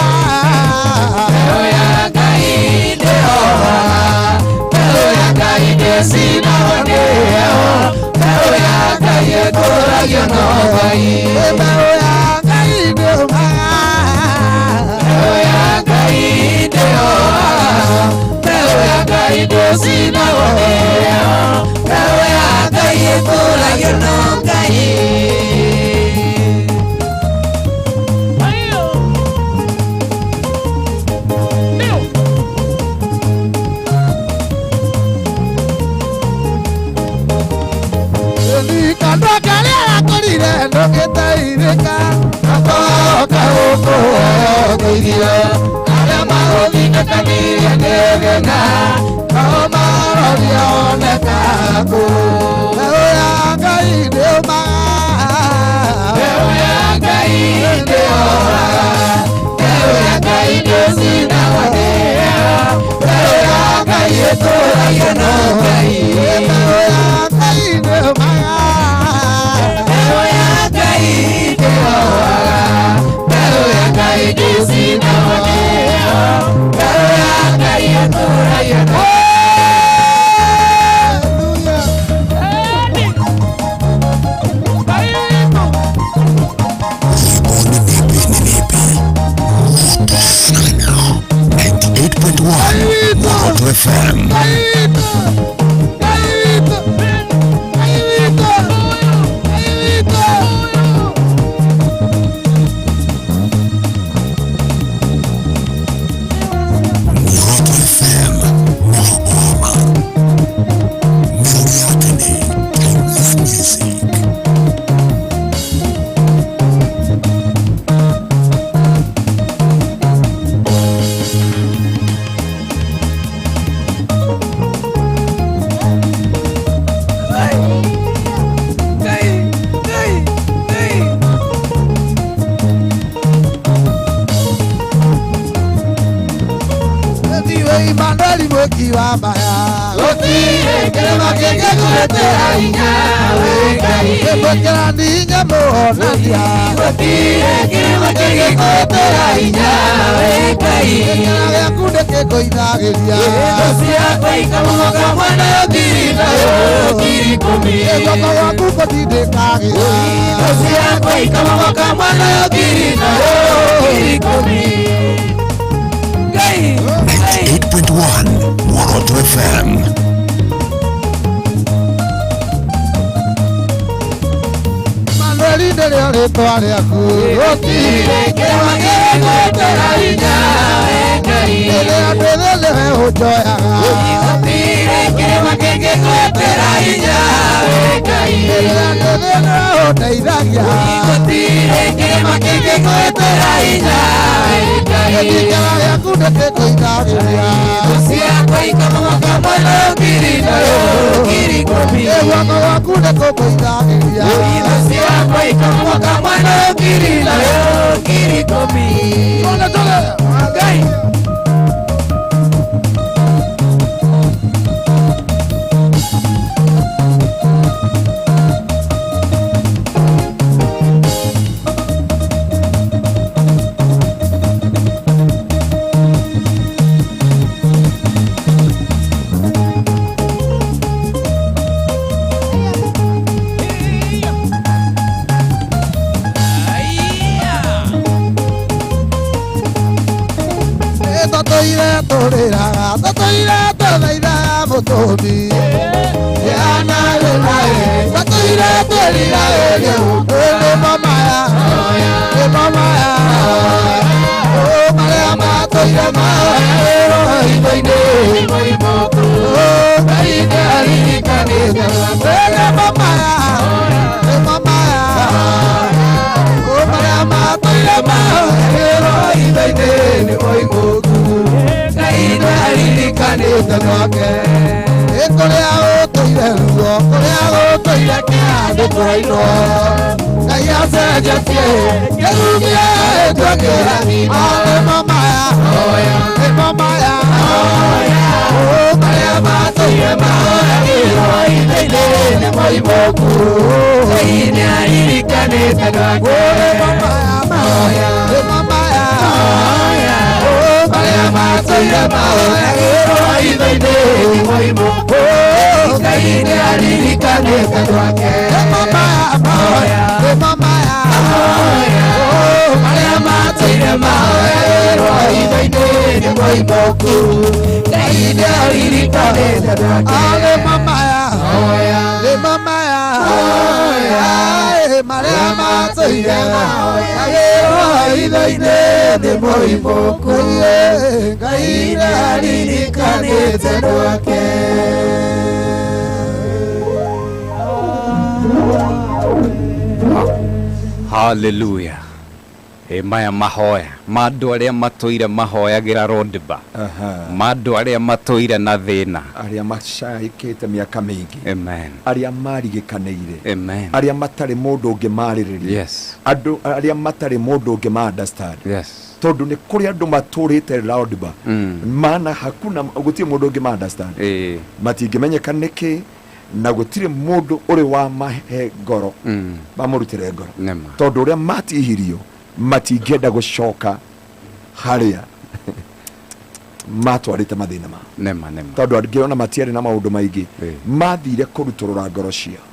Speaker 15: eo ya Ngai ndĩoaga eo ya Ngai ndĩcinagwo nĩyo eo ya Ngai ĩtũragio no Ngai Ndakaniria ndegena Kaoma robione kaku Eoya ngai ndeuma Eoya ngai ndeora Eoya ngai ndezina wadea Eoya ngai etora yano ngai Eoya ngai ndeuma Eoya ngai ndeora Eoya ngai ndezina wadea Eoya ngai etora yano
Speaker 13: Moto FM. Moto FM.
Speaker 15: Manueli de Leone Toare aku Rotire que magere teraina Ele adele hojoya Rotire que magere teraina Ele adele hoteiragia Rotire que magere teraina Ele ya kunde koidagia Sia koi kama kama kirina kirikomi Ewa kama kunde koidagia Sia koi kama kama kirina kirikomi Tola tola gai Motobi yana lelae tatoira terira ele mama ya o mare amatoira maero idoine moi moto o kaide ali kaneda ele mama ya o mare amatoira maero idoine moi moto kaide ali kaneda noke Korea otoire ruo Korea otoire kado koino Kaya seja tie Kerumia etwakera Ale mama ya mama ya Oh Korea mato ye maora Kiro ileile moi moku Kaine aririkane tanwake Ole mama ya mama ya Oh Korea mato ye maora Kiro ileile moi moku Kaine aririkane tanwake Mama ya Oh Maria matoire maero Idoine moi moku Kaine aririkane tanwake Ale mama ya Maria matoire maero Idoine moi moku Kaine aririkane tanwake
Speaker 2: Hallelujah. maya mahoya mandu aria matuire mahoyagira Rodiba mandu aria matuire na thina
Speaker 3: aria macaikite miaka mingi
Speaker 2: amen
Speaker 3: aria marigikanire
Speaker 2: amen
Speaker 3: aria matari mundu ungi maririria
Speaker 2: yes
Speaker 3: andu aria matari mundu ungi ma understand
Speaker 2: yes
Speaker 3: tondu ni kuri andu maturite Rodiba mana hakuna gutie mundu ungi ma understand matingimenyeka niki na gutire mundu uri wa mahe ngoro bamurutire ngoro tondu uria matihirio matingenda gucoka haria matwarite mathina ma
Speaker 2: nema
Speaker 3: tondu angiona matiari na maundu maingi mathire kuruturura ngoro ciao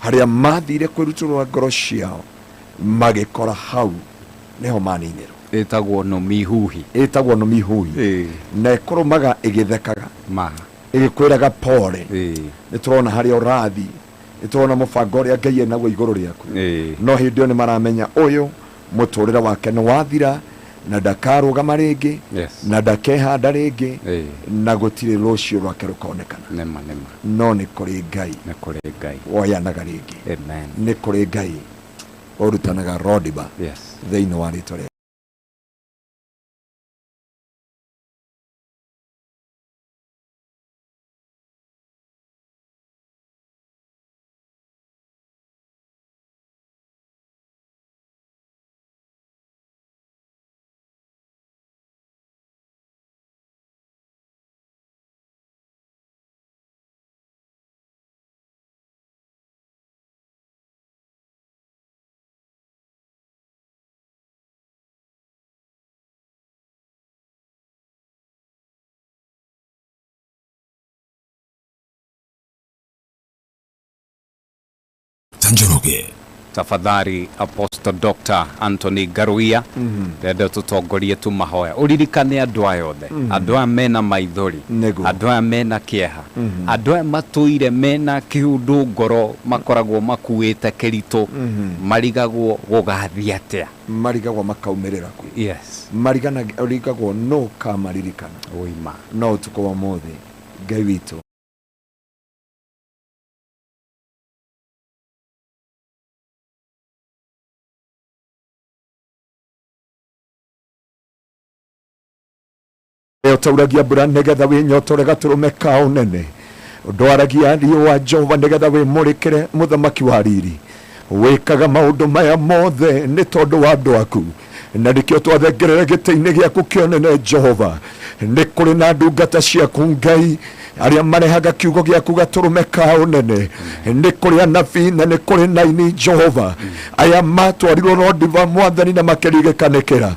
Speaker 3: haria mathire kuruturura ngoro ciao magikora hau neho maninirwo
Speaker 2: itagwo no mihuhi
Speaker 3: na ikurumaga igithekaga igikwiraga pole niturona haria urathi niturona mubango uria Ngai enaguo iguru riaku no hindi yo ni maramenya uyu muturira wake ni wathira na ndakarugama ringi na ndakehanda ringi na gutire rucio rwake rukonekana no ni kuri Ngai woyanaga ringi ni kuri Ngai urutanaga Rodiba thiini wa ritwa ria
Speaker 13: Njoroge
Speaker 2: tafadhali Apostle Dr. Anthony Garuia renda tutongorie tu mahoya uririkane andu ayothe andu aya mena maithori andu aya mena kieha andu aya matuire mena kiundu ngoro makoragwo makuite kirito marigagwo gugathia atia
Speaker 3: marigagwo makaumirira ku
Speaker 2: yes
Speaker 3: marigagwo no kamaririkana
Speaker 2: oima
Speaker 3: no tuko wa mothe Ngai witu utauragia mbura nigetha winyotore gaturume kao nene ndwaragia riũa Jehova nigetha wimurikire muthamaki wa riri wikaga maundu maya mothe ni tondu wa andu aku na nikio twathengerere gĩtĩ-inĩ gĩaku kĩonene Jehova ni kuri na ndungata ciaku Ngai aria marehaga kiugo gĩaku gaturume kao nene ni kuri anabii na ni kuri naini Jehova aya matwarirwo Rodiba mwathani na makĩrigĩkanĩkĩra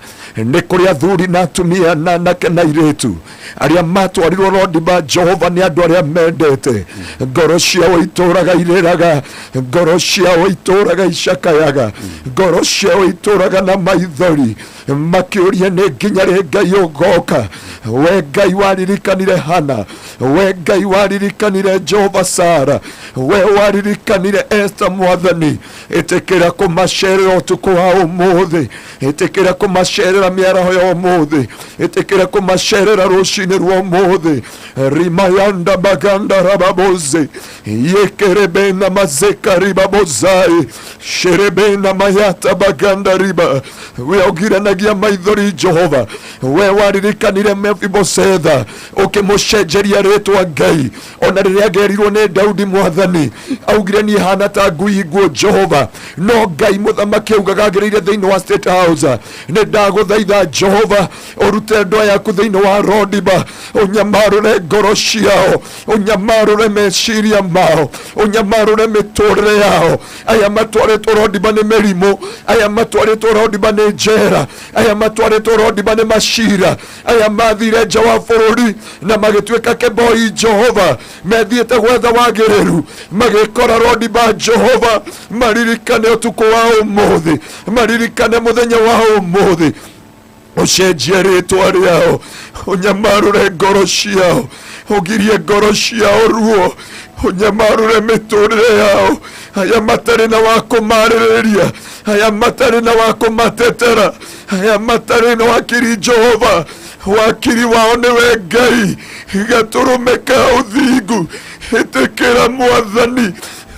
Speaker 3: ni kuri athuri na atumia na anake na airĩtu aria matwarirwo Rodiba Jehova ni andu aria mendete ngoro ciao itũraga irĩraga ngoro ciao itũraga icakayaga ngoro ciao itũraga na maithori makĩũria nĩ nginya rĩ Ngai ũgoka we Ngai waririkanire Hana we Ngai waririkanire Jehova Sara we waririkanire Esther mwathani ĩtĩkĩra kũmacerera ũtukũ wa ũmũthĩ ĩtĩkĩra kũmacerera mĩaraho ya ũmũthĩ ĩtĩkĩra kũmacerera rũcinĩ rwa ũmũthĩ rimayanda baganda rababoze yekerebena mazeka ribabozai sherebena mayata baganda riba we ogiranagia maithori Jehova we waririkanire Mefibosetha ukĩmũcenjeria rĩtwa Ngai ona rĩrĩa agerirwo nĩ Daudi mwathani augire niĩ hana ta ngui nguo Jehova no Ngai mũthamaki augaga agĩrĩire thĩinĩ wa State House nĩ ndagũthaitha Jehova ũrute andũ yaku thĩinĩ wa Rodiba ũnyamarũre ngoro ciao ũnyamarũre meciria mao ũnyamarũre mĩtũrĩre yao aya matwarĩtwo Rodiba nĩ mĩrimũ aya matwarĩtwo Rodiba nĩ njera aya matwarĩtwo Rodiba nĩ macira aya mathire nja wa bũrũri na magĩtuĩka kĩboi Jehova methiĩte gwetha wagĩrĩru magĩkora Rodiba Jehova maririkane ũtukũ wa ũmũthĩ maririkane mũthenya wa ũmũthĩ ũcenjie rĩtwa rĩao ũnyamarũre ngoro ciao ũgirie ngoro ciao ruo ũnyamarũre mĩtũrĩre yao aya matarĩ na wa kũmarĩrĩria aya matarĩ na wa kũmatetera aya matarĩ na wakiri Jehova wakiri wao nĩwe Ngai gatũrũme ka ũthingu ĩtĩkĩra mwathani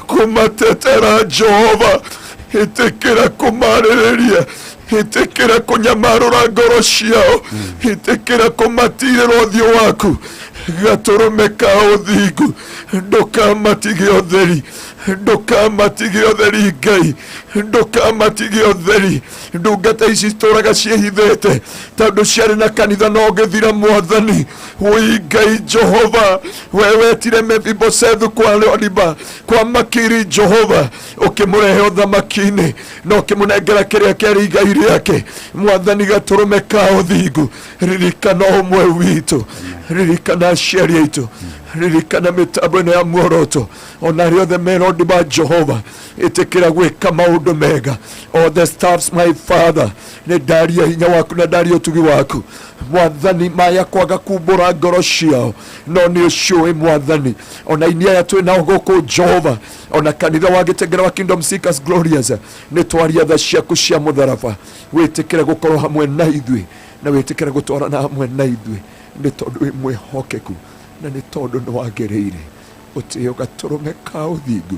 Speaker 3: kũmatetera Jehova ĩtĩkĩra kũmarĩrĩria itikira kunyamarura ngoro ciao itikira kumatirira uthio waku gaturumeka uthingu ndukamatige utheri ndukamatige utheri Ngai ndukamatige utheri ndungata ici citũraga ciĩhithĩte tondũ ciarĩ na kanitha no gĩthira Mwathani wĩ Ngai Jehova we wetire Mephibosethu kwa Lodiba kwa Makiri Jehova ũkĩmũrehe ũthamaki-inĩ no ũkĩmũnengera kĩrĩa kĩarĩ igai rĩake Mwathani gatũrũme ka ũthingu ririkana ũmwe witũ ririkana aciari aitũ ririkana mĩtambo-inĩ ya muoroto ona rĩothe me Lodiba Jehova ĩtĩkĩra gwĩka maũndũ mega all the staffs my Father nĩ ndaria hinya waku na ndaria ũtugi waku Mwathani maya kwaga kumbũra ngoro ciao no nĩ ũciũĩ Mwathani ona inia ya twĩ nao gũkũ Jehova ona kanitha wa Gĩtengera wa Kingdom Seekers Glorious nĩ twaria tha ciaku cia mũtharaba wĩtĩkĩre gũkorwo hamwe na ithuĩ na wĩtĩkĩre gũtwarana hamwe na ithuĩ nĩ tondũ wĩ mwĩhokeku na nĩ tondũ nĩ wagĩrĩire ũtĩo gatũrũme ka ũthingu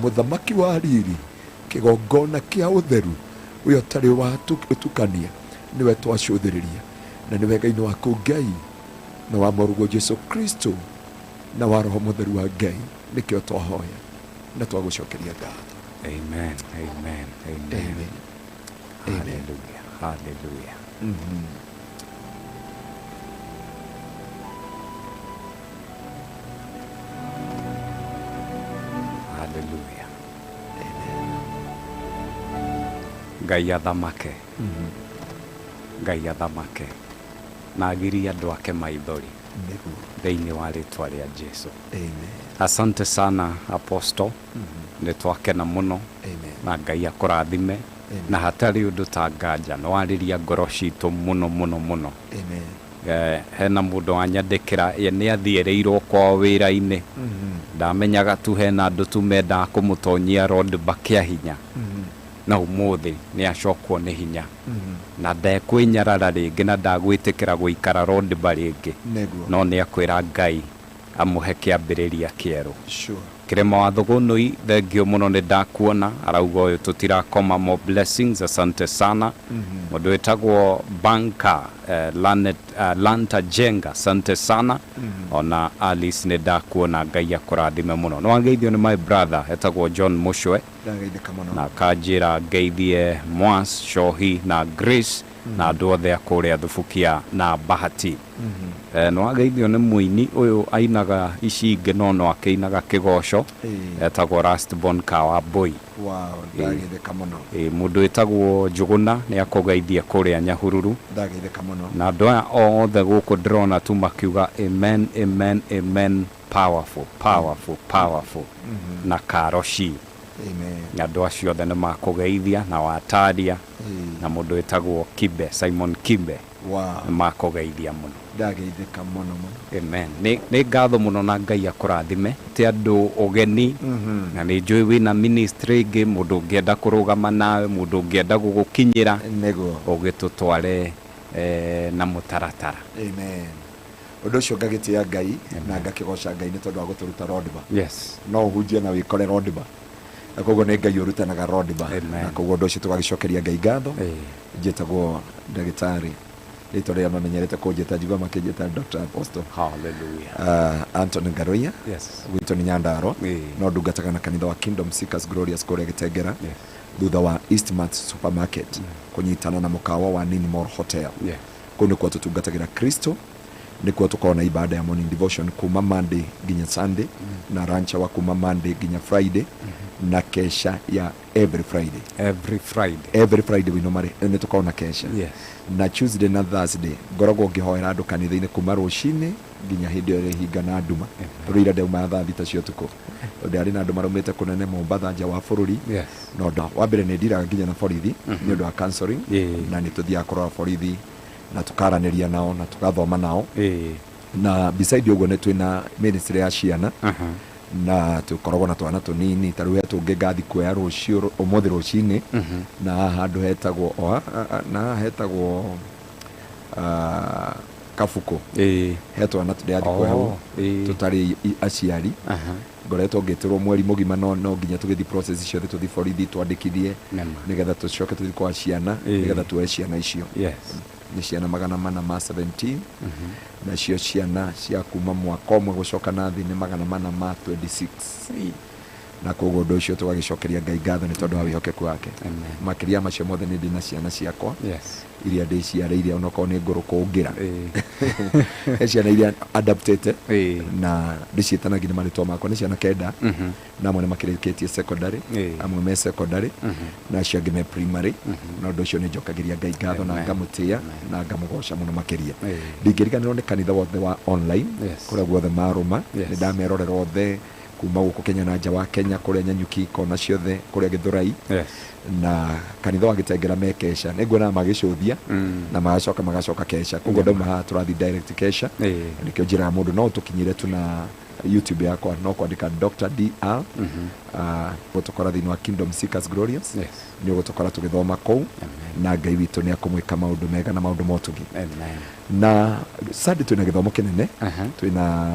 Speaker 3: mũthamaki wa riri kĩgongona kĩa ũtheru we ũtarĩ wa ũtukania nĩwe twacũthĩrĩria na nĩ wega-inĩ waku Ngai na wa mũrũgwo Jesu Kristo na wa Roho Mũtheru wa Ngai nĩkĩo twahoya na twagũcokeria ngatho.
Speaker 2: Amen, amen, amen. Hallelujah, hallelujah. Hallelujah. Ngai athamake. Ngai athamake na agirie andũ ake maithori thĩinĩ wa rĩtwa rĩa Jesu. Asante sana Apostle, nĩ twakena mũno na Ngai akũrathime na hatarĩ ũndũ ta nganja nĩ warĩria ngoro citũ mũno mũno mũno. Hena mũndũ wanyandĩkĩra nĩ athiĩrĩirwo kwao wĩra-inĩ ndamenyaga tu hena andũ tu mendaga kũmũtonyia Lodiba kĩa hinya na ũmũthĩ nĩ acokwo nĩ hinya na ndekwĩnyarara rĩngĩ na ndagwĩtĩkĩra gũikara Lodiba rĩngĩ no nĩ akwĩra Ngai amũhe kĩambĩrĩria kĩerũ. Kĩrĩma wa Thũgũnũi thengio mũno nĩ ndakuona arauga ũyũ tũtirakoma more blessings. Asante sana mũndũ wĩtagwo Banka Lanta Jenga, asante sana ona Alice nĩ ndakuona Ngai akũrathime mũno. No angeithio nĩ my brother etagwo John Mushwe na kanjĩra ngeithie Mwas Shohi na Grace na andũ othe a kũrĩa Thubukia na Bahati. No ageithio nĩ mũini ũyũ ainaga ici ingĩ no akĩinaga kĩgoco etagwo Rustborn Kawambui.
Speaker 3: Ndagĩthĩka mũno.
Speaker 2: Mũndũ wĩtagwo Njũgũna nĩ akũgeithia kũrĩa Nyahururu.
Speaker 3: Ndagĩthĩka mũno.
Speaker 2: Na andũ aya othe gũkũ ndĩrona tu makiuga amen amen amen, powerful powerful powerful na karoci. Na andũ acio othe nĩ makũgeithia na wataria na mũndũ wĩtagwo Kibe, Simon Kibe nĩ makũgeithia mũno.
Speaker 3: Ndagĩthĩka mũno mũno.
Speaker 2: Amen. Nĩ ngatho mũno na Ngai akũrathime ti andũ ũgeni na nĩ njũĩ wĩna ministry ĩngĩ mũndũ ũngĩenda kũrũgama nawe mũndũ ũngĩenda gũgũkinyĩra ũgĩtũtware na mũtaratara.
Speaker 3: Amen. Ũndũ ũcio ngagĩtĩa Ngai na ngakĩgoca Ngai nĩ tondũ wa gũtũruta Lodiba.
Speaker 2: Yes.
Speaker 3: No ũhunjie na wĩkore Lodiba na koguo nĩ Ngai ũrutanaga Lodiba na koguo ũndũ ũcio tũgagĩcokeria Ngai ngatho. Njĩtagwo ndagĩtarĩ rĩtwa rĩrĩa mamenyerete kũnjĩta njigua makĩnjĩta Dr. Apostle.
Speaker 2: Hallelujah.
Speaker 3: Anthony Ngaroia.
Speaker 2: Yes.
Speaker 3: Gwitũ nĩ Nyandarua no ndungataga na kanitha wa Kingdom Seekers Glorious kũrĩa Gĩtengera thutha wa Eastmart Supermarket kũnyitana na mũkawa wa Ninmore Hotel. Kũu nĩkuo tũtungatagĩra Kristo, nĩkuo tũkoragwo na ibada ya morning devotion kuma Monday nginya Sunday na rancha wa kuma Monday nginya Friday na kesha ya every Friday wino mari nĩ tũkoragwo na kesha na Tuesday na Thursday ngoragwo ngĩhoera andũ kanitha-inĩ kuma rũcinĩ nginya hĩndĩ ĩyo ĩhinga na nduma rũira ndeuma thaa thita cia ũtukũ tondũ arĩ na andũ maraumĩte kũnene Mombatha nja wa bũrũri no wa mbere nĩ ndiraga nginya na borithi nĩ ũndũ wa counseling na nĩ tũthiaga kũrora borithi na tukaranĩria nao na tugathoma nao na beside ũguo nĩ twĩna ministry ya ciana na tukoragwo na twana tũnini tarĩu tũngĩ ngathi kuoya rũciũ ũmũthĩ rũcinĩ na handũ hetagwo Kabuko he twana tũrĩa kuoya tũtarĩ aciari ngoretwo ngeterwo mweri mugima no nginya tugithi process ciothe tuthi borithi twandikithie nigetha tucoke tuthi kwa ciana nigetha tuoe ciana icio ni ciana 417 na cio ciana cia kuma mwaka ũmwe gucoka na thi ni 426 na koguo ũndũ ũcio tũgagicokeria Ngai ngatho nĩ tondũ wa wĩhokeku wake makĩria macio mothe nĩ ndĩ na ciana ciakwa iria ndĩciarĩire onokorwo nĩ ngũrũkũngĩra ciana iria adaptete na ndĩciĩtanagia nĩ marĩtwa makwa nĩ ciana kenda na amwe nĩ makĩrĩkĩtie secondary amwe me secondary na acio angĩ me primary na ũndũ ũcio nĩ njokagĩria Ngai ngatho na ngamũtĩa na ngamũgoca mũno makĩria ndingĩriganĩrwo nĩ kanitha wothe wa online kũrĩa guothe marũma nĩ ndamerorera othe kuma gũkũ Kenya na nja wa Kenya kũrĩa Nyanyuki kona ciothe kũrĩa Gĩthũrai na kanitha wa Gĩtengera mekesha nĩnguona magĩcũthia na magacoka kesha koguo ndauma tũrathi direct kesha nĩkĩo njĩraga mũndũ no tũkinyire tu na YouTube yakwa no kwandĩka Dr. DR gũtũkora thĩinĩ wa Kingdom Seekers Glorious nĩ gũtũkora tũgĩthoma kũu na Ngai witũ nĩ akũmwĩka maũndũ mega na maũndũ motugi na sadi twina gĩthomo kĩnene twina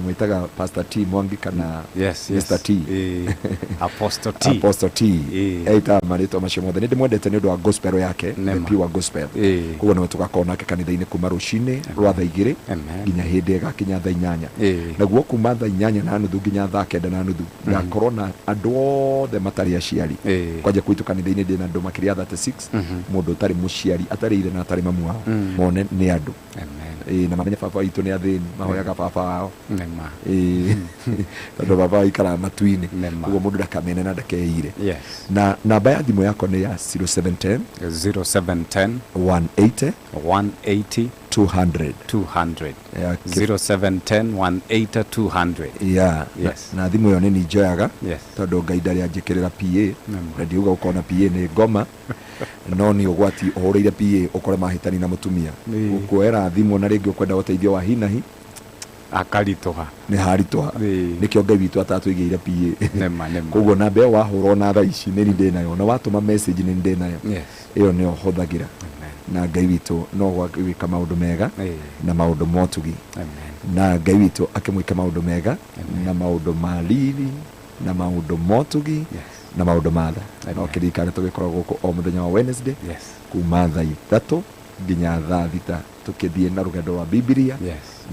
Speaker 3: mwĩtaga Pastor T Mwangi kana Mr. T Apostle T eita marĩtwa macio mothe nĩ ndĩmwendete nĩ ũndũ wa gospel yake pure gospel koguo no tũgakorwo nake kanitha-inĩ kuma rũcinĩ rwa thaa 2 nginya hĩndĩ ĩgakinya thaa 8 naguo kuma thaa 8:30 nginya thaa 9:30 ngakorwo na andũ othe matarĩ aciari kwanja kwitu kanitha-inĩ ndĩ na andũ makĩria 36 mũndũ ũtarĩ mũciari atarĩ ithe na atarĩ mamu wao mone nĩ andũ na mamenya baba witũ nĩ athĩni mahoyaga baba wao tondũ baba aikara matu-inĩ ũguo mũndũ ndakamene na ndakeire na namba ya thimũ yakwa nĩ ya 0710 180 200
Speaker 2: 0710 180 200
Speaker 3: na thimũ ĩyo nĩ njoyaga tondũ Ngai ndarĩ anjĩkĩrĩra PA na ndiuga ũkorwo na PA nĩ ngoma no nĩ ũgwati ũhũrĩire PA ũkore mahĩtani na mũtumia ũkuoera thimũ na rĩngĩ ũkwenda ũteithio wa hinahi
Speaker 2: akaritũha
Speaker 3: nĩ haritũha nĩkĩo Ngai witũ atatũigĩire PA koguo namba ĩyo wahũrwo na thaa ici nĩ ndĩ nayo na watũma message nĩ ndĩ nayo ĩyo nĩyo hũthagĩra na Ngai witũ no gwĩka maũndũ mega na maũndũ motugi na Ngai witũ akĩmwĩka maũndũ mega na maũndũ ma riri na maũndũ motugi na maũndũ matha no kĩririkane tũgĩkorwo gũkũ o mũthenya wa Wednesday kuma thaa 3 nginya thaa 6 tũkĩthiĩ na rũgendo rwa Biblia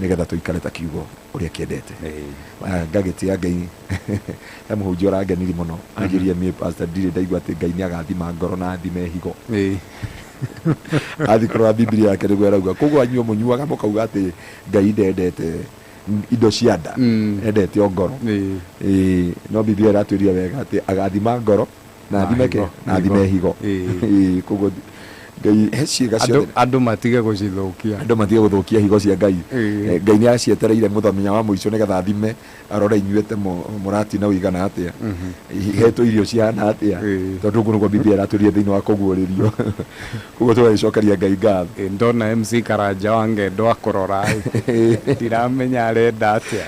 Speaker 3: nĩgetha tũikare ta kiugo ũrĩa kĩendete ngagĩtĩa Ngai he mũhunjia ũrangeniri mũno anjĩria mie Pastor Ndire ndaigua atĩ Ngai nĩ agathima ngoro na athime higo athikorwo Biblia yake nĩguo arauga koguo anyuo mũnyuaga mũkauga atĩ Ngai ndendete indo cia nda endete o ngoro no Biblia ĩratwĩria wega atĩ agathima ngoro na athime na athime higo koguo Ngai heciga ciothe
Speaker 2: andũ matige gũcithũkia
Speaker 3: higo cia Ngai Ngai nĩ acietereire mũthenya wa mũico nĩgetha athime arore inyuĩte mũrati na ũigana atĩa hetwo irio cihana atĩa tondũ ũguo nĩguo Biblia ĩratwĩria thĩinĩ wa kũguũrĩrio koguo tũgagĩcokeria Ngai ngatho
Speaker 2: ndona MC Karanja wa Ngendo akũrora ndiramenya arenda atĩa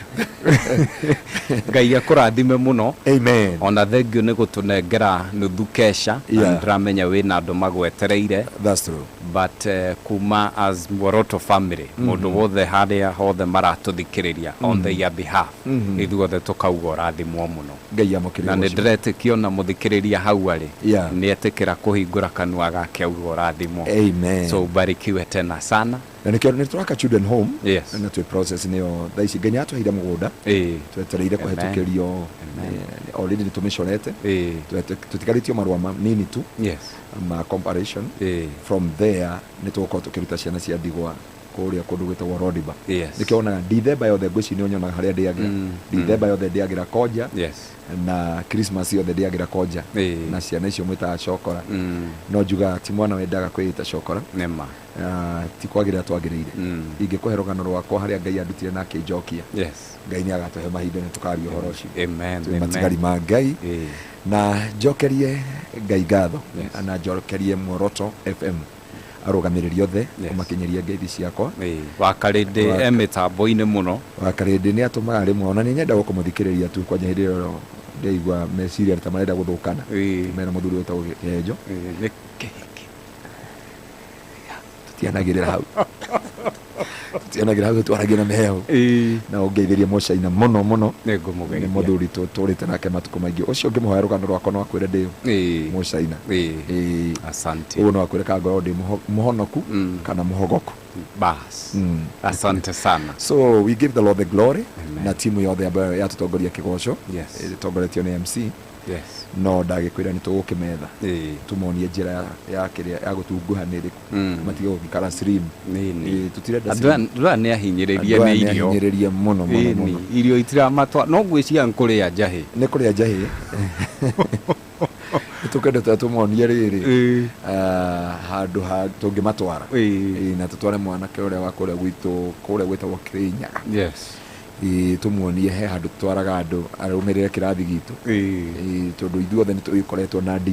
Speaker 2: Ngai akũrathime mũno
Speaker 3: amen
Speaker 2: ona thengio nĩ gũtũnengera nuthu kesha na ndĩramenya wĩna andũ magwetereire
Speaker 3: that's true
Speaker 2: but kuma as Mworoto family mũndũ wothe harĩa hothe maratũthikĩrĩria on their behalf ithuothe tũkauga ũrathimwo mũno
Speaker 3: Ngai amũkĩrie
Speaker 2: na nĩ ndĩretĩkio na mũthikĩrĩria hau arĩ nĩ etĩkĩra kũhingũra kanua gake auga ũrathimwo
Speaker 3: amen
Speaker 2: so ubarikiwe tena sana
Speaker 3: na nĩ tũraka children home na twĩ process nĩyo thaa ici Ngai atũheire mũgũnda twetereire kũhetũkĩrio already nĩ tũmĩcorete tũtigarĩtio marũa manini tu ma comparison from there nĩ tũgũkorwo tũkĩruta ciana cia ndigwa kũrĩa kũndũ gwĩtagwo Rodiba nĩkĩo onaga Ndithemba yothe ngwĩciria nĩonyonaga harĩa ndĩagĩra Ndithemba yothe ndĩagĩra Koja na Christmas yothe ndĩagĩra Koja na ciana icio mwĩtaga cokora no njuga ti mwana wendaga kwĩita cokora ti kwagĩrĩra twagĩrĩire ingĩkũhe rũgano rwakwa harĩa Ngai andutire na akĩnjokia Ngai nĩ agatũhe mahinda nĩ tũkaria ũhoro ũcio matigari ma Ngai na njokerie Ngai ngatho na njokerie Mworoto FM arũgamĩrĩri othe kũmakinyeria ngeithi ciakwa
Speaker 2: wakarĩndĩ mĩtambo-inĩ mũno
Speaker 3: wakarĩndĩ nĩ atũmaga rĩmwe ona nĩ nyenda gũkũmũthikĩrĩria tu kwanja hĩndĩ ĩyo ndaigua meciria ta marenda gũthũkana mena mũthuri wĩtagwo Kĩhenjo tutianagĩrĩra hau tiona gira twaragia na meheo na ongeithirie Muchaina muno
Speaker 2: nego mugeithia
Speaker 3: ni muthuri turite nake matuko maingi ucio ngimuhoya rugano rwako no akwire ndio Muchaina
Speaker 2: asante
Speaker 3: uno akwire ka ngoro ndi muhonoku kana muhogoku
Speaker 2: bas asante sana.
Speaker 3: So we give the Lord the glory. Na timu yothe ambayo yatutongoria kigoco tongoretio ni MC no ndagikwira ni tugukimetha tumonie njira ya kiria ya gutunguhaniriku matige gukara slim tutirenda
Speaker 2: ndura ni ahinyiririe ni irio
Speaker 3: ahinyiririe muno
Speaker 2: irio itira matwa no ngwiciria nkuria njahi
Speaker 3: ni kuria njahi tukenda tumonie riri handu ha tungimatwara na tutware mwana kure wa kure gwitu kure gwitagwo Kirinyaga tumuonie he handu twaraga andu arumirire kirathi gitu tondu ithuothe ni twikoretwo na D+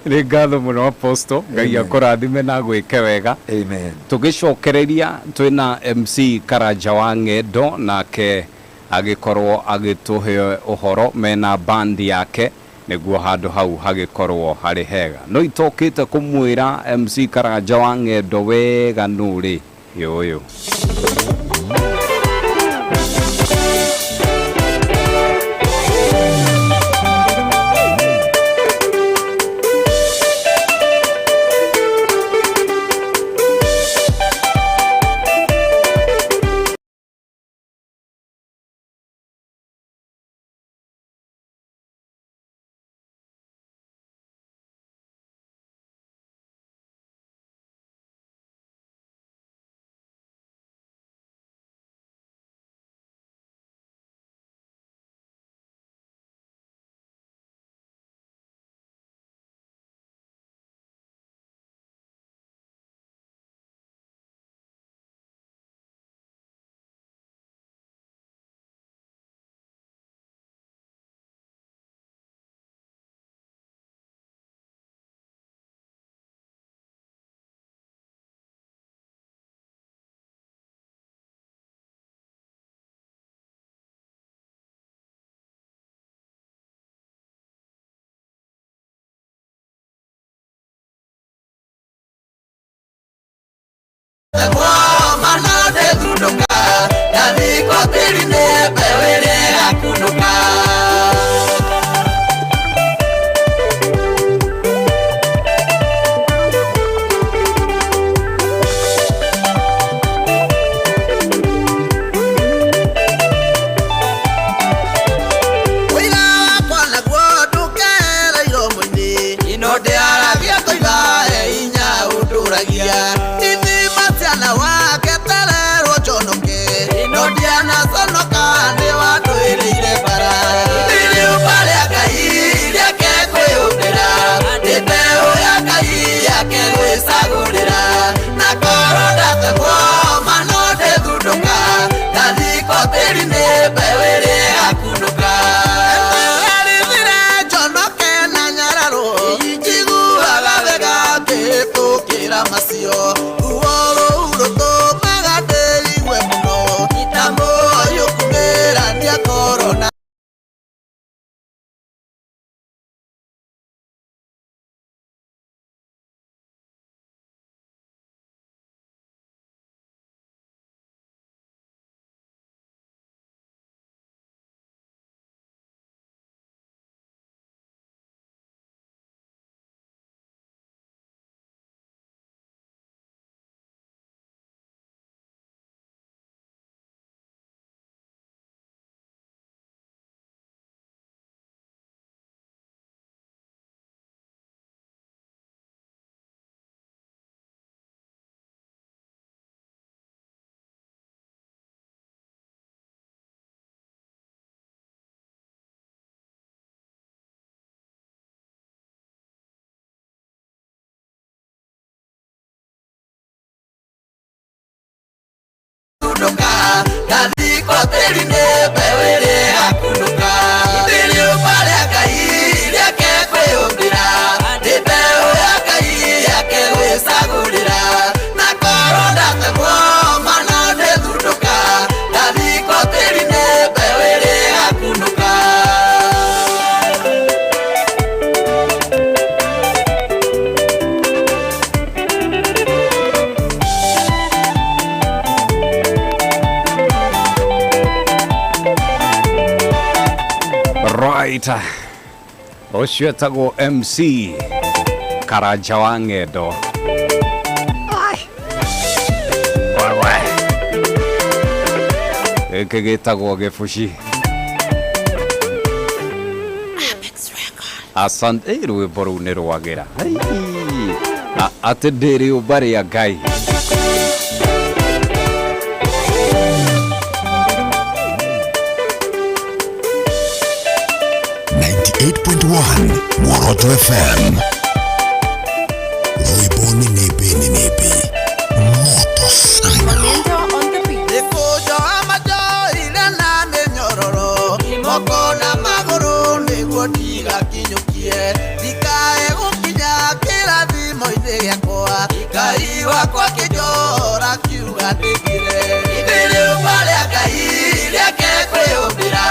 Speaker 2: ni ngatho muno Apostle Ngai akurathime na gwike wega
Speaker 3: amen.
Speaker 2: Tugicokereria twina MC Karanja wa Ng'endo nake agikorwo agituhe uhoro mena bandi yake niguo handu hau hagikorwo hari hega no itokite kumwira MC Karanja wa Ng'endo wega nuri yoyo Alright. Ucio etagwo MC Karaja wa Ng'endo. Eke gĩtagwo Gĩbuci. Asante rwĩmbo rũu nĩ rwagĩra. Atĩ ndĩrĩ ũmbarĩ ya Ngai.
Speaker 13: 98.1 Moroto FM. Rwĩmbo nĩ nĩmbĩ moto sana.
Speaker 15: Nĩkũnja majoire na mĩnyororo moko na magũrũ nĩguo ndigakinyũkie ndikae gũkinya kĩrathimo-inĩ gĩakwa Ngai wakwa kĩnjora kiuga ndĩkire ithirĩ ũmarĩa Ngai rĩake kwĩyũmbĩra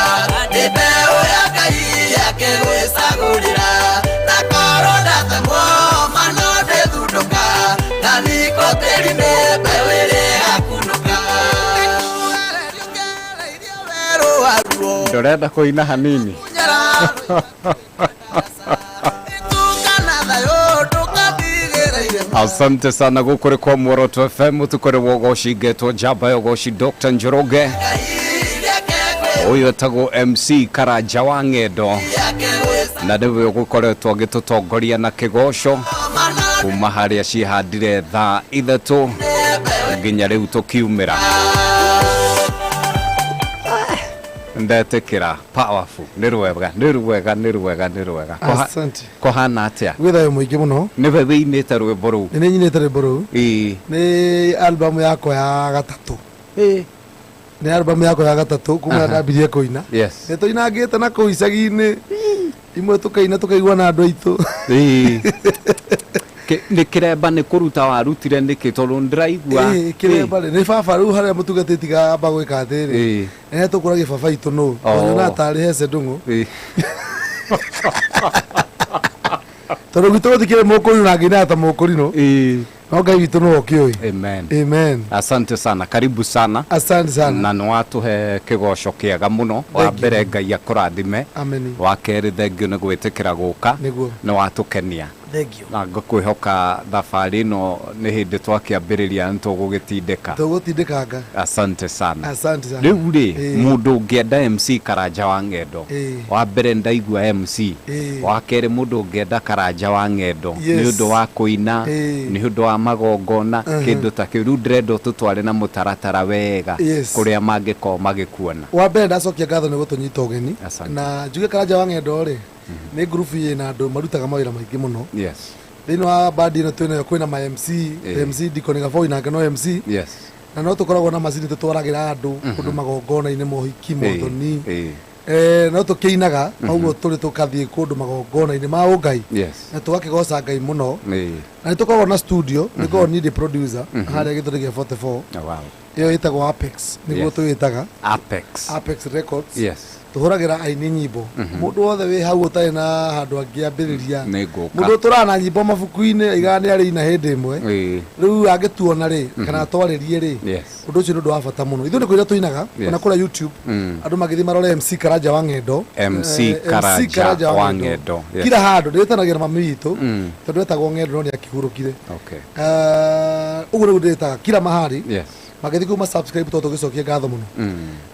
Speaker 15: nĩ mbeũ ya Ngai yake gwĩcagũrĩra na korwo ndatemwo mano ndĩthundũka na niko tĩri-inĩ mbeũ ĩrĩ hakunũka
Speaker 2: ndũrenda kũina hanini. Asante sana gukuri kwa Moroto FM tukore wogoshi getwo jaba yogoshi Dr. Njoroge uyu etagwo MC Karaja wa Ng'endo na ndiwe gukoretwo gitutongoria na kigosho kuma harĩa cihandire thaa ithatu nginya rĩu tukiumĩra ndetekera powerful nĩ rwega
Speaker 4: asante
Speaker 2: kohana atĩa
Speaker 4: gwithayo mũingĩ mũno
Speaker 2: nĩwe wĩinĩte rwĩmbo rũu
Speaker 4: nĩ nyinĩte rwĩmbo rũu nĩ album yakwa ya gatatũ nĩ album yakwa ya gatatũ kuma ndambirie kũina nĩ tũinangĩte na kũu icagi-inĩ imwe tũkaina tũkaigua na andũ aitũ
Speaker 2: nĩ kĩremba nĩ kũruta warutire nĩkĩ tondũ ndĩraigua
Speaker 4: kĩremba nĩ baba rĩu harĩa mũtungatĩti gamba gwĩka atĩrĩ nĩ tũkũragia baba itũ nũ na atarĩ hece ndũng'ũ tondũ gwitũ gũtikĩrĩ mũkũrinũ na ngĩina ta mũkũrinũ no Ngai witũ nĩwe ũkĩũĩ. Amen.
Speaker 2: Asante sana, karibu sana.
Speaker 4: Asante sana.
Speaker 2: Na nĩwatũhe kĩgoco kĩega mũno. Wa mbere Ngai akũrathime.
Speaker 4: Amen.
Speaker 2: Wa kerĩ thengio nĩ gwĩtĩkĩra gũka. Nĩwatũkenia.
Speaker 4: Thank you.
Speaker 2: Na ngũkwĩhoka thabarĩ ĩno nĩ hĩndĩ twakĩambĩrĩria nĩtũgũgĩtindĩka.
Speaker 4: Tũgũtindĩkanga.
Speaker 2: Asante sana.
Speaker 4: Asante sana.
Speaker 2: Rĩu rĩ mũndũ ũngĩenda MC Karaja wa Ng'endo. Wa mbere ndaigua MC. Wa kerĩ mũndũ ũngĩenda Karaja wa Ng'endo nĩ ũndũ wa kũina, nĩ ũndũ wa magongona, kĩndũ ta kĩu rĩu ndĩrenda ũtũtware na mũtaratara wega kũrĩa mangĩkorwo magĩkuona.
Speaker 4: Wa mbere ndacokia ngatho nĩ gũtũnyita ũgeni na njuge Karaja wa Ng'endo rĩ nĩ group ĩna andũ marutaga mawĩra maingĩ mũno. Thĩinĩ wa bandi ĩno twĩnayo kwĩna ma MC Dikoni Gaboi nake no MC na no tũkoragwo na macini tũtwaragĩra andũ kũndũ magongona-inĩ mohiki mothoni no tũkĩinaga ũguo tũrĩ tũkathiĩ kũndũ magongona-inĩ ma ũngai na tũgakĩgoca Ngai mũno na nĩtũkoragwo na studio nĩkoragwo nĩ producer harĩa gĩthũri gĩa 44 ĩyo ĩtagwo Apex nĩguo tũĩtaga Apex Records tuhuragira aini nyimbo mundu wothe wi hau utari na handu angiambiriria mundu turana nyimbo mabuku-ini igane ari na hindi imwe riu agituona ri kana twaririe ri undu ucio ndu wa bata muno ithu ni kwira tuinaga ona kura YouTube andu magithi marore MC Karaja wa Ng'endo
Speaker 2: Karaja wa Ng'endo
Speaker 4: kila handu ndiritanagira mami witu tondu etagwo Ng'endo no ni akihurukire uguo ni nditaga kila mahali magithi kuma subscribe to tugicokia ngatho muno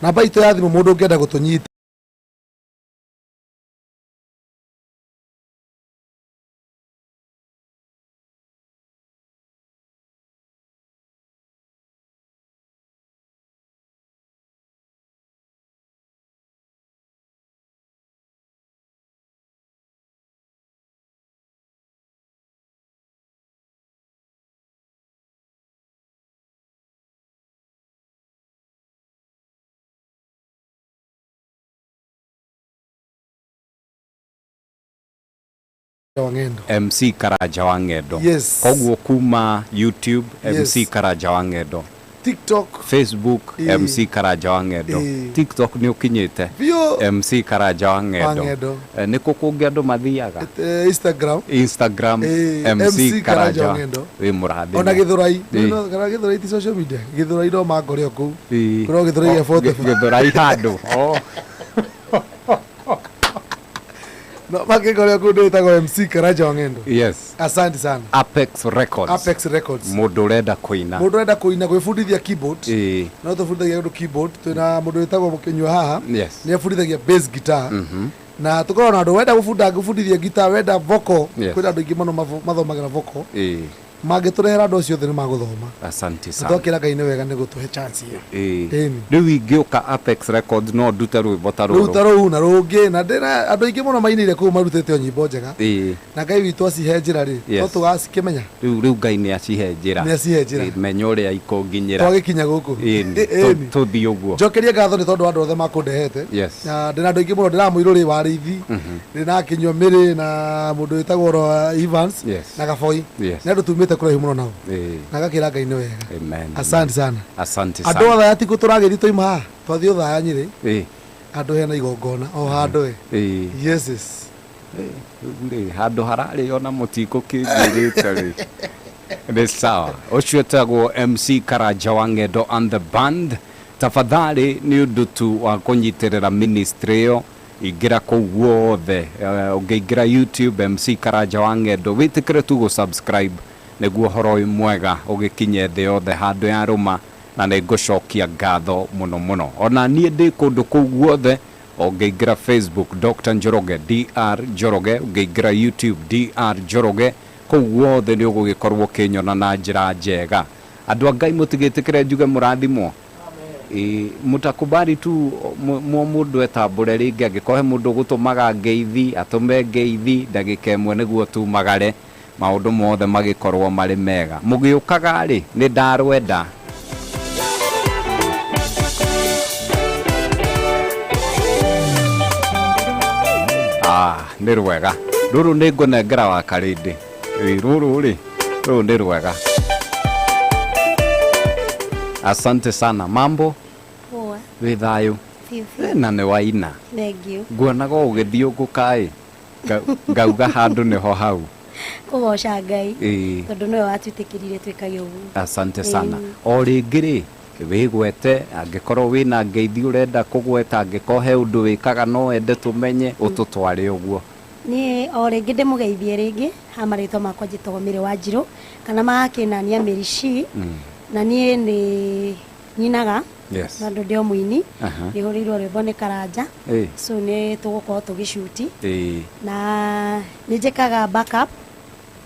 Speaker 4: namba itu ya thimu mundu ungienda gutunyita
Speaker 2: MC Karaja wa Ng'endo. Koguo kuma YouTube MC Karaja wa Ng'endo.
Speaker 4: TikTok,
Speaker 2: Facebook MC Karaja wa Ng'endo. TikTok ni ukinyite MC Karaja wa Ng'endo. Niko kungi andu mathiaga Instagram MC Karaja wa Ng'endo. We murathi
Speaker 4: ona Githurai kana Githurai ti social media Githurai no mangore oku kuro Githurai ya photo
Speaker 2: Githurai handu
Speaker 4: No, makikoria kundu itago MC Karaja Ongendo.
Speaker 2: Yes.
Speaker 4: Asante sana.
Speaker 2: Apex Records.
Speaker 4: Apex Records.
Speaker 2: Mundu urenda kuina.
Speaker 4: Mundu urenda kuina gwibundithia keyboard. No tubundithagia kundu keyboard. Twina mundu witagwo Mukinywa haha.
Speaker 2: Yes.
Speaker 4: Ni abundithagia bass guitar. Na tukorwo na andu wenda gubundithia guitar, wenda vocal. Kwina andu ingi muno mathomagira vocal. Magiturehera andu acio othe ni maguthoma.
Speaker 2: Asante sana.
Speaker 4: Tutokira Ngai ni wega ni gutuhe chance iyo.
Speaker 2: Riu ingiuka Apex Records no ndute rwimbo ta ruru.
Speaker 4: Ruta ruru na rungi na ndina andu ingi muno mainire ku marutete nyimbo njega. Na Ngai witu acihe njira ri. No tugacikimenya.
Speaker 2: Riu Ngai ni acihe njira.
Speaker 4: Ni acihe njira.
Speaker 2: Menyo ria ikunginyira.
Speaker 4: Twagikinya guku.
Speaker 2: Tuthii uguo.
Speaker 4: Njokerie ngatho ni tondu andu othe makundehete. Na ndina andu ingi muno ndiramuiruri wa rithi. Ndina Kinywa Miri na mundu witagwo Evans na Gaboi. Na andu tumite kuraihu muno nao. Na gakira Ngai ni wega.
Speaker 2: Amen.
Speaker 4: Asante sana.
Speaker 2: Asante sana.
Speaker 4: Andu othe atiku turagiri toima twathio thaya Nyeri. Andu hena igongona o handu yes.
Speaker 2: Handu harari ona mutiko kingirite ri. Ni sawa. Ucio tagwo MC Karaja Ongendo and the band. Tafadhali ni undu tu wa kunyitirira ministry yo igira ku wothe ugigira YouTube MC Karaja Ongendo witikire tu go subscribe niguo horo mwega ugikinye thi yothe handu ya ruma na nigucokia ngatho muno muno. Ona nie ndi kundu ku guothe ugigira Facebook Dr. Njoroge DR Njoroge, ugigira YouTube DR Njoroge, ku guothe ni ugugikorwo kinyona na njira njega. Andu Ngai mutigitikire njuge murathimwo. Mutakubali tu mundu etambure ringi angikohe mundu gutumaga ngeithi atume ngeithi ndagika imwe niguo tu magare maundu mothe magikorwo mari mega. Mugiukaga ri ni ndarwenda ni rwega ruru ni ngunengera wa karindi ruru ni rwega. Asante sana. Mambo
Speaker 6: poa
Speaker 2: wi thayu na ni waina.
Speaker 6: Thank you.
Speaker 2: Nguonaga ugithiunguka ngauga handu niho hau
Speaker 6: kugoca Ngai tondu niwe watwitikirire twikage uguo.
Speaker 2: Asante sana. O ringi ri wigwete angikorwo wina ngeithi urenda kugweta angikohe undu wikaga no wende tumenye ututware uguo.
Speaker 6: Ni o ringi ndimugeithie ringi hamaritwa makwa njitagwo Miri Wanjiru kana makinania Miri Shi na nie ni nyinaga na ndo ndio muini ni horirwo rwimbo ni Karaja so ni tugukorwo tugishuti na ni njikaga backup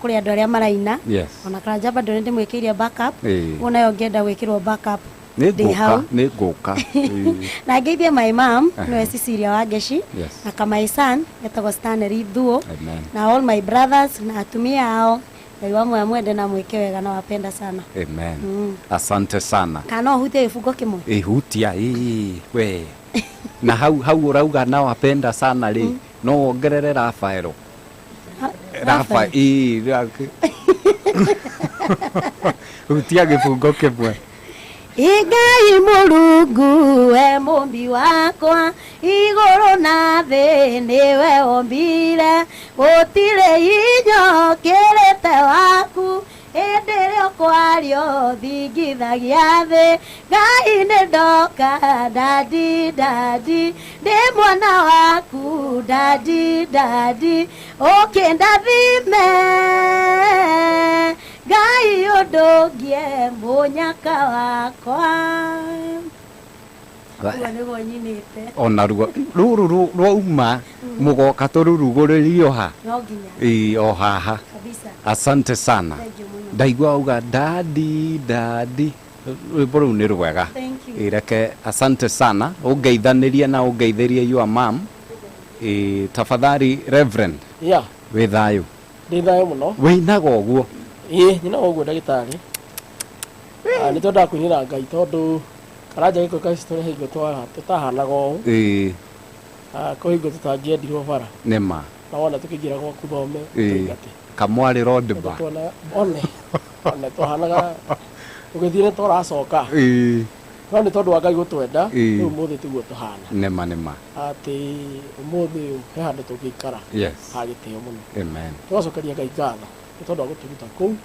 Speaker 6: kuri andu aria maraina ona Karaja bado ndi mwikiria backup ona yo ngenda gwikirwo backup
Speaker 2: ni guka
Speaker 6: na ngeithia my mom no Cecilia Wageshi na kama my son etagwo Stanley Duo na all my brothers na atumia hao Ngai mwende na mwike wega na wapenda sana.
Speaker 2: Amen. Asante sana.
Speaker 6: Kana hutia ifugo kimwe.
Speaker 2: Hutia we. Na hau urauga na wapenda sana ri. No ongerere Rafaelo. Rafa hutia gifungo kimwe.
Speaker 6: Ngai Mulungu we mumbi wakwa iguru na thi niwe ombire gutire inyo kirite waku enderio kwario thingithagia thi Ngai ni ndoka dadi ndi mwana waku dadi ukindathime Ngai undugie munyaka wakwa
Speaker 2: ona ruru rwauma mugoka tururuguririo ha o haha. Asante sana. Ndaigua uga dadi rwimbo ruu ni rwega ireke. Asante sana ungeithanirie na ungeithirie your mom. Tafadhali Reverend wi thayu.
Speaker 5: Ndi thayu muno
Speaker 2: winaga uguo
Speaker 5: nyina uguo ndagitari ni tondu akuinira Ngai tondu Karaja giko ka story higo tutahanaga uu kuhingo tutangĩendirwo bara
Speaker 2: nĩma
Speaker 5: na wona tũkĩingĩra gwaku thome tũingate
Speaker 2: kamwarĩ rodba
Speaker 5: one twahanaga tũgĩthiĩ nĩ tũracoka no nĩ tondũ wa Ngai gũtwenda rĩu ũmũthĩ tiguo tũhana
Speaker 2: nĩma
Speaker 5: atĩ ũmũthĩ ũyũ he handũ tũngĩikara ha gĩtĩo mũno tũgacokeria Ngai ngatho nĩ tondũ wa gũtũruta kũu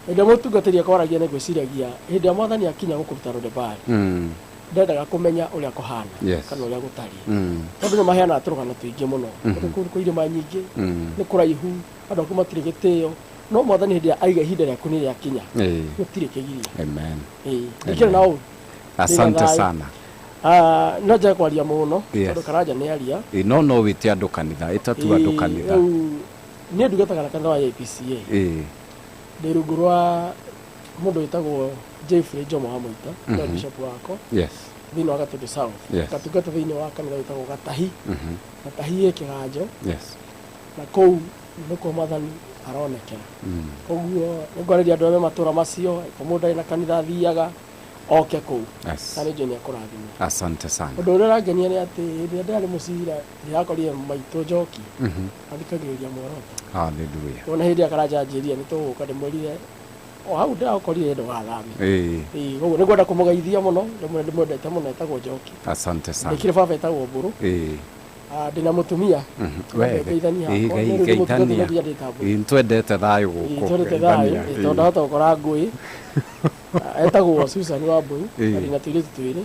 Speaker 5: hĩndĩ ĩrĩa mũtungatĩri akwaragia nĩ gwĩciragia hĩndĩ ĩrĩa Mwathani akinya gũkũruta rũrĩbarĩ ndendaga kumenya uria kuhana kana uria gutari tondu ni maheana turugano tuingi muno kuri irima nyingi ni kuraihu andu aku matire gitio no mwathani hindi aiga ihinda riaku ni riakinya gutire kigiria
Speaker 2: amen
Speaker 5: ikira nao
Speaker 2: asante sana
Speaker 5: no nja kwaria muno tondu Karanja ni aria
Speaker 2: no wite andu kanitha itatu andu kanitha
Speaker 5: ni ndugataga na kanitha wa APCA ndi rungu rwa mundu witagwo Jeffrey Jomo Hamuita na bishop wako thini wa Gatundu South katungata thini wa kanitha witagwo Gatahi Gatahi Kiganjo na kou niko mwathani aronekera koguo ngwareria andu ame matura macio komuda na kanitha thiaga oke kou kana jeni akurathimira
Speaker 2: asante sana
Speaker 5: undu uria rangenia ni ati ndi ndari mucira ndirakorire maito Njoki athikagiriria Muoroto
Speaker 2: haleluya
Speaker 5: ona hindi Karanja njiria ni tuguka ndimwirire o hau ndirakorire ndo gathami koguo ni ngwenda kumugeithia muno ndimwendete muno etagwo Njoki
Speaker 2: asante sana
Speaker 5: ndikire baba etagwo Mburu ndina mutumia
Speaker 2: geithania twendete thayo guku
Speaker 5: tondu hota gukora ngui etagwo Susan Wambui ndina tuiritu twiri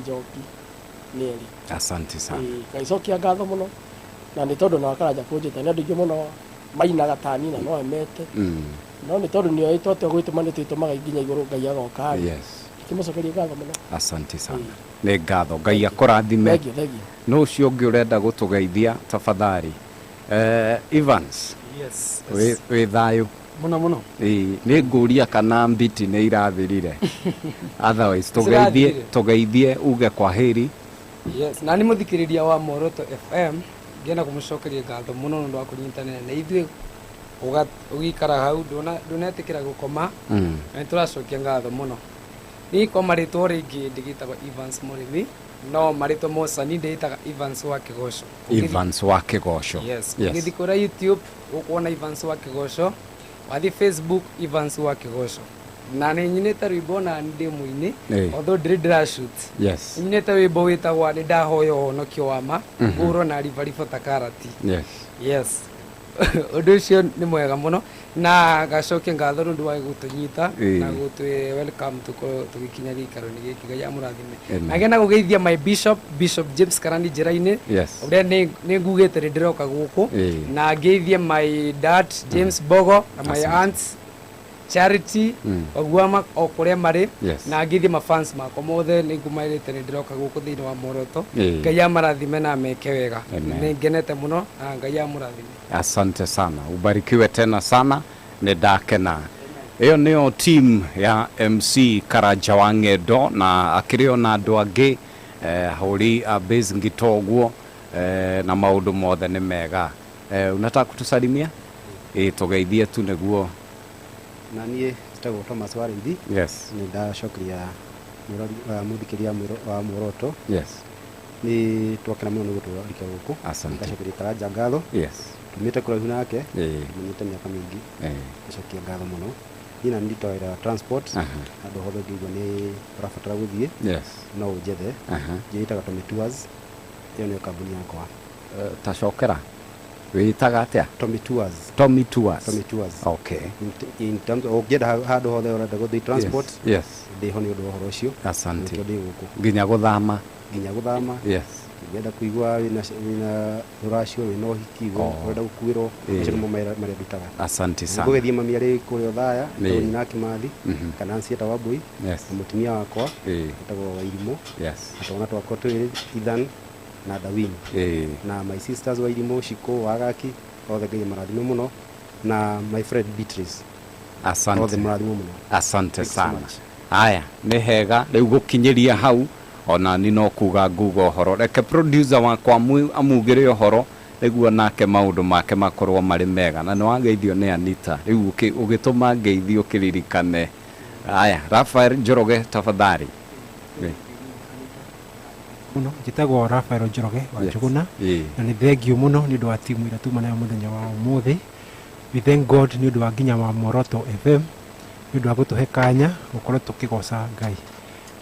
Speaker 5: Njoki neri
Speaker 2: asante sana
Speaker 5: ngaicokia ngatho muno na ni tondu na Karanja kunjita ni andu ingi muno mainaga tani na no emete no ni tondu nio itote gwitumanite tumaga nginya iguru Ngai agoka kimucokeria ngatho muno
Speaker 2: asante sana ni ngatho Ngai akurathime no ucio ungi urenda gutugeithia tafadhali Evans we thayo
Speaker 7: muno
Speaker 2: ni nguria kana mbiti ni irathirire otherwise tugeithie uge kwa heri
Speaker 7: na ni muthikiriria wa Muoroto FM ngena kumucokeria ngatho muno nundu wa kunyitanira na ithuĩ ugikara hau ndunetikira gukoma na turacokia ngatho muno ni ko maritwo ringi ndigitagwo Evans Murithi no maritwo mosani nditaga Evans wa Kigosho ngithi kura YouTube ukuona Evans wa Kigosho wathi Facebook Evans wa Kigosho na ni nyinete rwimbo na ndi muini although ndira shoot nyinete rwimbo witagwo ni ndahoyo honokio wa ma uro na rivalivo takarati undu ucio ni mwega muno na gacoke ngatho nundu wa gutunyita na gutwi welcome tugikinya gikaro-ini giki Ngai amurathime na gena gugeithia my bishop James Karani Njiraini uria ni ngugite ri ndiroka guku na ngeithie my dad James Bogo na my aunts Charity ogwama okuria mari na ngeithie ma fans mako mothe ni ngumairite ni ndiroka guku thiini wa Muoroto Ngai amurathime na meke wega ni ngenete muno na Ngai amurathime
Speaker 2: asante sana ubarikiwe tena sana ni ndakena iyo niyo team ya MC Karanja wa Ng'endo na akirio na andu angi huri a base ngitoguo na maundu mothe ni mega unataka kutusalimia tugeithie tu niguo
Speaker 9: na niĩ njĩtagwo Thomas Warithi nĩ ndacokeria mũthikĩria wa Muoroto nĩ twakena mũno nĩ gũtũrika gũkũ ndacokeria Karanja ngatho tumĩte kũraihu nake menyete mĩaka mĩingĩ ndacokia ngatho mũno ina ndito ira transport andũ hothe ngĩigua nĩ ũrabatara gũthiĩ no ũnjethe njĩtaga Tommy Tours ĩyo nĩyo kambuni yakwa
Speaker 2: tacokera wĩtaga atĩa Tommy Tours okay
Speaker 9: in terms of ũngĩenda handũ hothe ũrenda gũthiĩ transport ndĩho nĩ ũndũ wa ũhoro ũcio
Speaker 2: asante nginya gũthama
Speaker 9: ngenda kuigua wina ruracio wina uhiki urenda gukuirwo acio mo maria ndutaga
Speaker 2: asante sana
Speaker 9: ngugethie mami ari kurio thaya ni na Kimathi kana Nsieta Wambui mutumia wakwa etagwo Wairimu atona twakwa twiri Ethan na Dawin na my sisters Wairimu Shiko Wagaki othe Ngai marathime muno na my friend Beatrice othe marathime muno
Speaker 2: asante sana haya ni hega riu gukinyiria hau ona ni no kuga ngugo horo reke producer wakwa amugire horo niguo nake maundu make makorwo mari mega na no ageithio ni Anita riu ugituma ngeithio kiririkane aya Rafael Njoroge tafadhali
Speaker 11: muno njitagwo Rafael Njoroge wa Njuguna na ni thengio muno ni ndu wa timu ira tuma nayo muthenya wa umuthi we thank God ni ndu wa nginya wa Muoroto FM ni ndu wa gutuhe kanya gukorwo tukigoca Ngai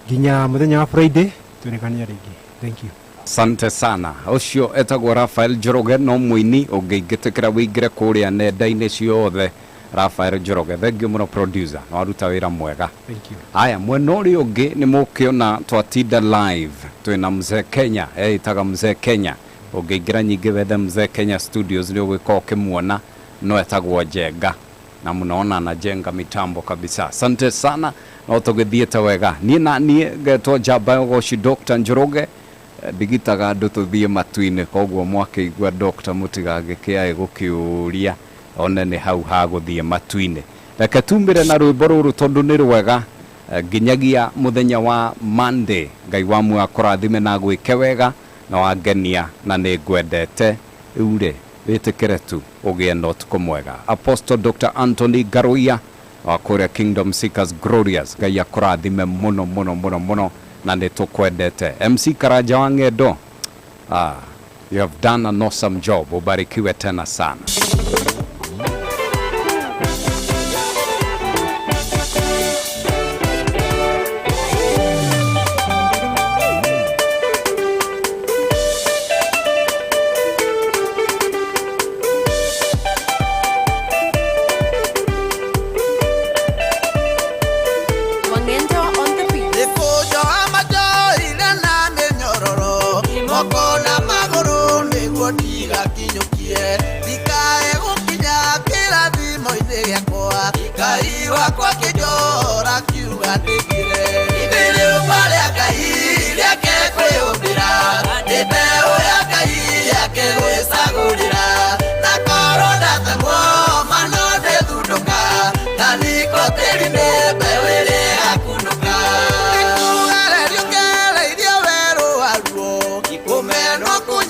Speaker 11: ginya muthenya wa Friday turekania ringi thank you
Speaker 2: asante sana ucio etagwo Rafael Njoroge no muini ungigitikira wingire kuria nenda-ini ciothe Rafael Njoroge thengio muno producer no aruta wira mwega. Thank you. Aya mwena uri ungi ni mukiona twatinda live twina Mzee Kenya itaga Mzee Kenya ungiingira nyingi wethe Mzee Kenya Studios ni ugwika ukimuona no etagwo Jenga na munaona na Jenga mitambo kabisa. Asante sana no tugithiete wega nie getwo Jamba Goshi Dr. Njoroge digitaga andu tuthie matuine koguo mwakeigua Dr. Mutigagikia gukiuria one ni hau ha guthie matuine. Reke tumire na rwimbo ruru tondu ni rwega nginyagia muthenya wa Monday. Ngai wamu akurathime na gwike wega na wangenia na ni ngwendete ure witikire tu ugie na utuko mwega. Apostle Dr. Anthony Garuia wa kuria Kingdom Seekers Glorious. Ngai akurathime muno muno muno muno na ni tukwendete. MC Karaja wa Ng'endo, you have done an awesome job. Ubarikiwe tena sana.
Speaker 15: Kwa kijora kiuga ndikire